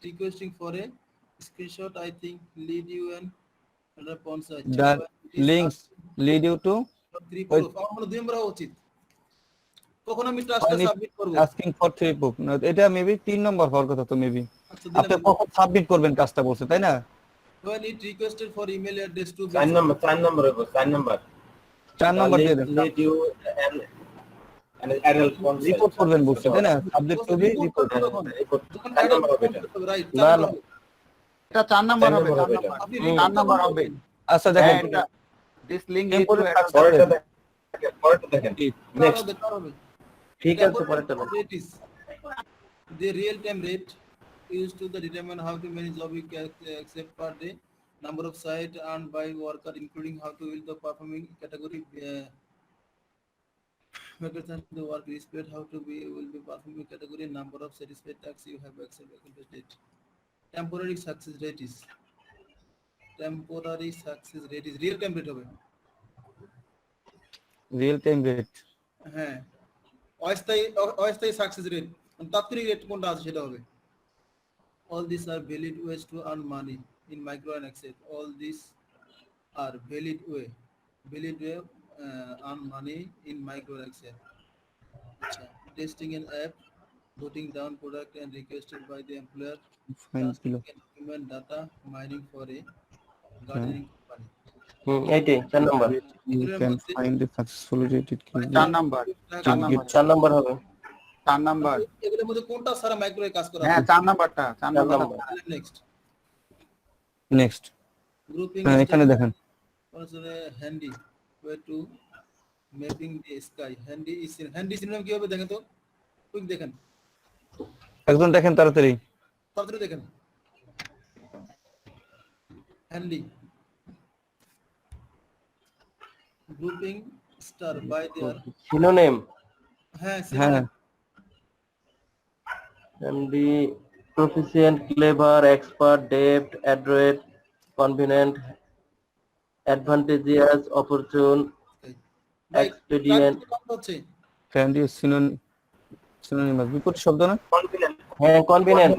requesting for a screenshot, I think lead you and response the links lead you to three proof আমার দুই নম্বর হওয়া উচিত, কখন আমি টাস্কটা সাবমিট করব? asking for three proof, এটা maybe 3 নম্বর হওয়ার কথা তো, মেবি আপনি কখন সাবমিট করবেন কাজটা বলছে, তাই না? when it requested for email address to be 4 নম্বর হবে, 4 নম্বর 4 নম্বর দিয়ে দেন, lead you and aerial report করবেন বলছে, তাই না? সাবজেক্ট টু বি রিপোর্ট, 4 নম্বর হবে এটা। রাইট না না এটা 4 নাম্বার হবে, 4 নাম্বার হবে। আচ্ছা দেখেন, দিস লিংক পরেরটা দেখেন নেক্সট। ঠিক আছে পরেরটা দেন। it is the real time rate used to determine how many job you can accept per day, number of site earned by worker including how to will the performing category the work is paid, how to be will be performing category, number of satisfied tasks you have accepted date, temporary success rate is real time rate হবে। Real time rate, হ্যাঁ অস্থায়ী success rate, তাৎক্ষণিক rate কোনটা আছে সেটা হবে। all these are valid ways to earn money in micro and excel, all these are valid way earn money in micro and excel. আচ্ছা testing an app, putting down product and requested by the employer, human data mining for a gardening company. এইটাই 4 number. you can find the successfully rated 4 number 4 number হবে। 4 number এগুলোর মধ্যে কোনটা সারা মাইক্রোয়ে কাজ করা? হ্যাঁ 4 নাম্বারটা, 4 নাম্বার। Next next. গ্রুপিং হ্যাঁ এখানে দেখেন, handy way to mapping the sky, handy synonym কি হবে দেখেন তো, কুইক দেখেন, একজন দেখেন তাড়াতাড়ি দেখেন handy grouping star by their synonym হ্যাঁ হ্যাঁ can be proficient, clever, expert, deft, adroit, convenient, advantageous, opportune, ভাই expedient. হচ্ছে ফ্রেন্ডলি সিনোনিমাস বিপরীত শব্দ না? হ্যাঁ, convenient.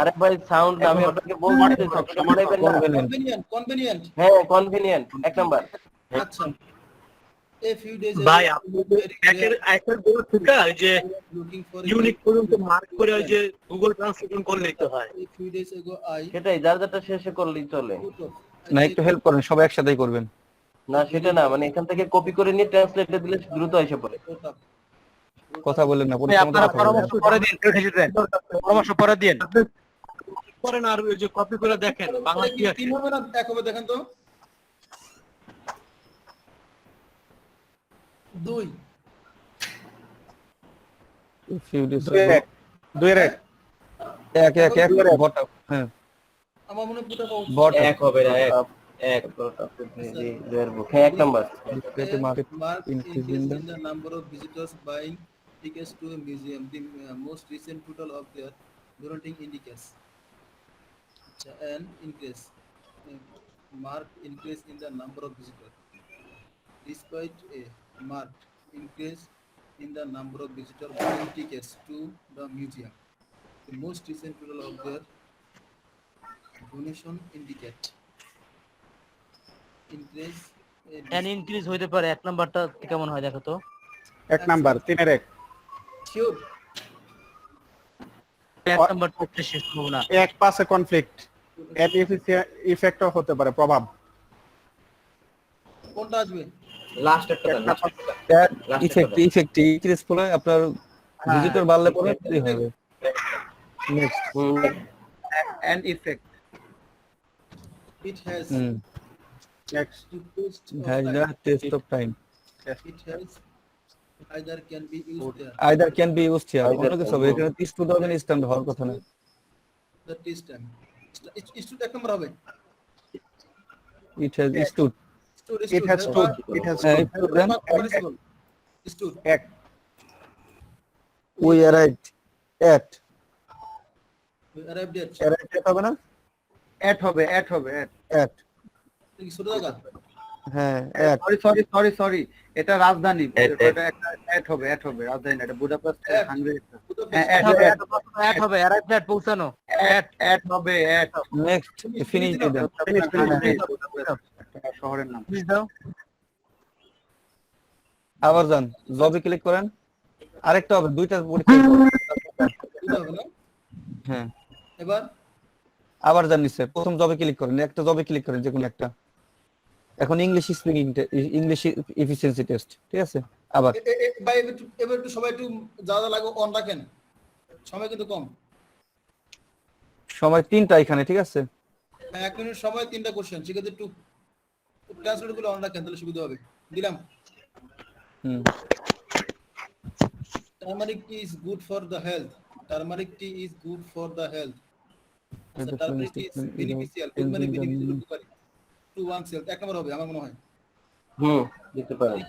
আরে ভাই সাউন্ড আমি আপনাকে বলছি আপনাকে বলাইবেন না। কনভেনিয়েন্ট হ্যাঁ, convenient এক নাম্বার। আচ্ছা a few days ভাই ago, আপনি একের বড় থেকে ওই যে looking for ইউনিক পর্যন্ত মার্ক করে ওই যে গুগল ট্রান্সলেশন করলেই তো হয়। a few days ago I সেটাই যার যেটা শেষে করলেই চলে। put up না একটু হেল্প করেন, সবাই একসাথেই করবেন। না সেটা না, মানে এখান থেকে কপি করে নিয়ে ট্রান্সলেটে দিলে দ্রুত এসে পড়ে। কথা বলেন না, পরীক্ষার মধ্যে আপনারা কথা বলেন। পরামর্শ পরে দিন, পরামর্শ পরে দিন। করেন আর ওই যে কপি করে দেখেন বাংলা কি আছে। তিন হবে না এক হবে দেখেন তো 2 few days দুই ago. এক। দুইয়ের এক। এক করে বটা। হ্যাঁ আমার মনে পুটা পাউচ বট এক হবে না, এক হ্যাঁ এক number. market mark increase increase in in the number of visitors buying tickets to a museum. The most recent total of their donating indicates an increase. Marked increase in the number of visitors. Despite a marked increase in the number of visitors buying tickets to the museum, the most recent total of their donation indicate increase. N increase হইতে পারে, এক নাম্বারটা কেমন হয় দেখো তো। এক number, তিনের এক। Sure. এক নাম্বারটা শেষ করব না। এক পাশে কনফ্লিক্ট, এর ইফেক্টও হতে পারে, প্রভাব। কোনটা আসবে? লাস্ট একটা দেন, last একটা। ইফেক্ট ইনক্রিজ করলে আপনার ভিজিটর বাড়লে পরে কি হবে? Next an effect. It has next has the test of time. It has either can be used there. Either can be used here. অন্য কিছু হবে, এখানে 30,000 স্ট্যান্ড হওয়ার কথা না। That is time. It should এক নম্বর হবে। It has stood. It has stood. It has stood. Stood. এক। We arrived at. We arrived at. Arrived at হবে না? এট হবে, এট হবে, এট। At. কি ছোট জায়গা? হ্যাঁ at. সরি এটা রাজধানী। এটা একটা এট হবে, এট হবে, রাজধানী না, এটা বুদাপেস্ট হাঙ্গেরি। হ্যাঁ এট হবে, অ্যারাইভ এট পৌঁছানো। এট হবে, এট। Next finish দিয়ে দেন। শহরের নাম। প্লিজ দাও। আবার যান, জবে ক্লিক করেন। আরেকটা হবে, দুইটা পরীক্ষা। দুটো হবে না? হ্যাঁ এবার আবার যান নিচে, প্রথম জবে ক্লিক করেন, একটা জবে ক্লিক করেন যে কোনো একটা। এখন English speaking, English efficiency test, ঠিক আছে? আবার ভাই এবার একটু সবাই একটু যা যা লাগে অন রাখেন, সময় কিন্তু কম। সময় 3টা এখানে, ঠিক আছে? 1 মিনিট সময় 3টা কোশ্চেন, সেক্ষেত্রে একটু ট্রান্সলেট গুলো অন রাখেন, তাহলে সুবিধা হবে। দিলাম। Turmeric tea is good for the health. Turmeric tea is good for the health. Turmeric tea is beneficial. খুব মানে beneficial উপকারী to one's health। এক নম্বর হবে আমার মনে হয়। দিতে পারেন।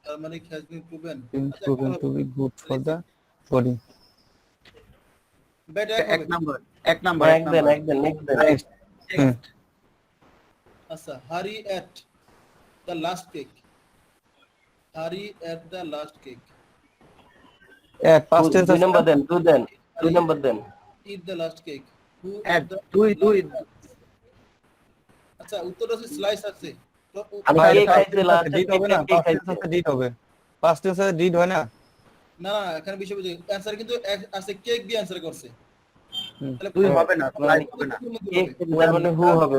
Turmeric has been proven to be good for the body. বেটা এক নাম্বার, এক নাম্বার, এক দেন, নেক্সট দেন। আচ্ছা, hurry at the last cake. Hurry at the last cake. past tense দুই নাম্বার দেন, দুই নাম্বার দেন। Eat the last cake. Who At at the দুই আচ্ছা, উত্তর আছে স্লাইস আছে। আমি কে খাইতে লাস্ট ডিড হবে না, past tense আছে ডিড হবে। past tense আছে ডিড হয় না। না না, এখানে বিষয় বুঝে অ্যানসার কিন্তু আছে কেক দিয়ে অ্যানসার করছে। তাহলে দুই হবে না, লাইন হবে না। মানে হু হবে।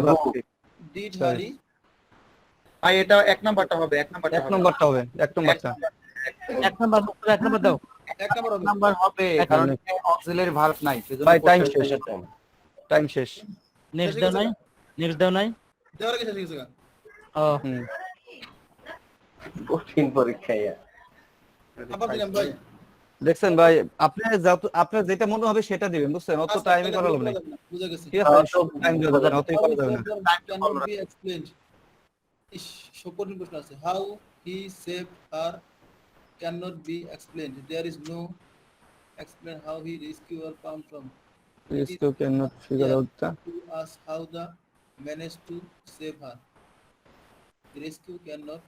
ডিড হারি। ভাই এটা এক নাম্বারটা হবে, এক নাম্বারটা এক নম্বরটা হবে, এক নম্বরটা। এক নাম্বার দাও। এক নম্বর হবে। নাম্বার হবে কারণ অক্সিলারি ভার্ব নাই, সেজন্য ভাই টাইম শেষ, টাইম শেষ। নেক্সট দাও নাই, নেক্সট দাও নাই। দেওয়ার আগে শেষ হয়ে গেছে। ও কঠিন পরীক্ষা। আবার দিলাম ভাই। দেখছেন ভাই, আপনার যেটা মনে হবে সেটা দিবেন, বুঝছেন? অত টাইমে করা লাগবে না, বুঝা গেছে। ঠিক আছে? টাইম দিয়ে দেবেন, অতই করা যাবে না। Cannot be explained. ইস, কঠিন প্রশ্ন আছে। How he saved her cannot be explained. There is no explain how he rescue or found from. Please you cannot figure out the To us how the managed to save her. The rescue cannot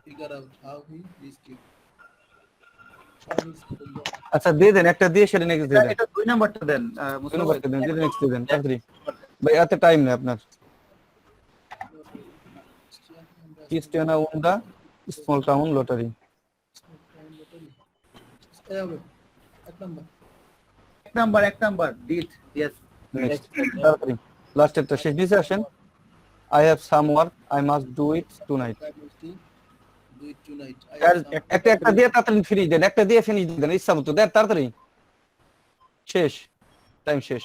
figure out how he rescued. How he saved her. আচ্ছা দিয়ে দেন, একটা দিয়ে সেটা next দিয়ে দেন। এটা 2 নাম্বারটা দেন দুই মুস্তফা ভাই। নম্বরটা দেন, যেটা নেক্সট দিয়ে দেন তাড়াতাড়ি। ভাই এত টাইম নেই আপনার। ক্রিস্টিয়ানা উন্ডা স্মল টাউন লটারি। এই হবে, এক নাম্বার। এক নাম্বার ডিট ইয়েস নেক্সট তাড়াতাড়ি লাস্ট একটা শেষ নিচে আসেন। I have some work, I must do it tonight. I must do it tonight. I R have some- একটা দিয়ে তাড়াতাড়ি ফিনিশ দেন, একটা দিয়ে ফিনিশ দেন ইচ্ছা মতো দেন তাড়াতাড়ি। শেষ, টাইম শেষ।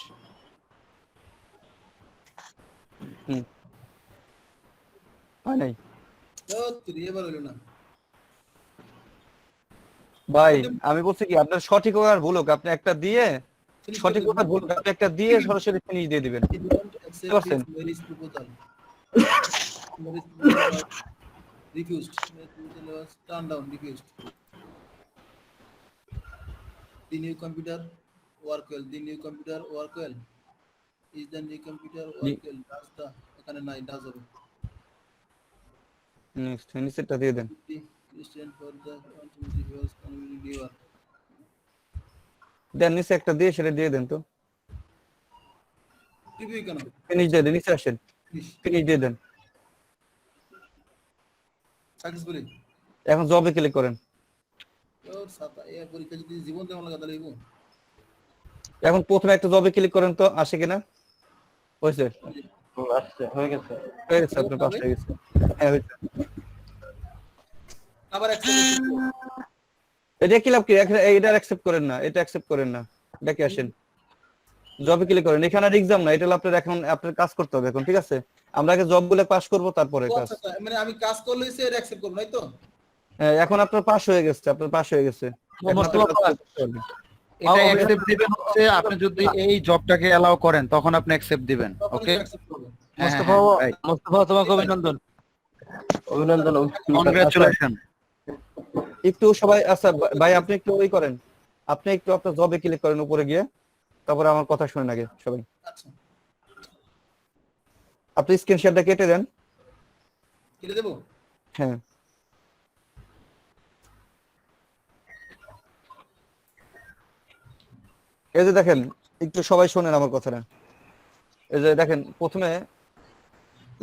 হয় নাই তুই এবার হলো না। ভাই, আমি বলছি কি আপনার সঠিক হোক আর ভুল হোক, আপনি একটা দিয়ে সঠিক হোক আর ভুল হোক, আপনি একটা দিয়ে সরাসরি ফিনিশ দিয়ে দিবেন। He don't accept পারছেন? his marriage proposal. Marriage proposal was refused. Marriage proposal was turned down, refused. The new computer work well. The new computer work well. Is the new computer work well? Does the এখানে নাই does হবে। Next নিচেরটা দিয়ে দেন। The Christian for the continuity was community work. দেন নিচে একটা দিয়ে সেটা দিয়ে দেন তো। টিভি কেন? ফিনিশ দিয়ে দেন, নিচে আসেন, ফিনিশ দিয়ে দেন। সাকসেসফুলি। এখন জবে ক্লিক করেন। ওর সাথে এই পরীক্ষা যদি জীবন দেওয়া লাগে তাহলে হইব। এখন প্রথমে একটা জবে ক্লিক করেন তো, আসে কিনা? হয়েছে? আসছে হয়ে গেছে। হয়ে গেছে, আপনার পাস হয়ে গেছে। হ্যাঁ হয়েছে। আবার অ্যাকসেপ্ট এটা কি লাভ কি? এটা অ্যাকসেপ্ট করেন না, এটা অ্যাকসেপ্ট করেন না। দেখে আসেন। জবে ক্লিক করেন। এখানে আর এক্সাম না, এটা হলো আপনার এখন আপনার কাজ করতে হবে এখন, ঠিক আছে? আমরা আগে জবগুলো পাস করব তারপরে কাজ। আচ্ছা মানে আমি কাজ করলেই সে এটা অ্যাকসেপ্ট করব, তাই তো? হ্যাঁ, এখন আপনার পাস হয়ে গেছে, আপনার পাস হয়ে গেছে। এখন আপনার কাজ করতে হবে। এটা অ্যাকসেপ্ট দিবেন হচ্ছে আপনি যদি এই জবটাকে এলাও করেন তখন আপনি অ্যাকসেপ্ট দিবেন। তখন ওকে অ্যাকসেপ্ট করব। মোস্তফা তোমাকে অভিনন্দন। কংগ্রাচুলেশন। একটু সবাই, আচ্ছা ভাই আপনি একটু ওই করেন, আপনি একটু আপনার জবে ক্লিক করেন উপরে গিয়ে, তারপরে আমার কথা শুনেন আগে সবাই। আচ্ছা আপনি স্ক্রিন শেয়ারটা কেটে দেন। কেটে দেব? হ্যাঁ, এই যে দেখেন, একটু সবাই শোনেন আমার কথাটা। এই যে দেখেন, প্রথমে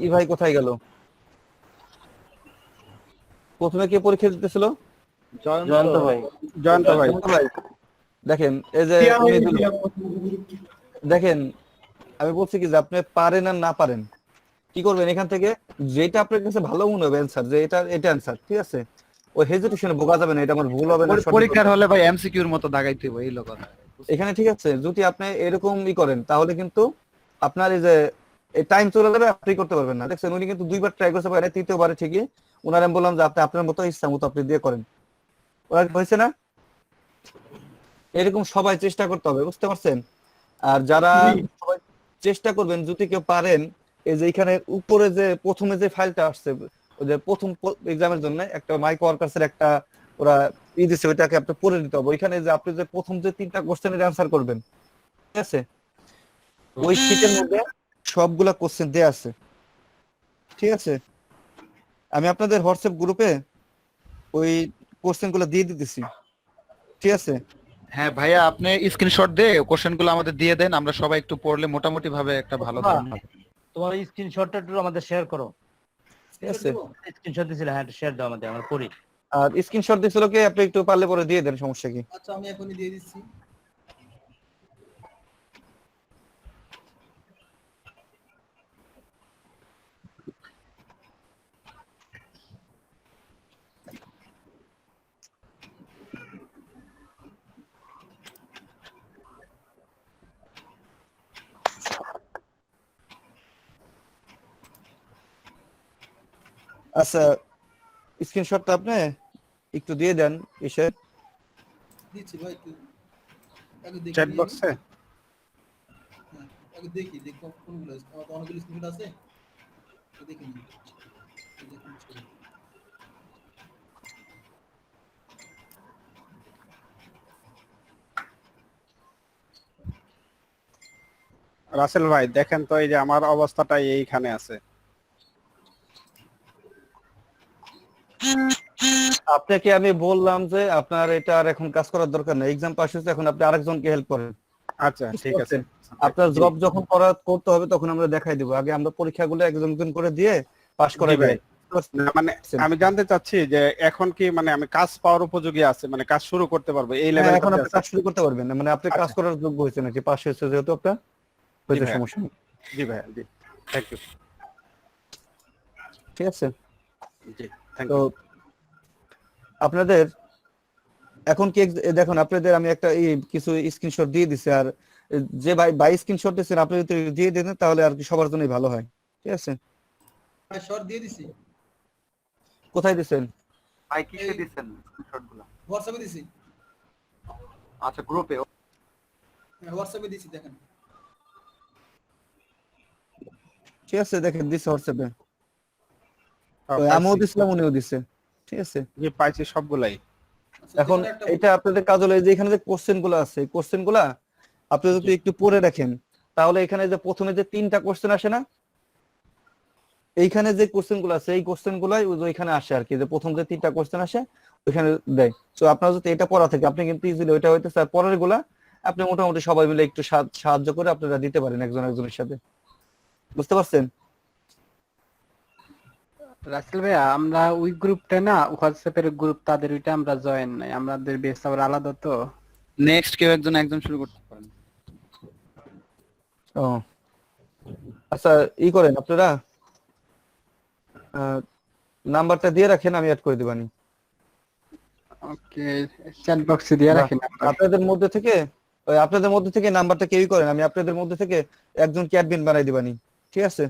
ই ভাই কোথায় গেল? প্রথমে কে পরীক্ষা দিতেছিল? জয়ন্ত ভাই। জয়ন্ত ভাই। দেখেন এই যে দেখেন, আমি বলছি কি যে আপনি পারেন আর না পারেন কি করবেন, এখান থেকে যেটা আপনার কাছে ভালো মনে হবে অ্যানসার, যে এটা অ্যানসার, ঠিক আছে? ওই হেজিটেশনে বোকা যাবে না, এটা আমার ভুল হবে না, সঠিক হবে। পরীক্ষার হলে ভাই এমসিকিউর মতো দাগাইতে হবে, এই লোক এখানে ঠিক আছে, যদি আপনি এরকম করেন তাহলে কিন্তু আপনার এই যে এই টাইম চলে যাবে, আপনি করতে পারবেন না। দেখছেন উনি কিন্তু দুইবার ট্রাই করতে পারে, তৃতীয়বারে ঠিকই উনার আমি বললাম যে আপনি আপনার মতো ইচ্ছা মতো আপনি দিয়ে করেন, ওরা হয়েছে না? এরকম সবাই চেষ্টা করতে হবে, বুঝতে পারছেন? আর যারা সবাই চেষ্টা করবেন, যদি কেউ পারেন, এই যে এখানে উপরে যে প্রথমে যে ফাইলটা আসছে, ওই যে প্রথম এক্সামের জন্য একটা মাইক ওয়ার্কার্সের একটা ওরা দিছে, ওইটাকে আপনি পড়ে নিতে হবে। ওইখানে যে আপনি যে প্রথম যে 3টা কোশ্চেনের অ্যান্সার করবেন, ঠিক আছে? ওই শীটের মধ্যে সবগুলা কোশ্চেন দেয়া আছে, ঠিক আছে? আমি আপনাদের হোয়াটসঅ্যাপ গ্রুপে ওই কোশ্চেনগুলো দিয়ে দিতেছি, ঠিক আছে? হ্যাঁ ভাইয়া, আপনি স্ক্রিনশট দিয়ে কোশ্চেনগুলো আমাদের দিয়ে দেন, আমরা সবাই একটু পড়লে মোটামুটি ভাবে একটা ভালো ধারণা হবে। তোমার স্ক্রিনশটটা একটু আমাদের শেয়ার করো। ঠিক আছে, স্ক্রিনশট দিছিলে, হ্যাঁ শেয়ার দাও আমাদের, আমরা পড়ি। আর স্ক্রিনশট দিছিল কি, আপনি একটু পারলে পরে দিয়ে দেন, সমস্যা কি? আচ্ছা আমি এখনই দিয়ে দিচ্ছি। আচ্ছা, স্ক্রিনশটটা আপনি একটু দিয়ে দেন এসে দিচ্ছি ভাই, তুই আগে দেখি চ্যাট বক্সে। আগে দেখি কোনগুলো আছে। আমার তো অনেকগুলো স্ক্রিনশট আছে, তো দেখি নি। রাসেল ভাই দেখেন তো এই যে আমার অবস্থাটা এইখানে আছে। আপনাকে আমি বললাম যে আপনার এটা আর এখন কাজ করার দরকার নেই, এক্সাম পাস হয়েছে, এখন আপনি আরেকজনকে হেল্প করেন। আচ্ছা ঠিক আছে। আপনার জি। জব যখন করতে হবে তখন আমরা দেখাই দিব, আগে আমরা পরীক্ষাগুলো একজন করে দিয়ে পাস করাই জি ভাই। দেয়। না, মানে আমি জানতে চাচ্ছি যে এখন কি মানে আমি কাজ পাওয়ার উপযোগী আছে, মানে কাজ শুরু করতে পারবো এই হ্যাঁ, লেভেলটা এখন আপনি আছে? কাজ শুরু করতে পারবেন না, মানে আপনি কাজ আচ্ছা। করার যোগ্য হয়েছে নাকি, পাস হয়েছে যেহেতু আপনার জি হয়েছে, ভাইয়া। সমস্যা নেই। জি ভাইয়া, জি থ্যাংক ইউ। ঠিক আছে, জি থ্যাংক তো ইউ। আপনাদের এখন কি দেখুন, আপনাদের আমি একটা কিছু স্ক্রিনশট দিয়ে দিছি, আর যে ভাই স্ক্রিনশট দিচ্ছেন আপনি যদি দিয়ে দেন তাহলে আর কি সবার জন্যই ভালো হয়। ঠিক আছে, ভাই শর্ট দিয়ে দিছি, কোথায় দিচ্ছেন? ভাই কিসে দিবেন স্ক্রিনশটগুলো? হোয়াটসঅ্যাপে দিছি। আচ্ছা গ্রুপে। হোয়াটসঅ্যাপে দিছি, দেখেন। ঠিক আছে, দেখেন দিচ্ছে হোয়াটসঅ্যাপে, পাইছি। আমিও দিছিলাম, উনিও দিছে। ঠিক আছে, জি পাইছি সবগুলাই। আচ্ছা, এখন যেকোনো একটা এটা আপনাদের কাজ হলো এই যে এখানে যে কোশ্চেন গুলো আছে, কোশ্চেন গুলা আপনি যদি একটু পড়ে রাখেন তাহলে এখানে যে প্রথমে যে 3টা কোশ্চেন আসে না, এইখানে যে কোশ্চেন গুলো আছে এই কোশ্চেন গুলাই ওইখানে আসে আর কি, যে প্রথম যে 3টা কোশ্চেন আসে ওইখানে দেয়। তো আপনার যদি এটা পড়া থাকে আপনি কিন্তু ইজিলি ওইটা হইতেছে, আর পরের গুলা আপনি মোটামুটি সবাই মিলে একটু সাহায্য করে আপনারা দিতে পারেন একজন একজনের সাথে। বুঝতে পারছেন? রাসেল ভাইয়া, আমরা ওই গ্রুপটা না, হোয়াটসঅ্যাপের গ্রুপ, তাদের ওইটা আমরা জয়েন নাই, আমাদের বেস আবার আলাদা তো। নেক্সট কেউ একজন শুরু করতে পারেন। ও আচ্ছা, করেন আপনারা নাম্বারটা দিয়ে রাখেন, আমি অ্যাড করে দিবানি। ওকে, চ্যাট বক্সে দিয়ে রাখেন নাম্বার। আপনাদের মধ্যে থেকে নাম্বারটা কেউই করেন, আমি আপনাদের মধ্যে থেকে একজনকে অ্যাডমিন বানাই দিবানি। ঠিক আছে,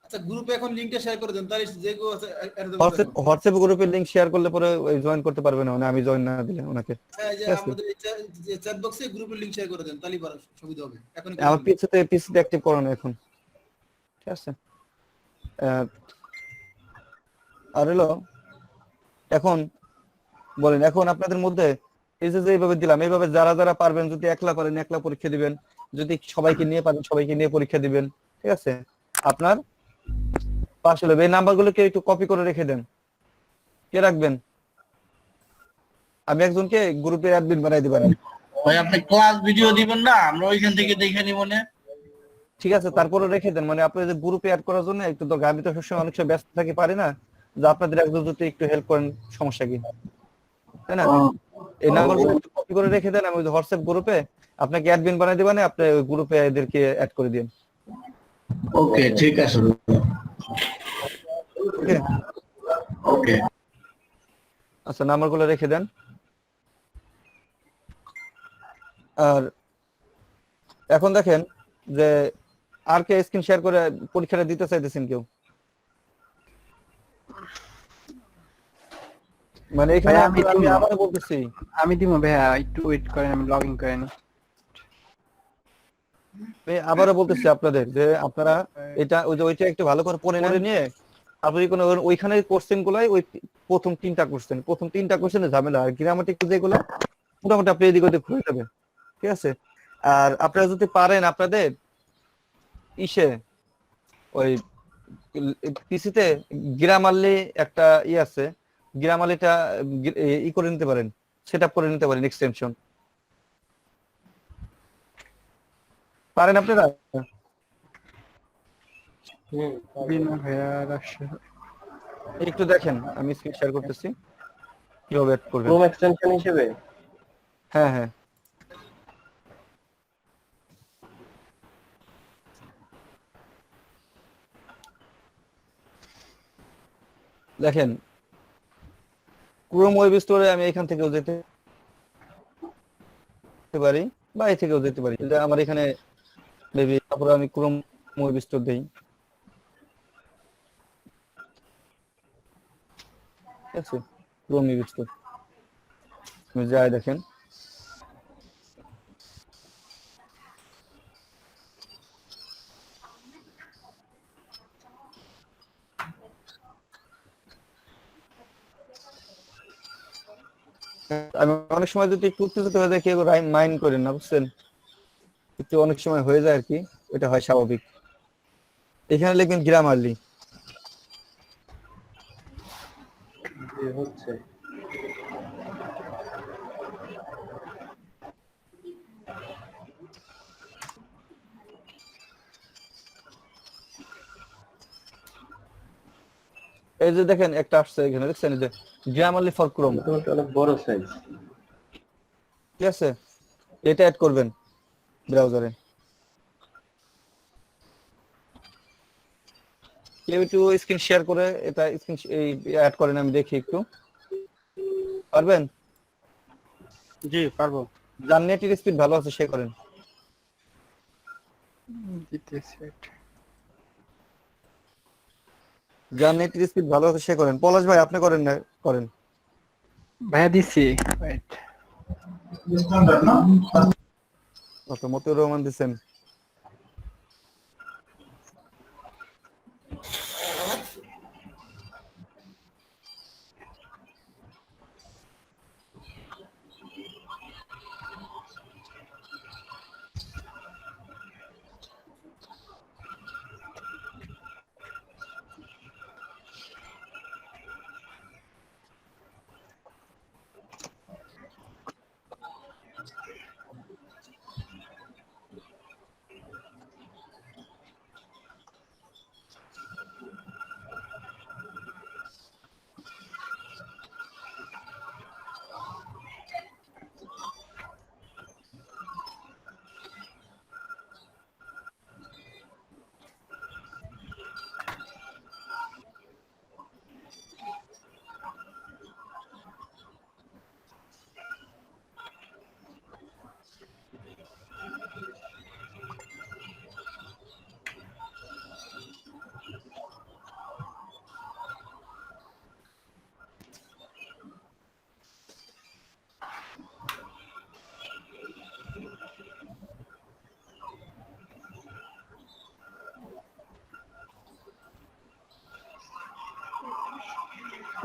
আচ্ছা গ্রুপে এখন লিংকটা শেয়ার করে দেন, তাহলে যে কেউ আছে এর দেবো। হোয়াটসঅ্যাপ গ্রুপের লিংক শেয়ার করলে পরে জয়েন করতে পারবে না, মানে আমি জয়েন না দিলে ওনাকে। হ্যাঁ, এই যে ঠিক আছে, আমাদের এই চ্যাট বক্সে গ্রুপের লিংক শেয়ার করে দেন, তাহলেই পারা সুবিধা হবে। এখন আমার পিসিতে অ্যাক্টিভ করানো এখন। ঠিক আছে, আর হলো এখন বলেন, এখন আপনাদের মধ্যে এই যে এইভাবে দিলাম, এইভাবে যারা যারা পারবেন যদি একলা পারেন একলা পরীক্ষা দিবেন, যদি সবাইকে নিয়ে পারেন সবাইকে নিয়ে পরীক্ষা দিবেন। ঠিক আছে, আপনার পাশ হলে এই নাম্বারগুলোকে একটু কপি করে রেখে দেন। কে রাখবেন? আমি একজনকে গ্রুপে অ্যাডমিন বানাই দিবেন। ভাই আপনি ক্লাস ভিডিও দিবেন না, আমরা ওইখান থেকে দেখে নিব না? ঠিক আছে, তারপরে রেখে দেন, মানে আপনি যে গ্রুপে অ্যাড করার জন্য একটু তো আমি তো সবসময় অনেক সময় ব্যস্ত থাকি, পারি না, যে আপনাদের একজন যদি একটু হেল্প করেন সমস্যা কি, তাই না? এই নাম্বারগুলো একটু কপি করে রেখে দেন, আমি হোয়াটসঅ্যাপ গ্রুপে আপনাকে অ্যাডমিন বানাই দিবানে, আপনি ওই গ্রুপে এদেরকে অ্যাড করে দিন। ওকে ঠিক আছে। ওকে, ওকে। আচ্ছা নাম্বারগুলো রেখে দেন। আর এখন দেখেন যে আর কে স্ক্রিন শেয়ার করে পরীক্ষাটা দিতে চাইতেছেন কেউ? মানে এখানে ভাইয়া, আমি আবার বলতেছি, আমি দিব ভাইয়া, একটু ওয়েট করেন, আমি লগ ইন করে নিই। আমি আবারও বলতেছি আপনাদের যে আপনারা এটা ওইটা একটু ভালো করে পড়ে নিয়ে আপনি কোনো ওইখানে কোশ্চেন গুলাই ওই প্রথম 3টা কোশ্চেনে ঝামেলা, আর গ্রামাটিক যেগুলো মোটামুটি আপনি এদিক ওদিক হয়ে যাবে। ঠিক আছে, আর আপনারা যদি পারেন আপনাদের ওই পিসিতে গ্রামারলি একটা আছে, গ্রামারলিটা করে নিতে পারেন, সেট আপ করে নিতে পারেন এক্সটেনশন। পারেন আপনারা? ভাইয়া রাখছি। একটু দেখেন, আমি স্ক্রিন শেয়ার করতেছি কিভাবে অ্যাড করবেন। ক্রোম এক্সটেনশন হিসেবে? হ্যাঁ হ্যাঁ, দেখেন ক্রোম ওয়েব স্টোরে আমি এখান থেকেও যেতে পারি বা এই থেকেও যেতে পারি, এটা আমার এখানে মেবি, তারপরে আমি ক্রোম ওয়েব স্টোর দেই। ঠিক আছে, ক্রোম ওয়েব স্টোর আমি যাই, দেখেন আমি অনেক সময় যদি একটু উত্তেজিত হয়ে যায় কেউ মাইন্ড করেন না, বুঝছেন, একটু অনেক সময় হয়ে যায় আর কি। এটা হয় স্বাভাবিক। এখানে লিখবেন গ্রামারলি। হচ্ছে এই যে দেখেন একটা আসছে এখানে, দেখছেন এই যে গ্রামারলি ফর ক্রোম, অনেক বড় সাইজ। ঠিক আছে, এটা অ্যাড করবেন ব্রাউজারে। কেউ একটু স্ক্রিন শেয়ার করে এটা স্ক্রিন অ্যাড করেন, আমি দেখি একটু। পারবেন? জি পারবো। যার নেটের স্পিড ভালো আছে সে করেন। যার নেটের স্পিড ভালো আছে সে করেন। পলাশ ভাই আপনি করেন না? করেন ভাইয়া দিচ্ছি। মতিউর রহমান দিচ্ছেন।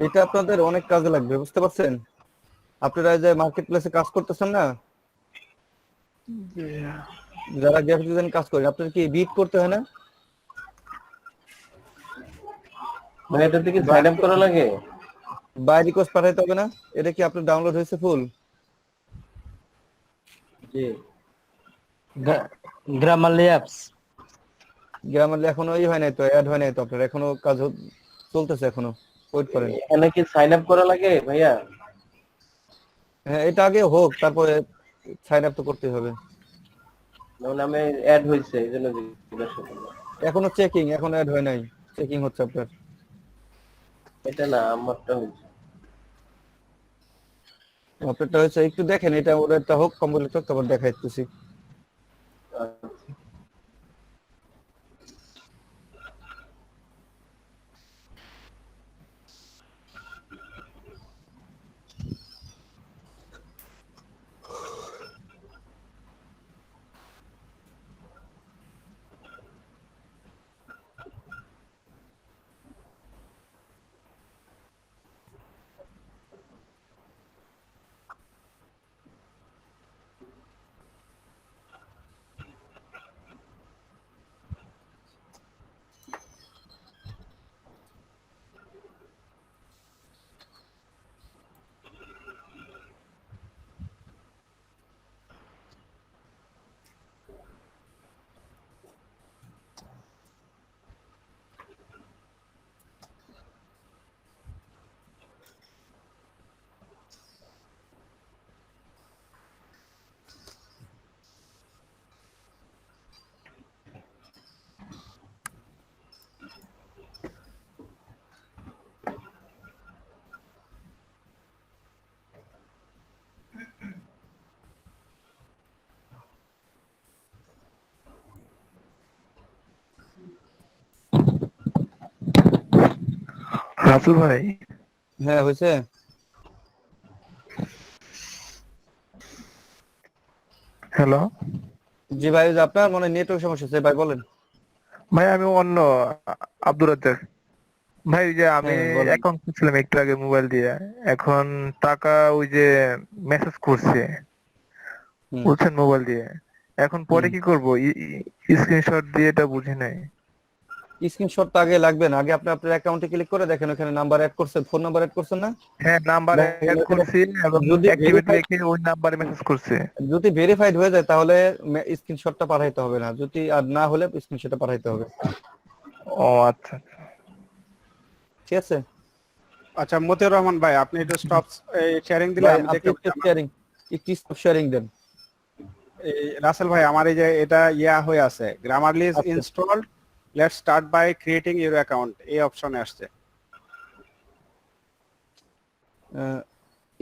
এটা আপনাদের অনেক কাজে লাগবে, বুঝতে পারছেন? আপনারা যে মার্কেট প্লেসে কাজ করতেছেন না, যারা গ্রাফিক ডিজাইন কাজ করেন, আপনাদের কি বিট করতে হয় না? মানে এটা থেকে সাইন আপ করা লাগে? বাই রিকোয়েস্ট পাঠাইতে হবে না? এটা কি আপনার ডাউনলোড হয়েছে ফুল? জি। গ্রামারলি অ্যাপস গ্রামারলি এখনো হয় নাই তো, অ্যাড হয় নাই তো আপনার, এখনো কাজ চলতেছে, এখনো ওয়েট করেন। এখানে কি সাইন আপ করা লাগে ভাইয়া? হ্যাঁ, এটা আগে হোক, তারপরে সাইন আপ তো করতেই হবে। মানে আমি অ্যাড হইছে এইজন্য জিজ্ঞাসা করলাম। এখনো চেকিং, এখনো অ্যাড হয় নাই, চেকিং হচ্ছে আপনার। এটা না, আমারটা হইছে। আপনারটা হয়েছে, একটু দেখেন, এটা ওটা হোক কমপ্লিট হোক, তারপর দেখাইতেছি। রাসেল ভাই। হ্যাঁ হয়েছে। হ্যালো। জি ভাই, ওই যে আপনার মনে নেটওয়ার্ক সমস্যা আছে ভাই, বলেন। ভাই আমি অন্য আব্দুর রাজ্জাক ভাই। ওই যে আমি হ্যাঁ, বলেন। অ্যাকাউন্ট খুলছিলাম একটু আগে মোবাইল দিয়ে, এখন টাকা ওই যে মেসেজ করছে, হুম। বলছেন মোবাইল দিয়ে, এখন পরে কি করব? স্ক্রিনশট দিয়ে এটা বুঝি নাই। স্ক্রিনশটটা আগে লাগবে না, আগে আপনি আপনার অ্যাকাউন্টে ক্লিক করে দেখেন ওখানে নাম্বার অ্যাড করছেন, ফোন নাম্বার অ্যাড করছেন না? হ্যাঁ, নাম্বার দেখেন অ্যাড ওখানে করছি এবং যদি অ্যাক্টিভেট ভেরিফাইড লিখে ওই নাম্বারে মেসেজ করছি। যদি ভেরিফাইড হয়ে যায় তাহলে স্ক্রিনশটটা পাঠাইতে হবে না, যদি আর না হলে স্ক্রিনশটটা পাঠাইতে হবে। ও আচ্ছা আচ্ছা। ঠিক আছে আচ্ছা মতিউর রহমান ভাই, আপনি একটু স্টপ শেয়ারিং দিলে ভাই, আমি আপনি দেখতে একটু শেয়ারিং, একটু শেয়ারিং দেন। এই রাসেল ভাই, আমার এই যে এটা ইয়া হয়ে আছে, গ্রামারলি ইজ আচ্ছা। Installed, let's start by creating your account, এই অপশনে আসছে।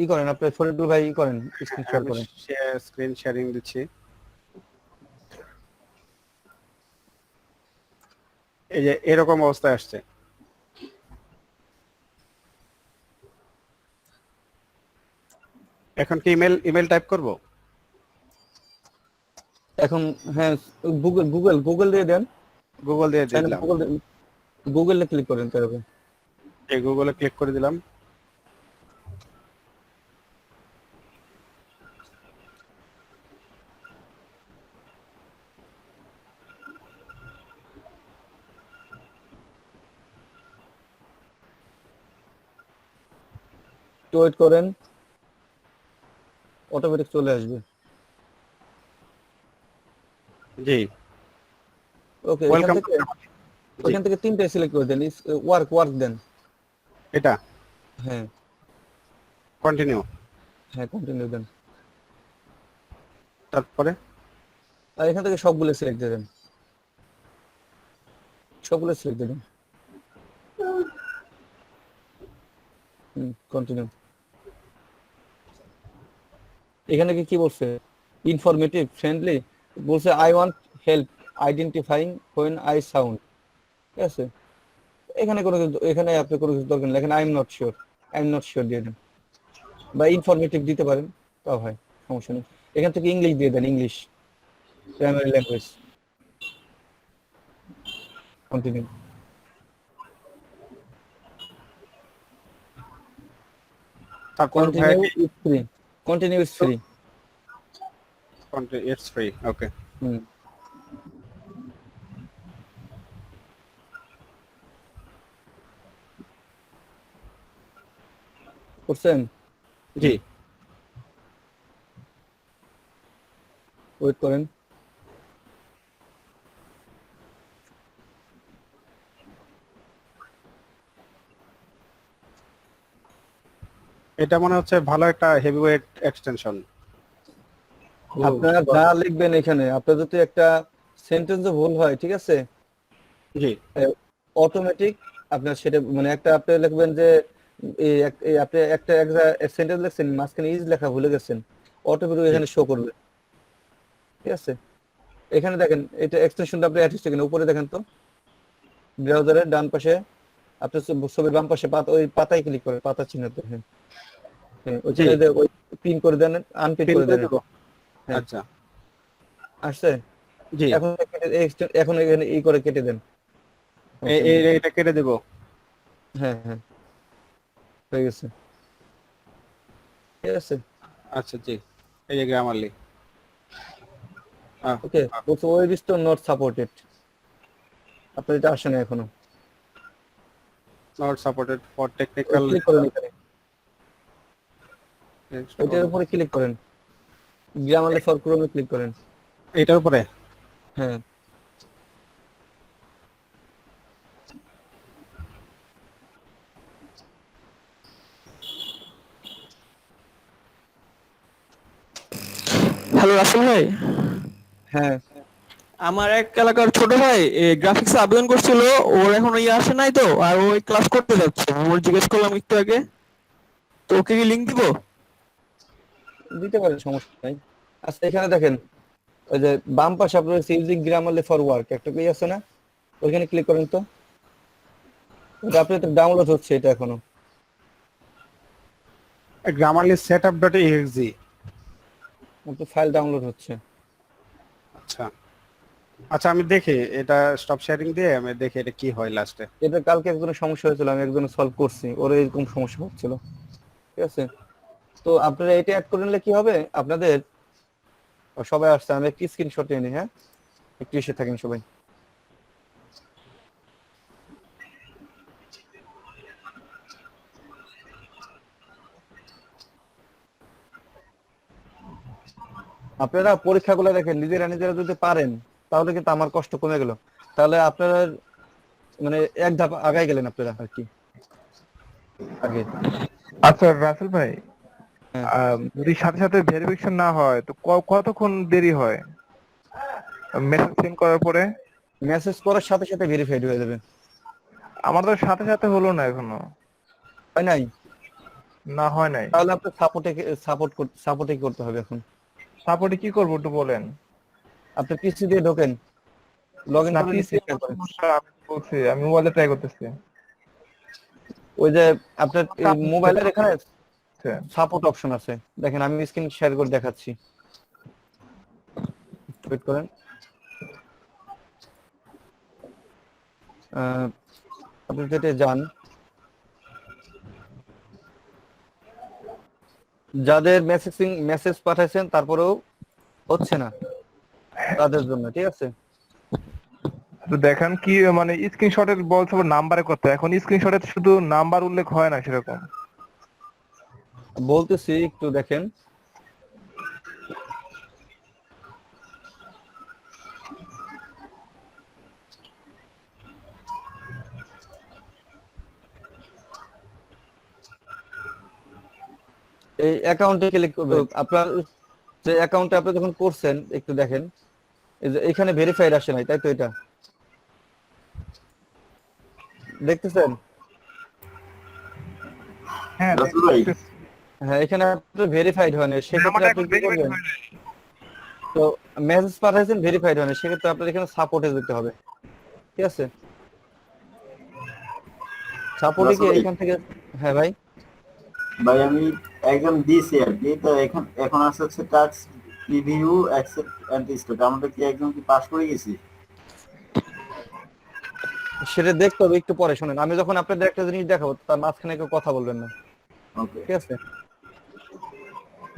ই করেন আপনি ফরিদুল ভাই, ই করেন স্ক্রিনশট আমি করেন। স্ক্রিন শেয়ারিং দিচ্ছি। এই যে এরকম অবস্থায় আসছে। এখন কি ইমেল টাইপ করব? এখন হ্যাঁ, গুগল দিয়ে দেন। গুগল দিয়ে দিলাম। গুগলে ক্লিক করেন তারপরে। এই গুগলে ক্লিক করে দিলাম। ওয়েট করেন, অটোমেটিক চলে আসবে। জি ওকে, ওয়েলকাম। এখান থেকে তিনটে সিলেক্ট করে দেন, ওয়ার্ক দেন। এটা হ্যাঁ কন্টিনিউ, হ্যাঁ কন্টিনিউ দেন। তারপরে আর এখান থেকে সবগুলো সিলেক্ট দেন, সবগুলো সিলেক্ট দেন। কন্টিনিউ। এখানে কি বলছে? ইনফরমেটিভ, ফ্রেন্ডলি বলছে I want help identifying when I sound. ঠিক আছে, এখানে এখানে আপনি কোনো কিছু দরকার নেই, এখানে আই এম নট শিওর দিয়ে দেন, বা ইনফরমেটিভ দিতে পারেন, তাও হয়, সমস্যা নেই। এখান থেকে ইংলিশ দিয়ে দেন, ইংলিশ প্রাইমারি ল্যাঙ্গুয়েজ। কন্টিনিউ। তারপর continue is free. It's free, okay. করছেন? জি ওয়েট করেন। এটা মনে হচ্ছে ভালো একটা হেভিওয়েট এক্সটেনশন। আপনারা যা লিখবেন এখানে, আপনার যদি একটা সেন্টেন্সে ভুল হয়, ঠিক আছে, জি অটোমেটিক আপনার সেটা মানে একটা আপনি লিখবেন যে আপনি একটা সেন্টেন্স লিখছেন, মাঝখানে ইজ লেখা ভুলে গেছেন, অটোমেটিক এখানে শো করবে। ঠিক আছে, এখানে দেখেন এটা এক্সটেনশনটা আপনি অ্যাড হচ্ছে কিনা, উপরে দেখেন তো, ব্রাউজারের ডান পাশে আপনার ছবির বাম পাশে ওই পাতায় ক্লিক করে, পাতা চিহ্নতে। হ্যাঁ ওইখানে ওই পিন করে দেন, আনপিন করে দেন। আচ্ছা আসছে? জি, এখন এখানে এই করে কেটে দেন। এটা কেটে দেব। হ্যাঁ হ্যাঁ হয়ে গেছে। ঠিক আছে, আচ্ছা জি, এই যে গ্রামারলি। ওকে, বলছে ওয়েব স্টোর নট সাপোর্টেড, আপনার এটা আসে না এখনো। Not supported for technical. Click করেন এখানে, এটার উপরে ক্লিক করেন, গ্রামারলি ফর ক্রোমে ক্লিক করেন। এটার উপরে? হ্যাঁ হ্যালো রাসেল ভাই, হ্যাঁ আমার এক এলাকার ছোট ভাই গ্রাফিক্স আবেদন করছিল, ওর এখনো ইয়ে আসে নাই তো, আর ওই ক্লাস করতে যাচ্ছে, ওর জিজ্ঞেস করলাম একটু আগে, তো ওকে কি লিংক দিব? দিতে পারেন, সমস্যা নাই। আচ্ছা এখানে দেখেন, ওই যে বাম পাশে আপনার ইউজিং গ্রামারলি ফর ওয়ার্ক একটা কি আছে না, ওইখানে ক্লিক করেন তো। এটা আপনার তো ডাউনলোড হচ্ছে এটা এখনো। Grammarly setup.exe। আপনার ফাইল ডাউনলোড হচ্ছে। আচ্ছা আচ্ছা, আমি দেখি এটা স্টপ শেয়ারিং দিয়ে আমি দেখি এটা কি হয় লাস্টে। এটা কালকে একজনের সমস্যা হয়েছিল, আমি একজনের সলভ করছি, ওর এরকম সমস্যা হচ্ছিল। ঠিক আছে, তো আপনারা এটা অ্যাড করে নিলে কি হবে, আপনাদের সবাই আসছে, আমি একটি স্ক্রিনশট নিয়ে নিই। হ্যাঁ, একটু এসে থাকেন সবাই। আপনারা পরীক্ষাগুলো দেখেন, নিজেরা যদি পারেন তাহলে কিন্তু আমার কষ্ট কমে গেল। তাহলে আপনারা মানে এক ধাপ আগাই গেলেন আপনারা আর কি আগে। আচ্ছা রাসেল ভাই, হ্যাঁ, যদি সাথে সাথে ভেরিফিকেশন না হয় তো কতক্ষণ দেরি হয় মেসেজ সেন্ড করার পরে? মেসেজ করার সাথে সাথে ভেরিফাইড হয়ে যাবে। আমার তো সাথে সাথে হলো না এখনো। হয় নাই? না হয় নাই। তাহলে আপনার সাপোর্টে করতে হবে এখন। সাপোর্টে কি করবো একটু বলেন। আপনি পিসি দিয়ে ঢোকেন, লগ ইন না করে PC চেষ্টা করেন। আমি বলছি, আমি মোবাইলে ট্রাই করতেছি। ওই যে আপনার মোবাইলের এখানে আচ্ছা, সাপোর্ট অপশন আছে, দেখেন আমি স্ক্রিন শেয়ার করে দেখাচ্ছি। ওয়েট করেন। আপনি যেটা যান, যাদের মেসেজ পাঠাইছেন তারপরেও হচ্ছে না তাদের জন্য, ঠিক আছে? তো দেখেন কি মানে স্ক্রিনশটের বলছে নাম্বারে করতে, এখন স্ক্রিনশটে শুধু নাম্বার উল্লেখ হয় না সেরকম। বলতেছি একটু দেখেন। এই অ্যাকাউন্টে ক্লিক করবেন। আপনার যে অ্যাকাউন্টে আপনি যখন করছেন একটু দেখেন, এই যে এখানে ভেরিফাইড আসে নাই, তাই তো? এটা দেখতেছেন? হ্যাঁ হ্যাঁ, এখানে আপনার ভেরিফাইড হয় না, সেক্ষেত্রে আপনি কি করবেন? তো মেসেজ পাঠাইছেন ভেরিফাইড হয় না, সেক্ষেত্রে আপনার এখানে সাপোর্টে যেতে হবে, ঠিক আছে? সাপোর্টে কি এখান থেকে? হ্যাঁ ভাই, ভাই আমি একদম দিছি আর কি, তো এখন আছে হচ্ছে task review accept and start. আমরা কি একদম কি পাস করে গেছি? সেটা দেখতে হবে একটু পরে। শুনেন, আমি যখন আপনাদের একটা জিনিস দেখাবো তার মাঝখানে কেউ কথা বলবেন না, ওকে ঠিক আছে?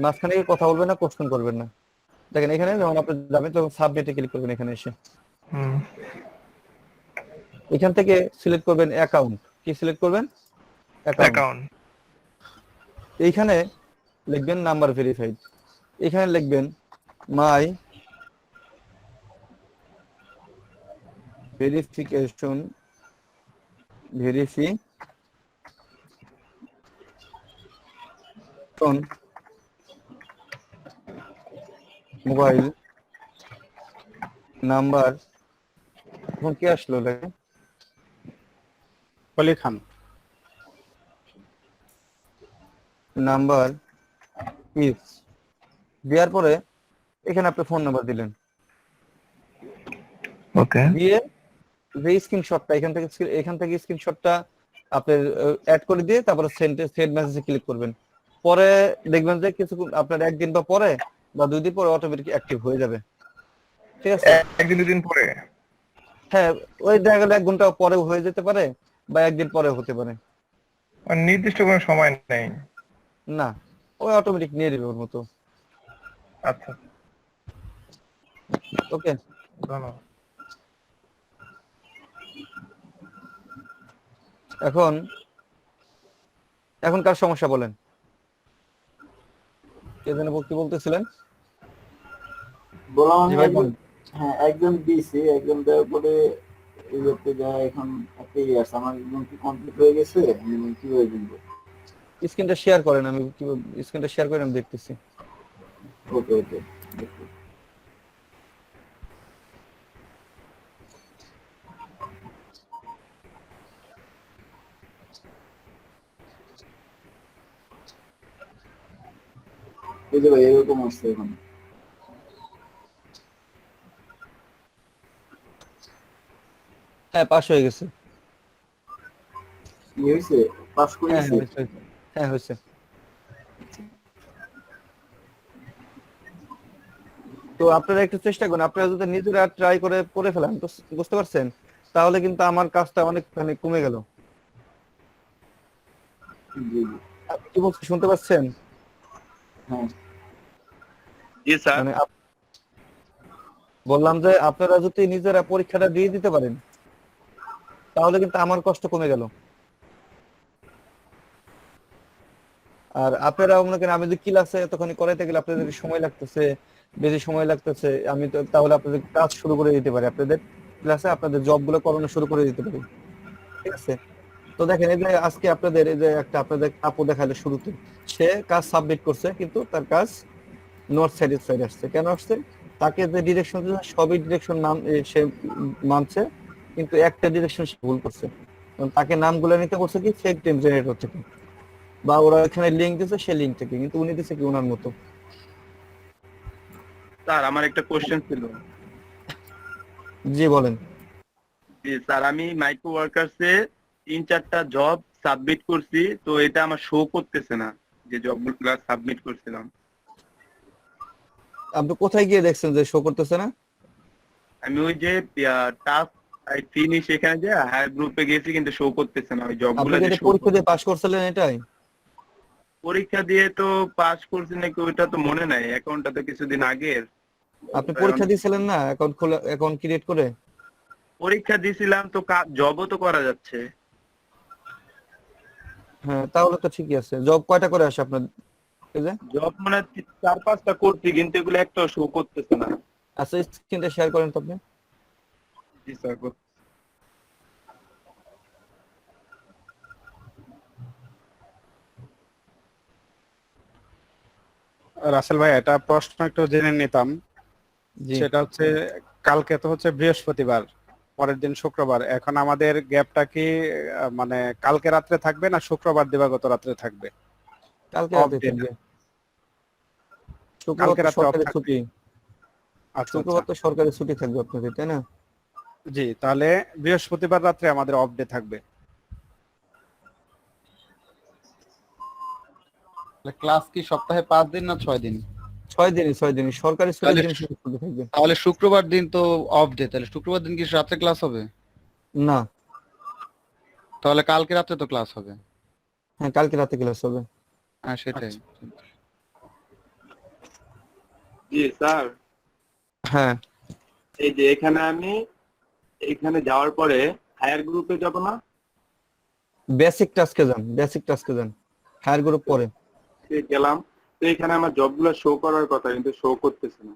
মাঝখানে কেউ কথা বলবেন না, কোশ্চেন করবেন না। দেখেন এখানে যখন আপনি যাবেন তখন সাবমিটে ক্লিক করবেন। এখানে এসে এখান থেকে সিলেক্ট করবেন অ্যাকাউন্ট। কি সিলেক্ট করবেন? অ্যাকাউন্ট। এইখানে লিখবেন নাম্বার ভেরিফাইড। এখানে লিখবেন মাই ভেরিফিকেশন মোবাইল নাম্বার। এখন কি আসলো? দেখেন অলি খান নাম্বার ইজ দেওয়ার পরে এখানে আপনি ফোন নাম্বার দিলেন। ওকে, দিয়ে যে স্ক্রিনশটটা এখান থেকে স্ক্রিনশটটা আপনি অ্যাড করে দিয়ে তারপরে সেন্ড মেসেজে ক্লিক করবেন। পরে দেখবেন যে কিছু আপনার একদিন বা পরে বা 2 দিন পরে অটোমেটিক অ্যাক্টিভ হয়ে যাবে, ঠিক আছে? একদিন দুদিন পরে? হ্যাঁ, ওই দেখা গেল 1 ঘন্টা পরে হয়ে যেতে পারে বা একদিন পরে হতে পারে। নির্দিষ্ট কোনো সময় নেই? না, ওই অটোমেটিক নিয়ে নেবে ওর মতো। আচ্ছা, ওকে, ধন্যবাদ। এখন কার সমস্যা বলেন? কে যেন কি বলতেছিলেন? বললাম জি আমি ভাই, একদম, হ্যাঁ একদম দিছি, একদম দেওয়ার পরে এই করতে যা এখন একটা আছে আমার একদম কি কমপ্লিট হয়ে গেছে, আমি কিভাবে বলবো? স্ক্রিনটা শেয়ার করেন, আমি কি স্ক্রিনটা শেয়ার করে আমি দেখতেছি। ওকে ওকে এই যে ভাই এরকম আসছে এখন। হ্যাঁ, পাস হয়ে গেছে। কি হয়েছে? পাস করে হ্যাঁ গেছে? হ্যাঁ হয়েছে। তো আপনারা একটু চেষ্টা করুন, আপনারা যদি নিজেরা ট্রাই করে ফেলেন, তো বুঝতে পারছেন, তাহলে কিন্তু আমার কাজটা অনেকখানি কমে গেল। জি আপনি কি বলছেন শুনতে পাচ্ছেন? হ্যাঁ জি স্যার। মানে বললাম যে আপনারা যদি নিজেরা পরীক্ষাটা দিয়ে দিতে পারেন তাহলে কিন্তু আমার কষ্ট কমে গেল। আর আপনারা মনে করেন আমি যদি ক্লাসে এতক্ষণ করাইতে গেলে আপনাদের সময় লাগতেছে, বেশি সময় লাগতেছে, আমি তো তাহলে আপনাদের কাজ শুরু করে দিতে পারি, আপনাদের ক্লাসে আপনাদের জব গুলো করানো শুরু করে দিতে পারি, ঠিক আছে? তো দেখেন এই যে আজকে আপনাদের এই যে একটা আপনাদের আপু দেখালে শুরুতে, সে কাজ সাবমিট করছে কিন্তু তার কাজ নট স্যাটিসফাইড আসছে। কেন আসছে? তাকে যে ডিরেকশন সবই ডিরেকশন সে মানছে, কিন্তু একটা ডিরেকশন সে ভুল করছে। তাকে নামগুলো নিতে বলছে কি ফেক টেম জেনারেটর থেকে, বা ওরা এখানে লিংক দিয়েছে সে লিংক থেকে, কিন্তু উনি দিয়েছে কি ওনার মতো। স্যার আমার একটা কোশ্চেন ছিল। জি বলেন। জি স্যার, আমি মাইক্রো ওয়ার্কার্সে 3-4টা জব সাবমিট করছি, তো এটা আমার শো করতেছে না যে জবগুলো সাবমিট করছিলাম। আপনি কোথায় গিয়ে দেখছেন যে শো করতেছে না? আমি ওই যে টাস্ক আই ফিনিশ এখানে যে হায়ার গ্রুপে গেছি, কিন্তু শো করতেছে না ওই জবগুলো। আপনি কি পরীক্ষা দিয়ে পাস করছিলেন এটাই? পরীক্ষা দিয়ে তো পাস করছি নাকি ওইটা তো মনে নাই, অ্যাকাউন্টটা তো কিছুদিন আগের। আপনি পরীক্ষা দিয়েছিলেন না অ্যাকাউন্ট খোলা, অ্যাকাউন্ট ক্রিয়েট করে? পরীক্ষা দিছিলাম তো, জবও তো করা যাচ্ছে। হ্যাঁ তাহলে তো ঠিকই আছে। জব কয়টা করে আসে আপনার? জব মানে 4-5টা করছি, কিন্তু এগুলো একটা শো করতেছে না। আচ্ছা স্ক্রিনটা শেয়ার করেন তো আপনি। জি স্যার। রাসেল ভাই একটা প্রশ্ন একটু জেনে নিতাম, সেটা হচ্ছে কালকে তো হচ্ছে বৃহস্পতিবার, পরের দিন শুক্রবার, এখন আমাদের গ্যাপটা কি মানে কালকে রাত্রে থাকবে না শুক্রবার দিবাগত রাত্রে থাকবে? কালকে রাতে থাকবে। কালকে রাতে সরকারি ছুটি। আচ্ছা শুক্রবার তো সরকারি ছুটি থাকবে আপনাদের, তাই না? জি, তাহলে বৃহস্পতিবার রাত্রে আমাদের অফ ডে থাকবে। ক্লাস কি সপ্তাহে 5 দিন না 6 দিন? 6 দিনই সরকারি ছুটির দিন ছুটি থাকবে। তাহলে শুক্রবার দিন তো অফ ডে, তাহলে শুক্রবার দিন কি রাতে ক্লাস হবে? না, তাহলে কালকে রাতে তো ক্লাস হবে। হ্যাঁ কালকে রাতে ক্লাস হবে। হ্যাঁ সেটাই। জি স্যার। হ্যাঁ এই যে এখানে যাওয়ার পরে হায়ার গ্রুপে যাব না? বেসিক টাস্কে যান, হায়ার গ্রুপ পরে গেলাম, তো এখানে আমার জবগুলো শো করার কথা, কিন্তু শো করতেছে না।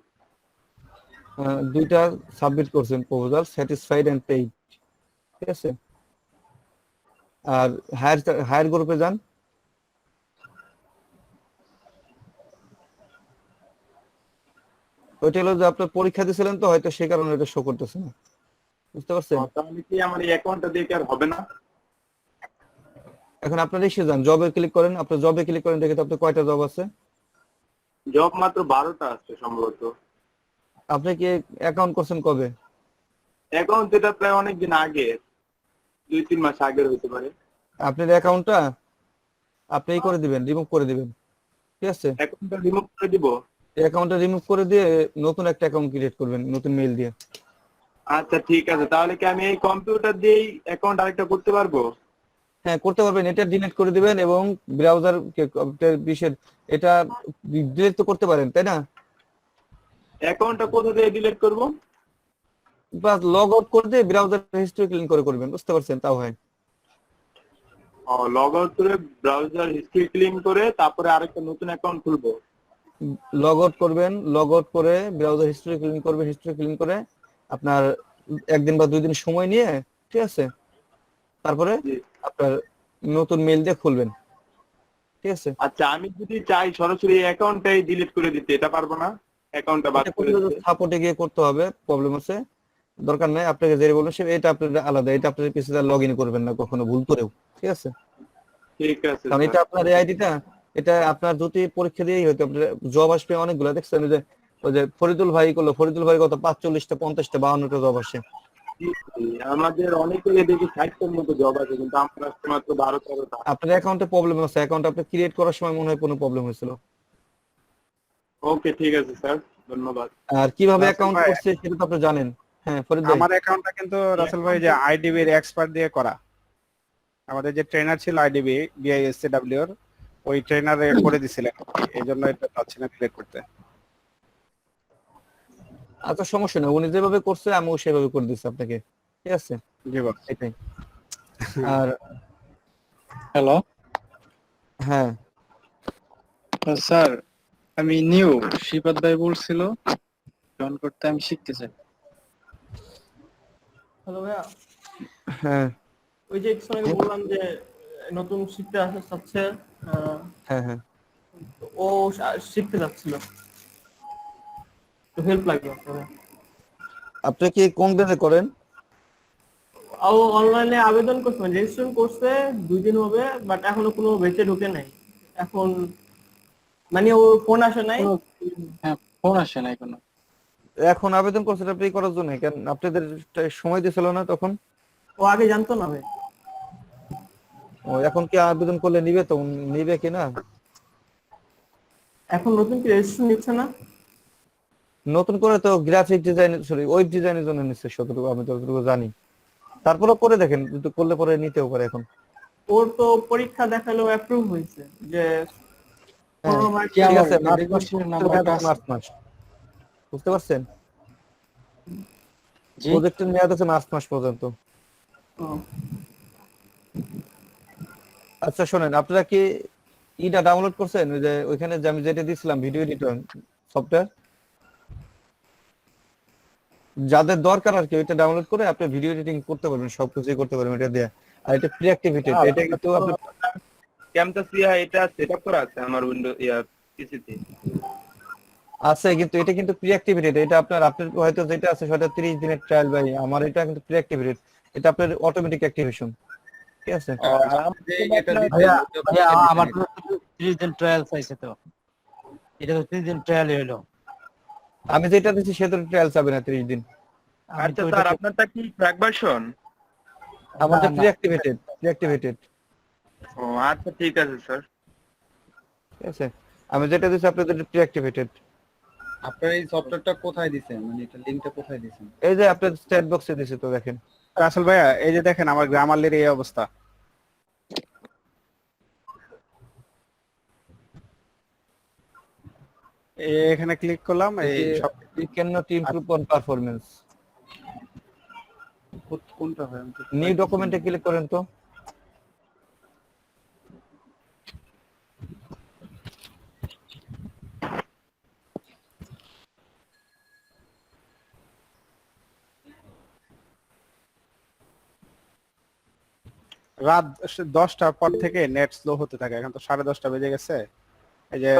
দুইটা সাবমিট করছেন, প্রপোজাল স্যাটিসফাইড এন্ড পেইড, ঠিক আছে? আর হায়ার গ্রুপে যান। ওইটা হলো যে আপনার পরীক্ষা দিয়েছিলেন তো, হয়তো সেই কারণে এটা শো করতেছে না, বুঝতে পারছেন? তাহলে কি আমার এই অ্যাকাউন্টটা দিয়ে কি আর হবে না? এখন আপনার এসে যান, জবে ক্লিক করেন, আপনার জবে ক্লিক করেন, দেখে তো আপনার কয়টা জব আছে? জব মাত্র 12টা আছে সম্ভবত। আপনি কি অ্যাকাউন্ট করছেন কবে? অ্যাকাউন্ট এটা প্রায় অনেকদিন আগে, 2-3 মাস আগের হতে পারে। আপনার অ্যাকাউন্টটা আপনিই করে দিবেন, রিমুভ করে দিবেন, ঠিক আছে? অ্যাকাউন্টটা রিমুভ করে দিব? অ্যাকাউন্টটা রিমুভ করে দিয়ে নতুন একটা অ্যাকাউন্ট ক্রিয়েট করবেন, নতুন মেইল দিয়ে। আচ্ছা ঠিক আছে, তাহলে কি আমি এই কম্পিউটার দিয়েই অ্যাকাউন্ট আরেকটা করতে পারবো? হ্যাঁ করতে পারবেন, এটা ডিলিট করে দিবেন এবং ব্রাউজার বিষয় এটা ডিলিট তো করতে পারেন, তাই না? অ্যাকাউন্টটা কোথা দিয়ে ডিলিট করব? বাস লগ আউট করে দিয়ে ব্রাউজার হিস্ট্রি ক্লিন করে করবেন, বুঝতে পারছেন? তাও হয়। লগ আউট করে ব্রাউজার হিস্ট্রি ক্লিন করে তারপরে আরেকটা নতুন অ্যাকাউন্ট খুলবো? লগ আউট করবেন, লগ আউট করে ব্রাউজার হিস্ট্রি ক্লিন করবেন, হিস্ট্রি ক্লিন করে আপনার 1 দিন বা 2 দিন সময় নিয়ে, ঠিক আছে? তারপরে আপনার নতুন মেইল দিয়ে খুলবেন, ঠিক আছে? আচ্ছা আমি যদি চাই সরাসরি অ্যাকাউন্টটাই ডিলিট করে দিতে, এটা পারবো না? অ্যাকাউন্টটা বাদ করে দিতে সাপোর্টে গিয়ে করতে হবে, প্রবলেম আছে, দরকার নাই। আপনাকে যে বলবেন এটা আপনার আলাদা, এটা আপনার পিসিতে লগইন করবেন না কখনো ভুল করেও, ঠিক আছে? ঠিক আছে। কারণ এটা আপনার এই আইডিটা, এটা আপনার যদি পরীক্ষা দিয়েই হয়তো আপনার জব আসবে অনেকগুলো, দেখছেন যে ওই যে ফরিদুল ভাই করলো, ফরিদুল ভাই কত 45টা 50টা 52টা জব আসে। আমাদের অনেকের দেখি 60টার মতো জব আছে, কিন্তু আমরা মাত্র 12-13টা। আপনার অ্যাকাউন্টে প্রবলেম আছে, অ্যাকাউন্ট আপনি ক্রিয়েট করার সময় মনে হয় কোনো প্রবলেম হয়েছিল। ওকে ঠিক আছে স্যার, ধন্যবাদ। আর কিভাবে অ্যাকাউন্ট করছে সেটা তো আপনি জানেন। হ্যাঁ ফরিদ ভাই, আমার অ্যাকাউন্টটা কিন্তু রাসেল ভাই যে আইডিবি এর এক্সপার্ট দিয়ে করা, আমাদের যে ট্রেনার ছিল আইডিবি বিআইএসসিডব্লিউ এর, ওই ট্রেনারে করে দিছিলেন, এইজন্য এটা পাচ্ছি না ক্লিক করতে। আচ্ছা সমস্যা নেই, উনি যেভাবে করছে আমিও সেভাবে করে দিচ্ছি আপনাকে, ঠিক আছে? জি বস। এটাই। আর হ্যালো হ্যাঁ স্যার, আমি নিউ শ্রীপাদ ভাই বলছিল জয়েন করতে, আমি শিখতে চাই। হ্যালো ভাইয়া, হ্যাঁ ওই যে একটু আগে বললাম যে নতুন শিখতে আসতে চাচ্ছে, হ্যাঁ হ্যাঁ ও শিখতে যাচ্ছিল, তো হেল্প লাগবে আপনার। আপনি কি কোন ব্যাচে করেন? ও অনলাইনে আবেদন করছে, রেজিস্ট্রেশন করছে 2 দিন হবে, বাট এখনো কোনো বেচে ঢুকে নাই। এখন মানে ও ফোন আসে নাই। হ্যাঁ, ফোন আসে নাই কোনো। এখন আবেদন করছেন আপনি করার জন্য, কেন আপনাদের সময় দিছিল না তখন? ও আগে জানতো না ভাই। ও এখন কি আবেদন করলে নিবে তো, নিবে কি না? এখন নতুন কি রেজিস্ট্রেশন নিচ্ছে না? নতুন করে তো গ্রাফিক ডিজাইন, সরি ওয়েব ডিজাইনের জন্য নিচ্ছে যতটুকু আমি যতটুকু জানি। তারপরে করে দেখেন, যদি করলে পরে নিতেও পারে এখন। ওর তো পরীক্ষা দেখালো অ্যাপ্রুভ হয়েছে যে হ্যাঁ, 15 মার্চ। ঠিক আছে, নাম্বারটা মার্চ মাস, বুঝতে পারছেন? প্রজেক্টের মেয়াদ আছে মার্চ মাস পর্যন্ত। আচ্ছা শোনেন, আপনারা কি ইটা ডাউনলোড করছেন? ওই যে ওইখানে যে আমি যেটা দিয়েছিলাম ভিডিও এডিটর সফটওয়্যার, যাদের দরকার আর কি ওইটা ডাউনলোড করে আপনি ভিডিও এডিটিং করতে পারবেন, সবকিছুই করতে পারবেন এটা দিয়ে। আর এটা প্রি অ্যাক্টিভেটেড, এটা কিন্তু আপনি ক্যামটাসিয়া এটা সেটআপ করা আছে আমার উইন্ডো পিসিতে আছে, কিন্তু এটা কিন্তু প্রি অ্যাক্টিভেটেড। এটা আপনার হয়তো যেটা আছে সেটা 30 দিনের ট্রায়াল, ভাই আমার এটা কিন্তু প্রি অ্যাক্টিভেটেড, এটা আপনার অটোমেটিক অ্যাক্টিভেশন, ঠিক আছে? আমার তো 30 দিন ট্রায়াল চাইছে, তো এটা তো 30 দিন ট্রায়ালই হলো। আমি যেটা দিচ্ছি সেটা ট্রায়াল চাবে না 30 দিন। আচ্ছা স্যার, আপনারটা কি ট্র্যাক ভার্সন? আমাদের প্রি অ্যাক্টিভেটেড। ও আচ্ছা ঠিক আছে স্যার। ঠিক আছে, আমি যেটা দিচ্ছি আপনাদের প্রি অ্যাক্টিভেটেড। আপনার এই সফটওয়্যারটা কোথায় দিবেন, মানে এটা লিংকটা কোথায় দিবেন? এই যে আপনাদের চ্যাট বক্সে দিছি তো দেখেন। রাসেল ভাইয়া এই যে দেখেন আমার গ্রামারলির এই অবস্থা। এখানে ক্লিক করলাম, এই সব you cannot improve on performance। কোনটা হয়? নিউ ডকুমেন্টে ক্লিক করেন তো। রাত 10টার পর থেকে নেট স্লো হতে থাকে, এখন তো 10:30 বেজে গেছে। এই যে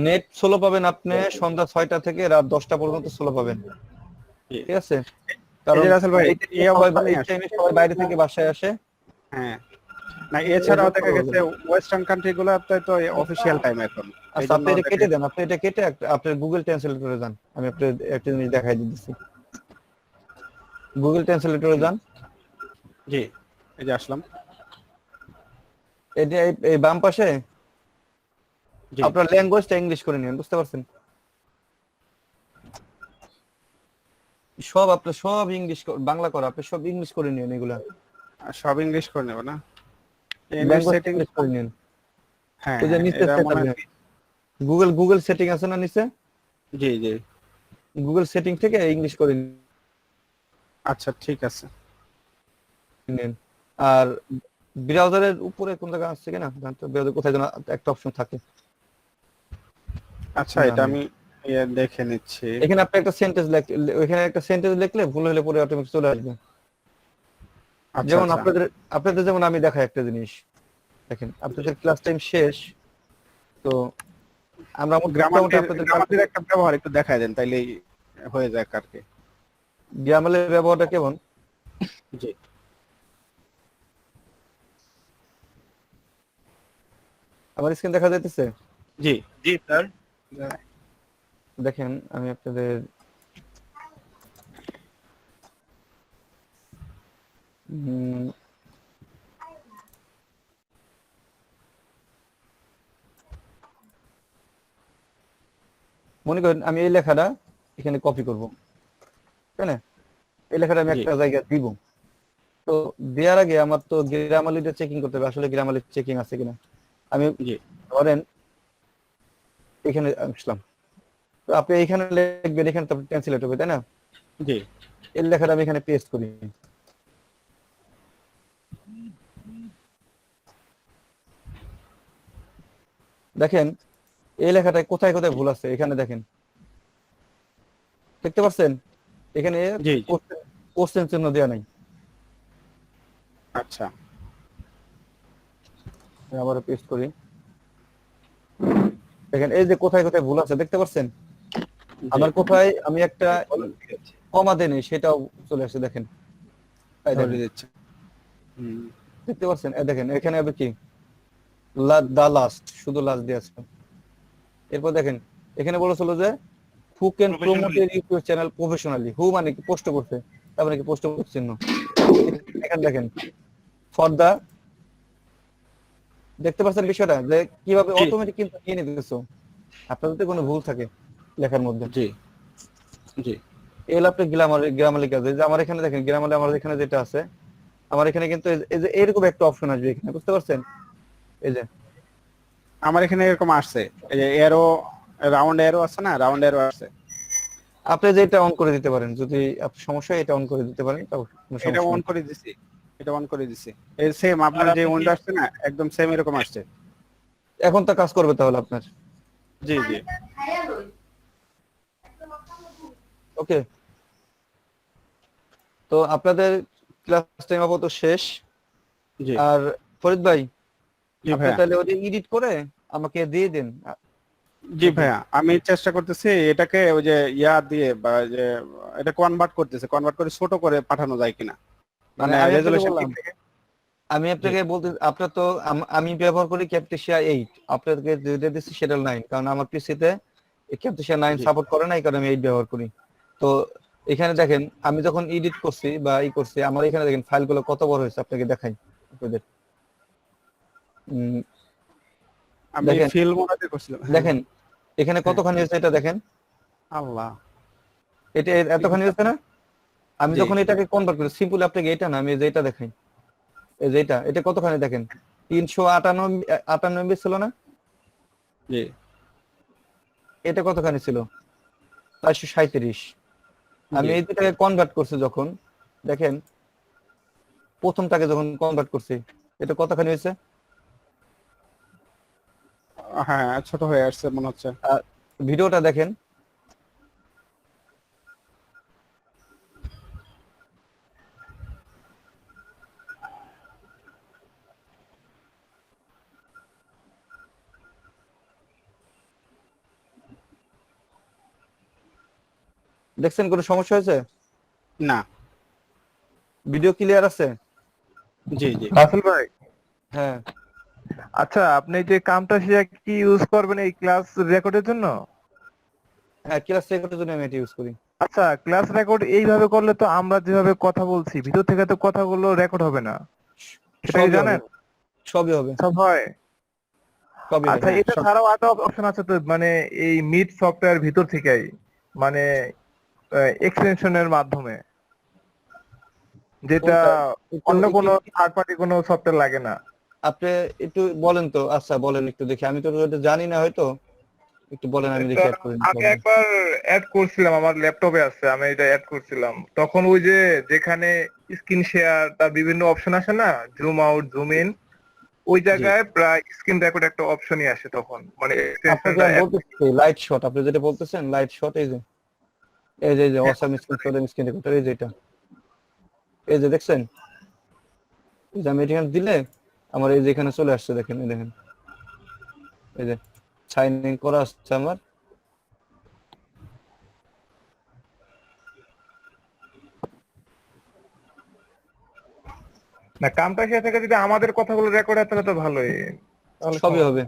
নেট স্লো পাবেন আপনি সন্ধ্যা 6টা থেকে রাত 10টা পর্যন্ত স্লো পাবেন, ঠিক আছে? কারণ রাসেল ভাই এই অবস্থা এই টাইমে সবাই বাইরে থেকে বাসায় আসে। হ্যাঁ, না এছাড়াও দেখা গেছে ওয়েস্টার্ন কান্ট্রি গুলোতে তো অফিশিয়াল টাইম এখন। আচ্ছা আপনি এটা কেটে দেন, আপনি এটা কেটে আপনার গুগল ট্রান্সলেটরে যান, আমি আপনাকে একটা জিনিস দেখাই দিচ্ছি। গুগল ট্রান্সলেটরে যান। জি, এই যে আসলাম। এটা এই বাম পাশে আপনার ল্যাঙ্গুয়েজটা ইংলিশ করে নিন, বুঝতে পারছেন? আপনার সব ইংলিশ, বাংলা করা, আপনি সব ইংলিশ করে নিন, এগুলা সব ইংলিশ করে নেব না? সেটিং করে নিন। হ্যাঁ, এই যে নিচে গুগল সেটিং আছে না নিচে? জি জি, গুগল সেটিং থেকে ইংলিশ করে নিন। আচ্ছা ঠিক আছে। আর ব্রাউজারের উপরে কোন জায়গা আছে কিনা জানতে, ব্রাউজার কোথায় যেন একটা অপশন থাকে। আচ্ছা এটা আমি দেখে নিচ্ছি। এখানে আপনি একটা সেন্টেন্স ওইখানে একটা সেন্টেন্স লিখলে ভুল হলে পরে অটোমেটিক চলে আসবে। যেমন আপনাদের যেমন আমি দেখাই একটা জিনিস, দেখেন আপনাদের ক্লাস টাইম শেষ, তো আমরা গ্রামারের একটা ব্যবহার একটু দেখায় দেন, তাইলেই হয়ে যায় আর কি। গ্রামারের ব্যবহারটা কেমন? জি, আমার স্ক্রিন দেখা যাইতেছে? জি জি স্যার। দেখেন আমি আপনাদের মনে করেন আমি এই লেখাটা এখানে কপি করব, তাই না? এই লেখাটা আমি একটা জায়গায় দিব, তো দেওয়ার আগে আমার তো গ্রামারলিটা চেকিং করতে হবে আসলে গ্রামারলি চেকিং আছে কিনা। আমি ধরেন এখানে আসলাম, তো আপনি এখানে লিখবেন, এখানে তো ট্রান্সলেট হবে, তাই না? জি। এর লেখাটা আমি এখানে পেস্ট করি। দেখেন এই লেখাটায় কোথায় কোথায় ভুল আছে, এখানে দেখেন, দেখতে পাচ্ছেন? এখানে কোশ্চেন চিহ্ন দেওয়া নাই। আচ্ছা, আবার পেস্ট করি। দেখেন এই যে কোথায় কোথায় ভুল আছে, দেখতে পাচ্ছেন? আমার কোথায় আমি একটা কমা দেনি সেটাও চলে আসে, দেখেন দেখতে পাচ্ছেন? দেখেন এখানে হবে কি দা লাস্ট, শুধু লাস্ট দিয়ে আছে। এরপর দেখেন এখানে বলেছিল যে হু ক্যান প্রমোট এর ইউটিউব চ্যানেল প্রফেশনালি, হু মানে কি পোস্ট করতে, তারপরে কি পোস্ট করতে চিহ্ন। এখানে দেখেন ফর দা, দেখতে পাচ্ছেন বিষয়টা যে কিভাবে অটোমেটিক কিন্তু নিয়ে নিতেছো, আপনাদের তো কোনো ভুল থাকে লেখার মধ্যে। জি জি। এল আপনি গ্রামার লিখা যায় যে আমার এখানে দেখেন গ্রামারে আমার এখানে যেটা আছে, আমার এখানে কিন্তু এই যে এরকম একটা অপশন আসবে এখানে, বুঝতে পারছেন? এই যে আমার এখানে এরকম আসছে, এই যে এরো, রাউন্ড এরো আছে না, রাউন্ড এরো আছে। আপনি যেটা অন করে দিতে পারেন, যদি আপনার সমস্যা এটা অন করে দিতে পারেন, তাও কোনো এটা সমস্যা অন নেই। করে দিছি, এটা অন করে দিছি। এই সেম আপনার যে উইন্ডো আসছে না, একদম সেম এরকম আসছে। এখন তো কাজ করবে তাহলে আপনার। জি জি। ওকে, তো আপনাদের ক্লাস টাইম আপাতত শেষ। জি। আর ফরিদ ভাই, জি আপনি ভাইয়া। তাহলে ওটা এডিট করে আমাকে দিয়ে দিন। জি ভাইয়া, আমি চেষ্টা করতেছি এটাকে ওই যে ইয়া দিয়ে বা যে এটা কনভার্ট করতেছে, কনভার্ট করে ছোট করে পাঠানো যায় কিনা, মানে আমি আপনাকে রেজোলিউশন বললাম, আমি আপনাকে বলতে, আপনার তো আমি ব্যবহার করি ক্যাপটেশিয়া 8, আপনাকে যেটা দিচ্ছি সেটা 9, কারণ আমার পিসিতে ক্যাপটেশিয়া 9 সাপোর্ট করে না, এই কারণে আমি 8 ব্যবহার করি। তো এখানে দেখেন আমি যখন এডিট করছি বা করছি, আমার এখানে দেখেন ফাইলগুলো কত বড় হয়েছে, আপনাকে দেখাই আপনাদের। আমি দেখেন ফিল মোডে করছিলাম। দেখেন এখানে কতখানি হয়েছে এটা দেখেন, আল্লাহ, এটা এতখানি হয়েছে না? আমি জি। যখন এটাকে কনভার্ট করি, সিম্পল আপনাকে এটা না, আমি যেটা দেখাই, এই যে এটা কতখানি দেখেন, 358 MB ছিল না? জি। এটা কতখানি ছিল? 437। আমি জি। এই দুটাকে কনভার্ট করছি যখন, দেখেন প্রথমটাকে যখন কনভার্ট করছি, এটা কতখানি হয়েছে? হ্যাঁ, ছোট হয়ে আসছে মনে হচ্ছে। ভিডিওটা দেখেন, দেখছেন কোনো সমস্যা হয়েছে? না। ভিডিও ক্লিয়ার আছে? জি জি। রাসেল ভাই, হ্যাঁ। আচ্ছা আপনি যে কামটা সেটা কি ইউজ করবেন এই ক্লাস রেকর্ডের জন্য? হ্যাঁ, ক্লাস রেকর্ডের জন্য আমি এটা ইউজ করি। আচ্ছা, ক্লাস রেকর্ড এইভাবে করলে তো আমরা যেভাবে কথা বলছি ভিতর থেকে তো কথাগুলো রেকর্ড হবে না, সেটা কি সবই জানেন? হবে, সবই হবে, সব হয়? সবই হবে। আচ্ছা, এটা ছাড়াও আরো অপশন আছে তো, মানে এই মিট সফটওয়্যার ভিতর থেকেই, মানে এক্সটেনশনের মাধ্যমে, যেটা অন্য কোনো থার্ড পার্টি কোনো সফটওয়্যার লাগে না। আপনি একটু বলেন তো, আচ্ছা বলেন একটু দেখি, আমি তো এটা জানি না, হয়তো একটু বলেন, আমি দেখি অ্যাড করে আমি একবার অ্যাড করছিলাম, আমার ল্যাপটপে আছে, আমি এটা অ্যাড করছিলাম, তখন ওই যে যেখানে স্ক্রিন শেয়ার তার বিভিন্ন অপশন আসে না, জুম আউট জুম ইন, ওই জায়গায় প্রায় স্ক্রিন রেকর্ড একটা অপশনই আসে তখন, মানে এক্সটেনশনটা লাইট শট, আপনি যেটা বলতেছেন লাইট শট, এই যে অসাম স্ক্রিন রেকর্ডার, এই যে এটা, এই যে দেখছেন, এই যে আমি এখানে দিলে আমার এই যে এখানে চলে আসছে, দেখেন এই দেখেন, এই যে সাইন ইন করা আসছে আমার। না, কামটা শেষ থেকে যদি আমাদের কথাগুলো রেকর্ড হয় তাহলে তো ভালোই, তাহলে সবই হবে।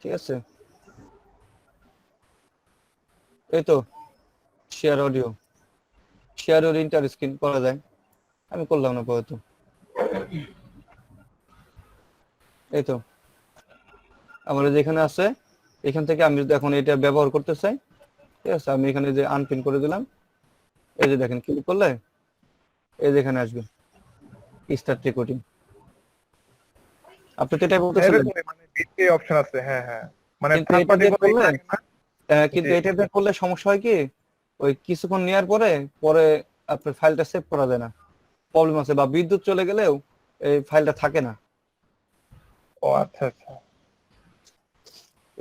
ঠিক আছে, এই তো শেয়ার অডিও ইন্টার স্ক্রিন করা যায়, আমি করলাম না পরে। এই তো আমার যেখানে আছে, এখান থেকে আমি যদি এখন এটা ব্যবহার করতে চাই, ঠিক আছে, আমি এখানে যে আনপিন করে দিলাম, এই যে দেখেন ক্লিক করলে এই যে এখানে আসবে স্টার্ট রেকর্ডিং। আপনি তো এটা বলতেছিলেন, এরকমই মানে ভিতরে অপশন আছে, হ্যাঁ হ্যাঁ, মানে কিন্তু থার্ড এটা পার্টি দিয়ে কোনো করলে থাকে না। কিন্তু জি। এটা দিয়ে করলে সমস্যা হয় কি, ওই কিছুক্ষণ নেওয়ার পরে পরে আপনার ফাইলটা সেভ করা যায় না, প্রবলেম আছে, বা বিদ্যুৎ চলে গেলেও এই ফাইলটা থাকে না। ও আচ্ছা আচ্ছা।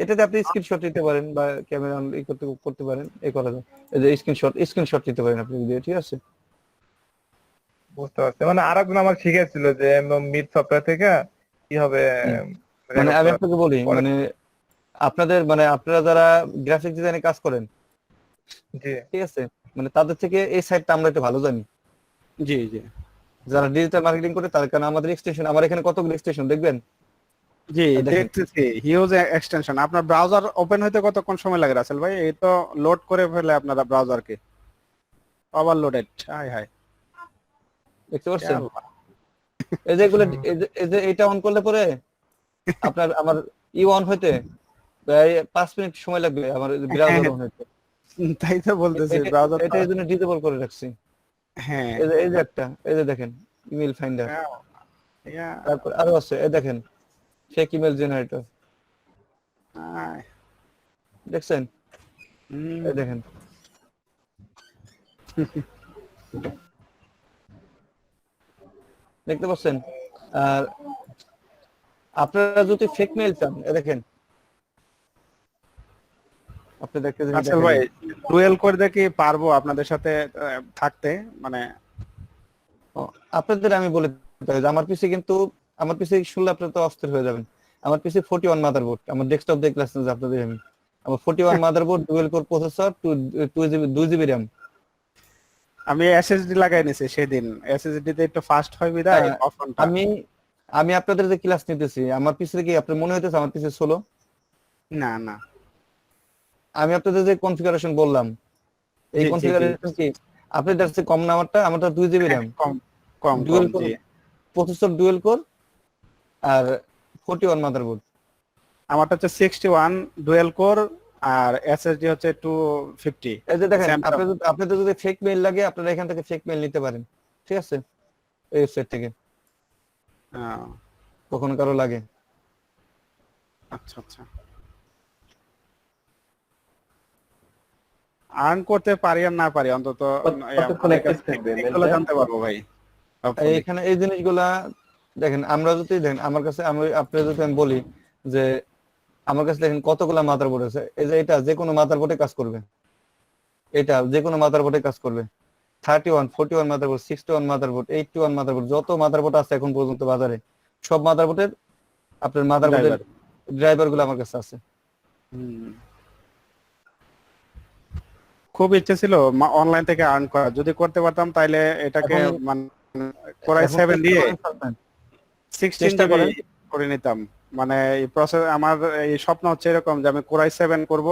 এটাতে আপনি স্ক্রিনশট নিতে পারেন বা ক্যামেরা করতে পারেন, এই করা যায়। এই যে স্ক্রিনশট নিতে পারেন আপনি দিয়ে, ঠিক আছে। বুঝতে পারছি, মানে আরেকজন আমার শিখেছিল যে মিড সফটওয়্যার থেকে কিভাবে মানে আমি আপনাকে বলি, মানে আপনাদের মানে আপনারা যারা গ্রাফিক ডিজাইনে কাজ করেন, জি ঠিক আছে, মানে তাদের থেকে এই সাইডটা আমরা একটু ভালো জানি। জি জি যারা ডিজিটাল মার্কেটিং করে তার, কারণ আমাদের এক্সটেনশন, আমার এখানে কতগুলো এক্সটেনশন দেখবেন। জি দেখেন। দেখতেছি হিউজ এক্সটেনশন। আপনার ব্রাউজার ওপেন হইতে কতক্ষণ সময় লাগে রাসেল ভাই? এই তো লোড করে ফেলে আপনারা ব্রাউজারকে, ওভারলোডেড। হাই হাই, দেখতে পাচ্ছেন এই যে এগুলো, এই যে এটা অন করলে পরে আপনার আমার অন হইতে প্রায় 5 মিনিট সময় লাগবে আমার ব্রাউজার অন হইতে। তাই তো বলতেছি ব্রাউজার। এটা এই জন্য ডিসেবল করে রাখছি। হ্যাঁ এই যে একটা, এই যে দেখেন ইমেল ফাইন্ডার, ইয়া তারপর আরো আছে, এই দেখেন ফেক ইমেল জেনারেটর, দেখছেন, এই দেখেন। দেখতে পাচ্ছেন? আর আপনারা যদি ফেক মেইল চান, দেখেন আপনি দেখতে রাসেল ভাই ডুয়েল করে কি পারবো আপনাদের সাথে থাকতে? মানে আপনাদের আমি বলে দিতে হয় যে আমার পিসি কিন্তু, আমার পিসি শুনলে আপনারা তো অস্থির হয়ে যাবেন। আমার পিসি 41 মাদারবোর্ড, আমার ডেস্কটপ দিয়ে ক্লাস নিয়ে আপনাদের আমি, আমার 41 motherboard, dual core processor, 2 GB RAM. আমি এসএসডি লাগাই নিছি সেদিন, এসএসডি তে একটু ফাস্ট হয় বিদায় অপশনটা। আমি আপনাদের যে ক্লাস নিতেছি, আমার পিসি কি আপনার মনে হইতেছে আমার পিসি স্লো? না না, আমি আপনাদের যে কনফিগারেশন বললাম, এই কনফিগারেশন কি আপনি দেখছেন কম না? আমারটা 2 জিবি র‍্যাম, কম ডুয়েল কম কোর জি। প্রসেসর, ডুয়েল কোর আর 41 মাদারবোর্ড। আমারটা হচ্ছে 61 ডুয়েল কোর আর এসএসডি হচ্ছে 250। এই যে দেখেন, আপনাদের যদি ফেক মেইল লাগে আপনারা এখান থেকে ফেক মেইল নিতে পারেন, ঠিক আছে, এই ওয়েবসাইট থেকে। কখনো কারো লাগে। আচ্ছা আচ্ছা, আর্ন করতে পারি আর না পারি অন্তত এগুলো জানতে পারবো ভাই। এখানে এই জিনিসগুলা দেখেন, আমরা যদি দেখেন আমার কাছে, আমি আপনাদের যদি আমি বলি যে আমার কাছে দেখেন কতগুলা মাদারবোর্ড আছে, এই যে এটা যে কোনো মাদারবোর্ডে কাজ করবে, এটা যে কোনো মাদারবোর্ডে কাজ করবে। 31, 41 মাদারবোর্ড, 61 মাদারবোর্ড, 81 মাদারবোর্ড, যত মাদারবোর্ড আছে এখন পর্যন্ত বাজারে, সব মাদারবোর্ডের আপনার মাদারবোর্ডের ড্রাইভার গুলো আমার কাছে আছে। খুব ইচ্ছে ছিল অনলাইন থেকে আর্ন করা, যদি করতে পারতাম তাইলে এটাকে মানে কোরাই 7 দিয়ে 16 জিবি করে নিতাম। মানে এই প্রসেস আমার এই স্বপ্ন হচ্ছে এরকম যে আমি কোরাই 7 করব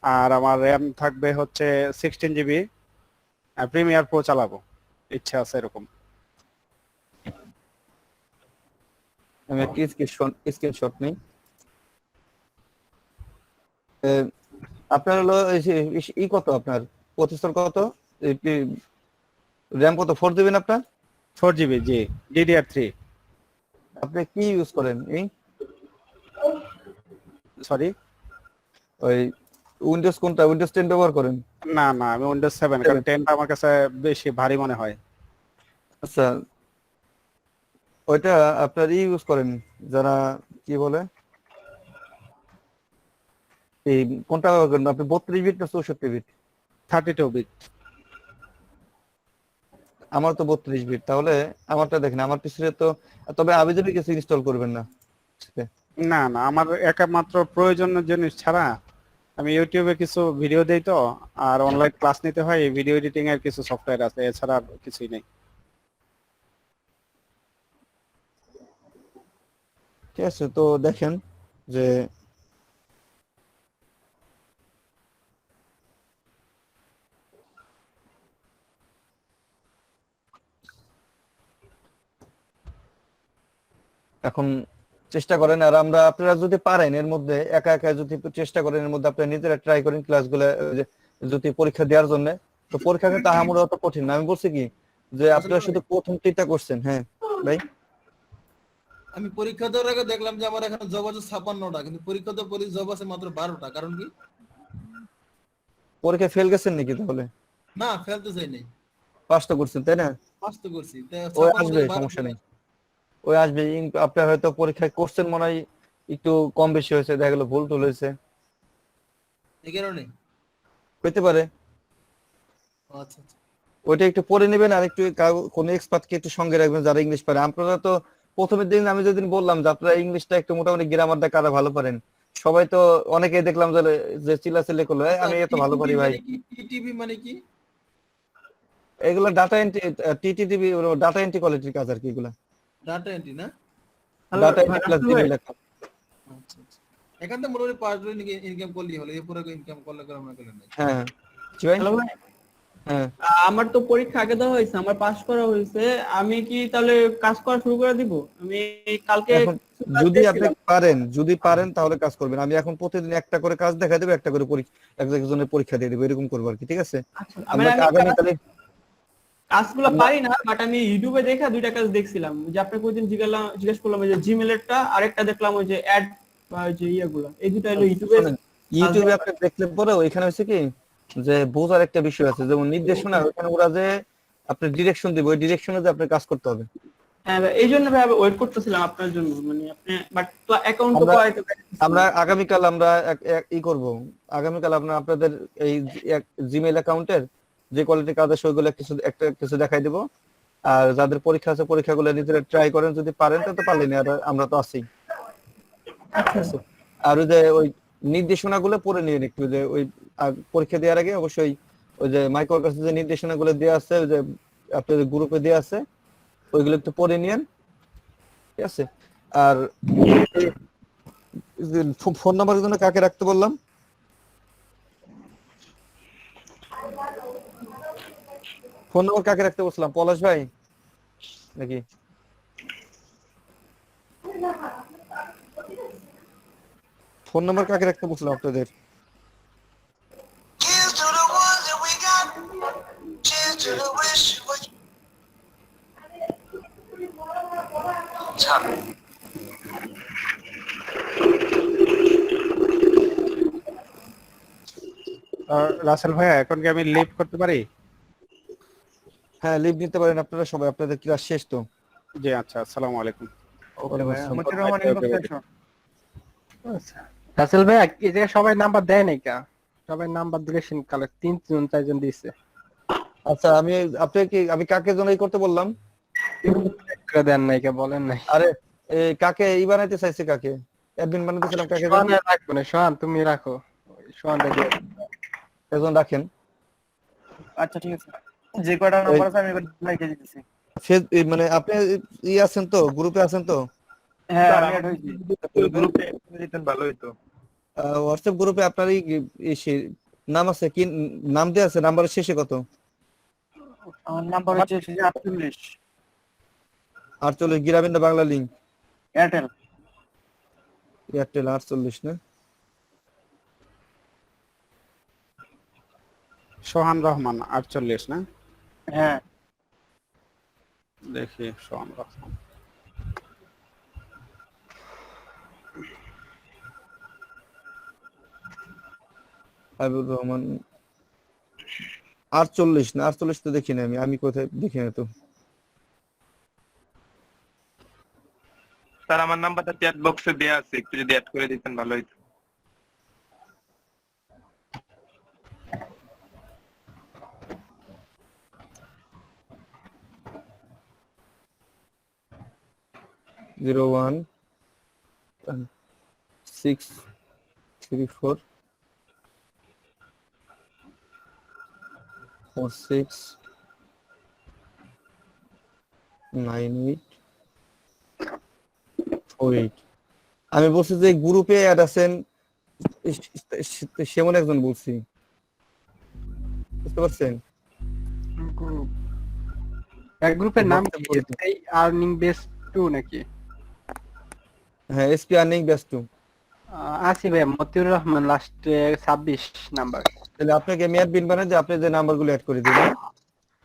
আর আমার র‍্যাম থাকবে হচ্ছে 16 জিবি, প্রিমিয়ার প্রো চালাবো, ইচ্ছা আছে এরকম। আমি একটা স্ক্রিনশট নেই। আপনার হলো কত, আপনার প্রসেসর কত, র‍্যাম কত, 4 জিবি না আপনার? 4 জিবি জি, DDR3। আপনি কি ইউজ করেন? সরি, ওই উইন্ডোজ কোনটা, উইন্ডোজ 10 ব্যবহার করেন? না না, আমি উইন্ডোজ 7, কারণ 10টা আমার কাছে বেশি ভারী মনে হয়। আচ্ছা, ওইটা আপনার ইউজ করেন যারা কি বলে, এই কোনটা আপনি 32 বিট না 64 বিট? 32 বিট। আমার তো 32 বিট। তাহলে আমারটা দেখেন, আমার পিছনে তো, তবে আবিজাবি কিছু ইনস্টল করবেন না। না না, আমার একমাত্র প্রয়োজনীয় জিনিস ছাড়া, আমি ইউটিউবে কিছু ভিডিও দেই তো, আর অনলাইন ক্লাস নিতে হয়, ভিডিও এডিটিং এর কিছু সফটওয়্যার আছে, এছাড়া কিছুই নেই। ঠিক আছে, তো দেখেন যে এখন চেষ্টা করেন, আর আপনারা যদি পারেন এর মধ্যে একা একা যদি চেষ্টা করেন, এর মধ্যে আপনারা নিজেরা ট্রাই করেন ক্লাসগুলো, যদি পরীক্ষা দেওয়ার জন্য। তো পরীক্ষা কিন্তু আহামরি অত কঠিন না। আমি বলছি কি যে আপনারা শুধু প্রথম টিটা করছেন। হ্যাঁ ভাই, আমি পরীক্ষা দেওয়ার আগে দেখলাম যে আমার এখানে জব আছে 56টা, কিন্তু পরীক্ষা তো জব আছে মাত্র 12টা। কারণ কি? পরীক্ষা ফেল গেছেন নাকি তাহলে? না, ফেলতে চাই নাই, পাসটা করছেন তাই না? পাস তো করছি। ওই আসবে, সমস্যা নেই, ওই আসবে। আপনার হয়তো পরীক্ষায় কোশ্চেন মনে হয় একটু কম বেশি হয়েছে, দেখা গেলো ভুল টুল হয়েছে, এই কারণে হইতে পারে। আচ্ছা আচ্ছা। ওইটা একটু পড়ে নেবেন, আর একটু কোনো এক্সপার্টকে একটু সঙ্গে রাখবেন যারা ইংলিশ পারে। আপনারা তো প্রথমের দিন আমি যেদিন বললাম যে আপনারা ইংলিশটা একটু মোটামুটি গ্রামারটা কারা ভালো পারেন, সবাই তো অনেকেই দেখলাম যে চিল্লাচিল্লি করলো, আমি এত ভালো পারি ভাই। টিটিভি মানে কি? এগুলো ডাটা এন্ট্রি, টিটিটিভি, ডাটা এন্ট্রি কোয়ালিটির কাজ আর কি এগুলা। ডাটা এন্ট্রি না? Data entry plus Gmail account. আচ্ছা আচ্ছা। এখান থেকে মোটামুটি পার্ট ইনকাম করলেই হলো, এরপরে ইনকাম করলে আমরা করলে নাই। হ্যাঁ কি ভাই? হ্যালো ভাই, হ্যাঁ আমার তো পরীক্ষা আগে দেওয়া হয়েছে, আমার পাস করা হয়েছে, আমি কি তাহলে কাজ করা শুরু করে দিব? আমি কালকে এখন যদি আপনি পারেন তাহলে কাজ করবেন। আমি এখন প্রতিদিন একটা করে কাজ দেখা দেবো, একটা করে একজনের পরীক্ষা দিয়ে দেবো, এরকম করবো আর কি, ঠিক আছে? আপনাকে আগামীকালে কাজগুলো পারি না, বাট আমি ইউটিউবে দেখা 2টা কাজ দেখছিলাম, যে আপনাকে ওই দিন জিজ্ঞেস করলাম ওই যে জিমেইলেরটা, আরেকটা দেখলাম ওই যে অ্যাড বা ওই যে ইয়েগুলো, এই দুটো হলো ইউটিউবে আপনি দেখলে পরে ওইখানে হচ্ছে কি যে বোঝার একটা বিষয় আছে, যেমন নির্দেশনা, ওখানে ওরা যে আপনি ডিরেকশন দিবে, ওই ডিরেকশনে যে আপনি কাজ করতে হবে। হ্যাঁ এই জন্য ভাই ওয়েট করতেছিলাম আপনার জন্য, মানে আপনি বাট অ্যাকাউন্ট তো আমরা আগামীকাল আমরা করব। আগামীকাল আপনাদের এই জিমেইল অ্যাকাউন্টের যে কোয়ালিটি কাজ আছে ওইগুলো কিছু দেখাই দেব। আর যাদের পরীক্ষা আছে পরীক্ষাগুলো নিজেরা ট্রাই করেন, যদি পারেন তো পারলেন, আর আমরা তো আছি। আর ওই যে ওই নির্দেশনাগুলো পড়ে নিয়ে একটু, যে ওই পরীক্ষা দেওয়ার আগে অবশ্যই ওই যে মাইক্রোর কাছে যে নির্দেশনাগুলো দেওয়া আছে, ওই যে আপনাদের গ্রুপে দেওয়া আছে, ওইগুলো একটু পড়ে নিয়েন, ঠিক আছে? আর ফোন নাম্বারের জন্য কাকে রাখতে বললাম? ফোন নাম্বার কাকে রাখতে বলছিলাম? পলাশ ভাই নাকি? ফোন নাম্বার কাকে রাখতে বলছিলাম আপনাদের? রাসেল ভাইয়া, এখন কি আমি লিভ করতে পারি? হ্যাঁ লিভ নিতে পারেন আপনারা সবাই, আপনাদের ক্লাস শেষ তো। জি আচ্ছা, আসসালামু আলাইকুম। রাসেল ভাই, এই জায়গায় সবাই নাম্বার দেয় নাই কা? সবাই নাম্বার দিলেছেন কালে 3 জন 4 জন দিয়েছে। আচ্ছা আমি কাকে জন্য করতে বললাম? দেন নাই কা, বলেন নাই। আরে কাকে ই বানাইতে চাইছে? কাকে অ্যাডমিন বানাইতেছিলাম? কাকে রাখবো না, সোহান তুমি রাখো, সোহান একজন রাখেন। আচ্ছা ঠিক আছে, যে কয়টা নাম্বার আছে আমি লাইকে দিতেছি। মানে আপনি আছেন তো, গ্রুপে আছেন তো? হ্যাঁ আমি অ্যাড হইছি গ্রুপে দিতেন ভালো হইতো। হোয়াটসঅ্যাপ গ্রুপে আপনারই নাম আছে কি? নাম দেয়া আছে? নাম্বারের শেষে কত? আমার নাম্বার হচ্ছে 48 48। গ্রামীণ না বাংলা লিংক? এয়ারটেল 48 না? সোহান রহমান 48 না? হ্যাঁ দেখি সোহান রহমান। হাবিবুর রহমান 48 না? 48 তো দেখি না আমি কোথায় দেখি না তো। স্যার আমার নাম্বারটা চ্যাট বক্সে দেয়া আছে, একটু যদি অ্যাড করে দিতেন ভালো হতো। জিরো 1 6 3 4 4 6 9 8 4 8। আমি বলছি যে গ্রুপে অ্যাড আছেন সেমন একজন বলছি, বুঝতে পারছেন? এক গ্রুপের নাম কি? এই আর্নিং বেস 2 নাকি? হ্যাঁ এসপি আর্নিং বেস 2। আসি ভাই, মতিউর রহমান লাস্টে 26 নাম্বার। তাহলে আপনাকে আমি অ্যাডমিন বানাই দিয়ে আপনি যে নাম্বারগুলো অ্যাড করে দিবেন,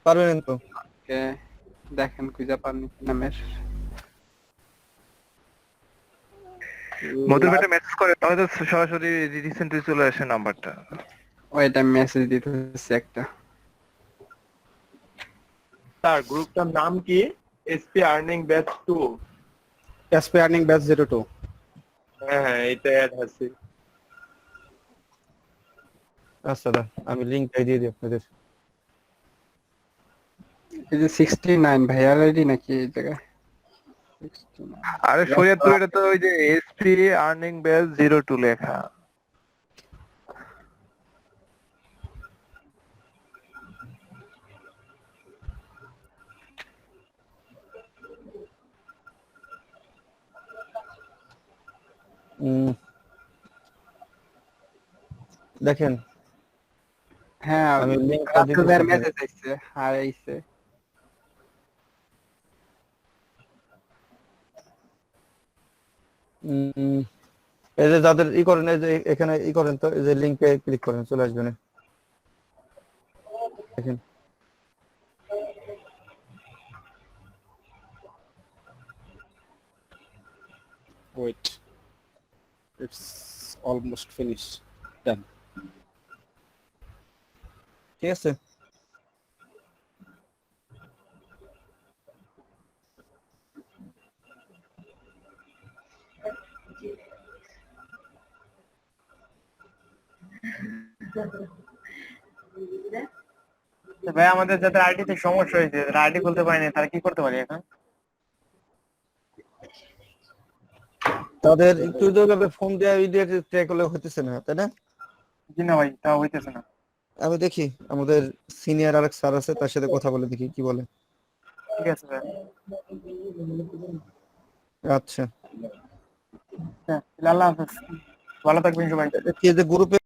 পারবেন তো? ওকে, দেখেন খুঁজে পান নামের। মধুর ভাই মেসেজ করে তাহলে তো সরাসরি রিসেন্টলি চলে আসে নাম্বারটা। ওইটা মেসেজ দিতে হচ্ছে একটা। স্যার গ্রুপটার নাম কি? SP earning batch 2। SP earning batch 02। হ্যাঁ এটা অ্যাড আছে। আচ্ছা দা, আমি লিংকটাই দিয়ে দিই আপনাদের। এই যে 69 ভাইয়ার আইডি নাকি এই জায়গায়? 69 আরে শরীয়তপুর, এটা তো ওই যে এসপি আর্নিং ব্যাচ 02 লেখা। দেখেন হ্যাঁ, আমি লিংকটা দিয়ে রাসেল ভাইয়ের দিচ্ছি। মেসেজ আইছে, আর আইছে। এই যে যাদের ই করেন, এই যে এখানে ই করেন তো, এই যে লিংকে ক্লিক করেন, চলে আসবেন। দেখেন ওয়েট, ইটস অলমোস্ট ফিনিশ, ডান। ঠিক আছে। ভাই আমাদের যাদের আইডি তে সমস্যা হয়েছে, যারা আইডি খুলতে পারেনি, তারা কি করতে পারে এখন? তাদের একটু যদি ফোন দেওয়া ইডিয়েট ট্রাই করলে হইতেছে না, তাই না? জি না ভাই, তা হইতেছে না। আমি দেখি আমাদের সিনিয়র আরেক স্যার আছে, তার সাথে কথা বলে দেখি কি বলে। ঠিক আছে ভাই। আচ্ছা, আল্লাহ হাফেজ, ভালো থাকবেন সবাই। কি যে গ্রুপে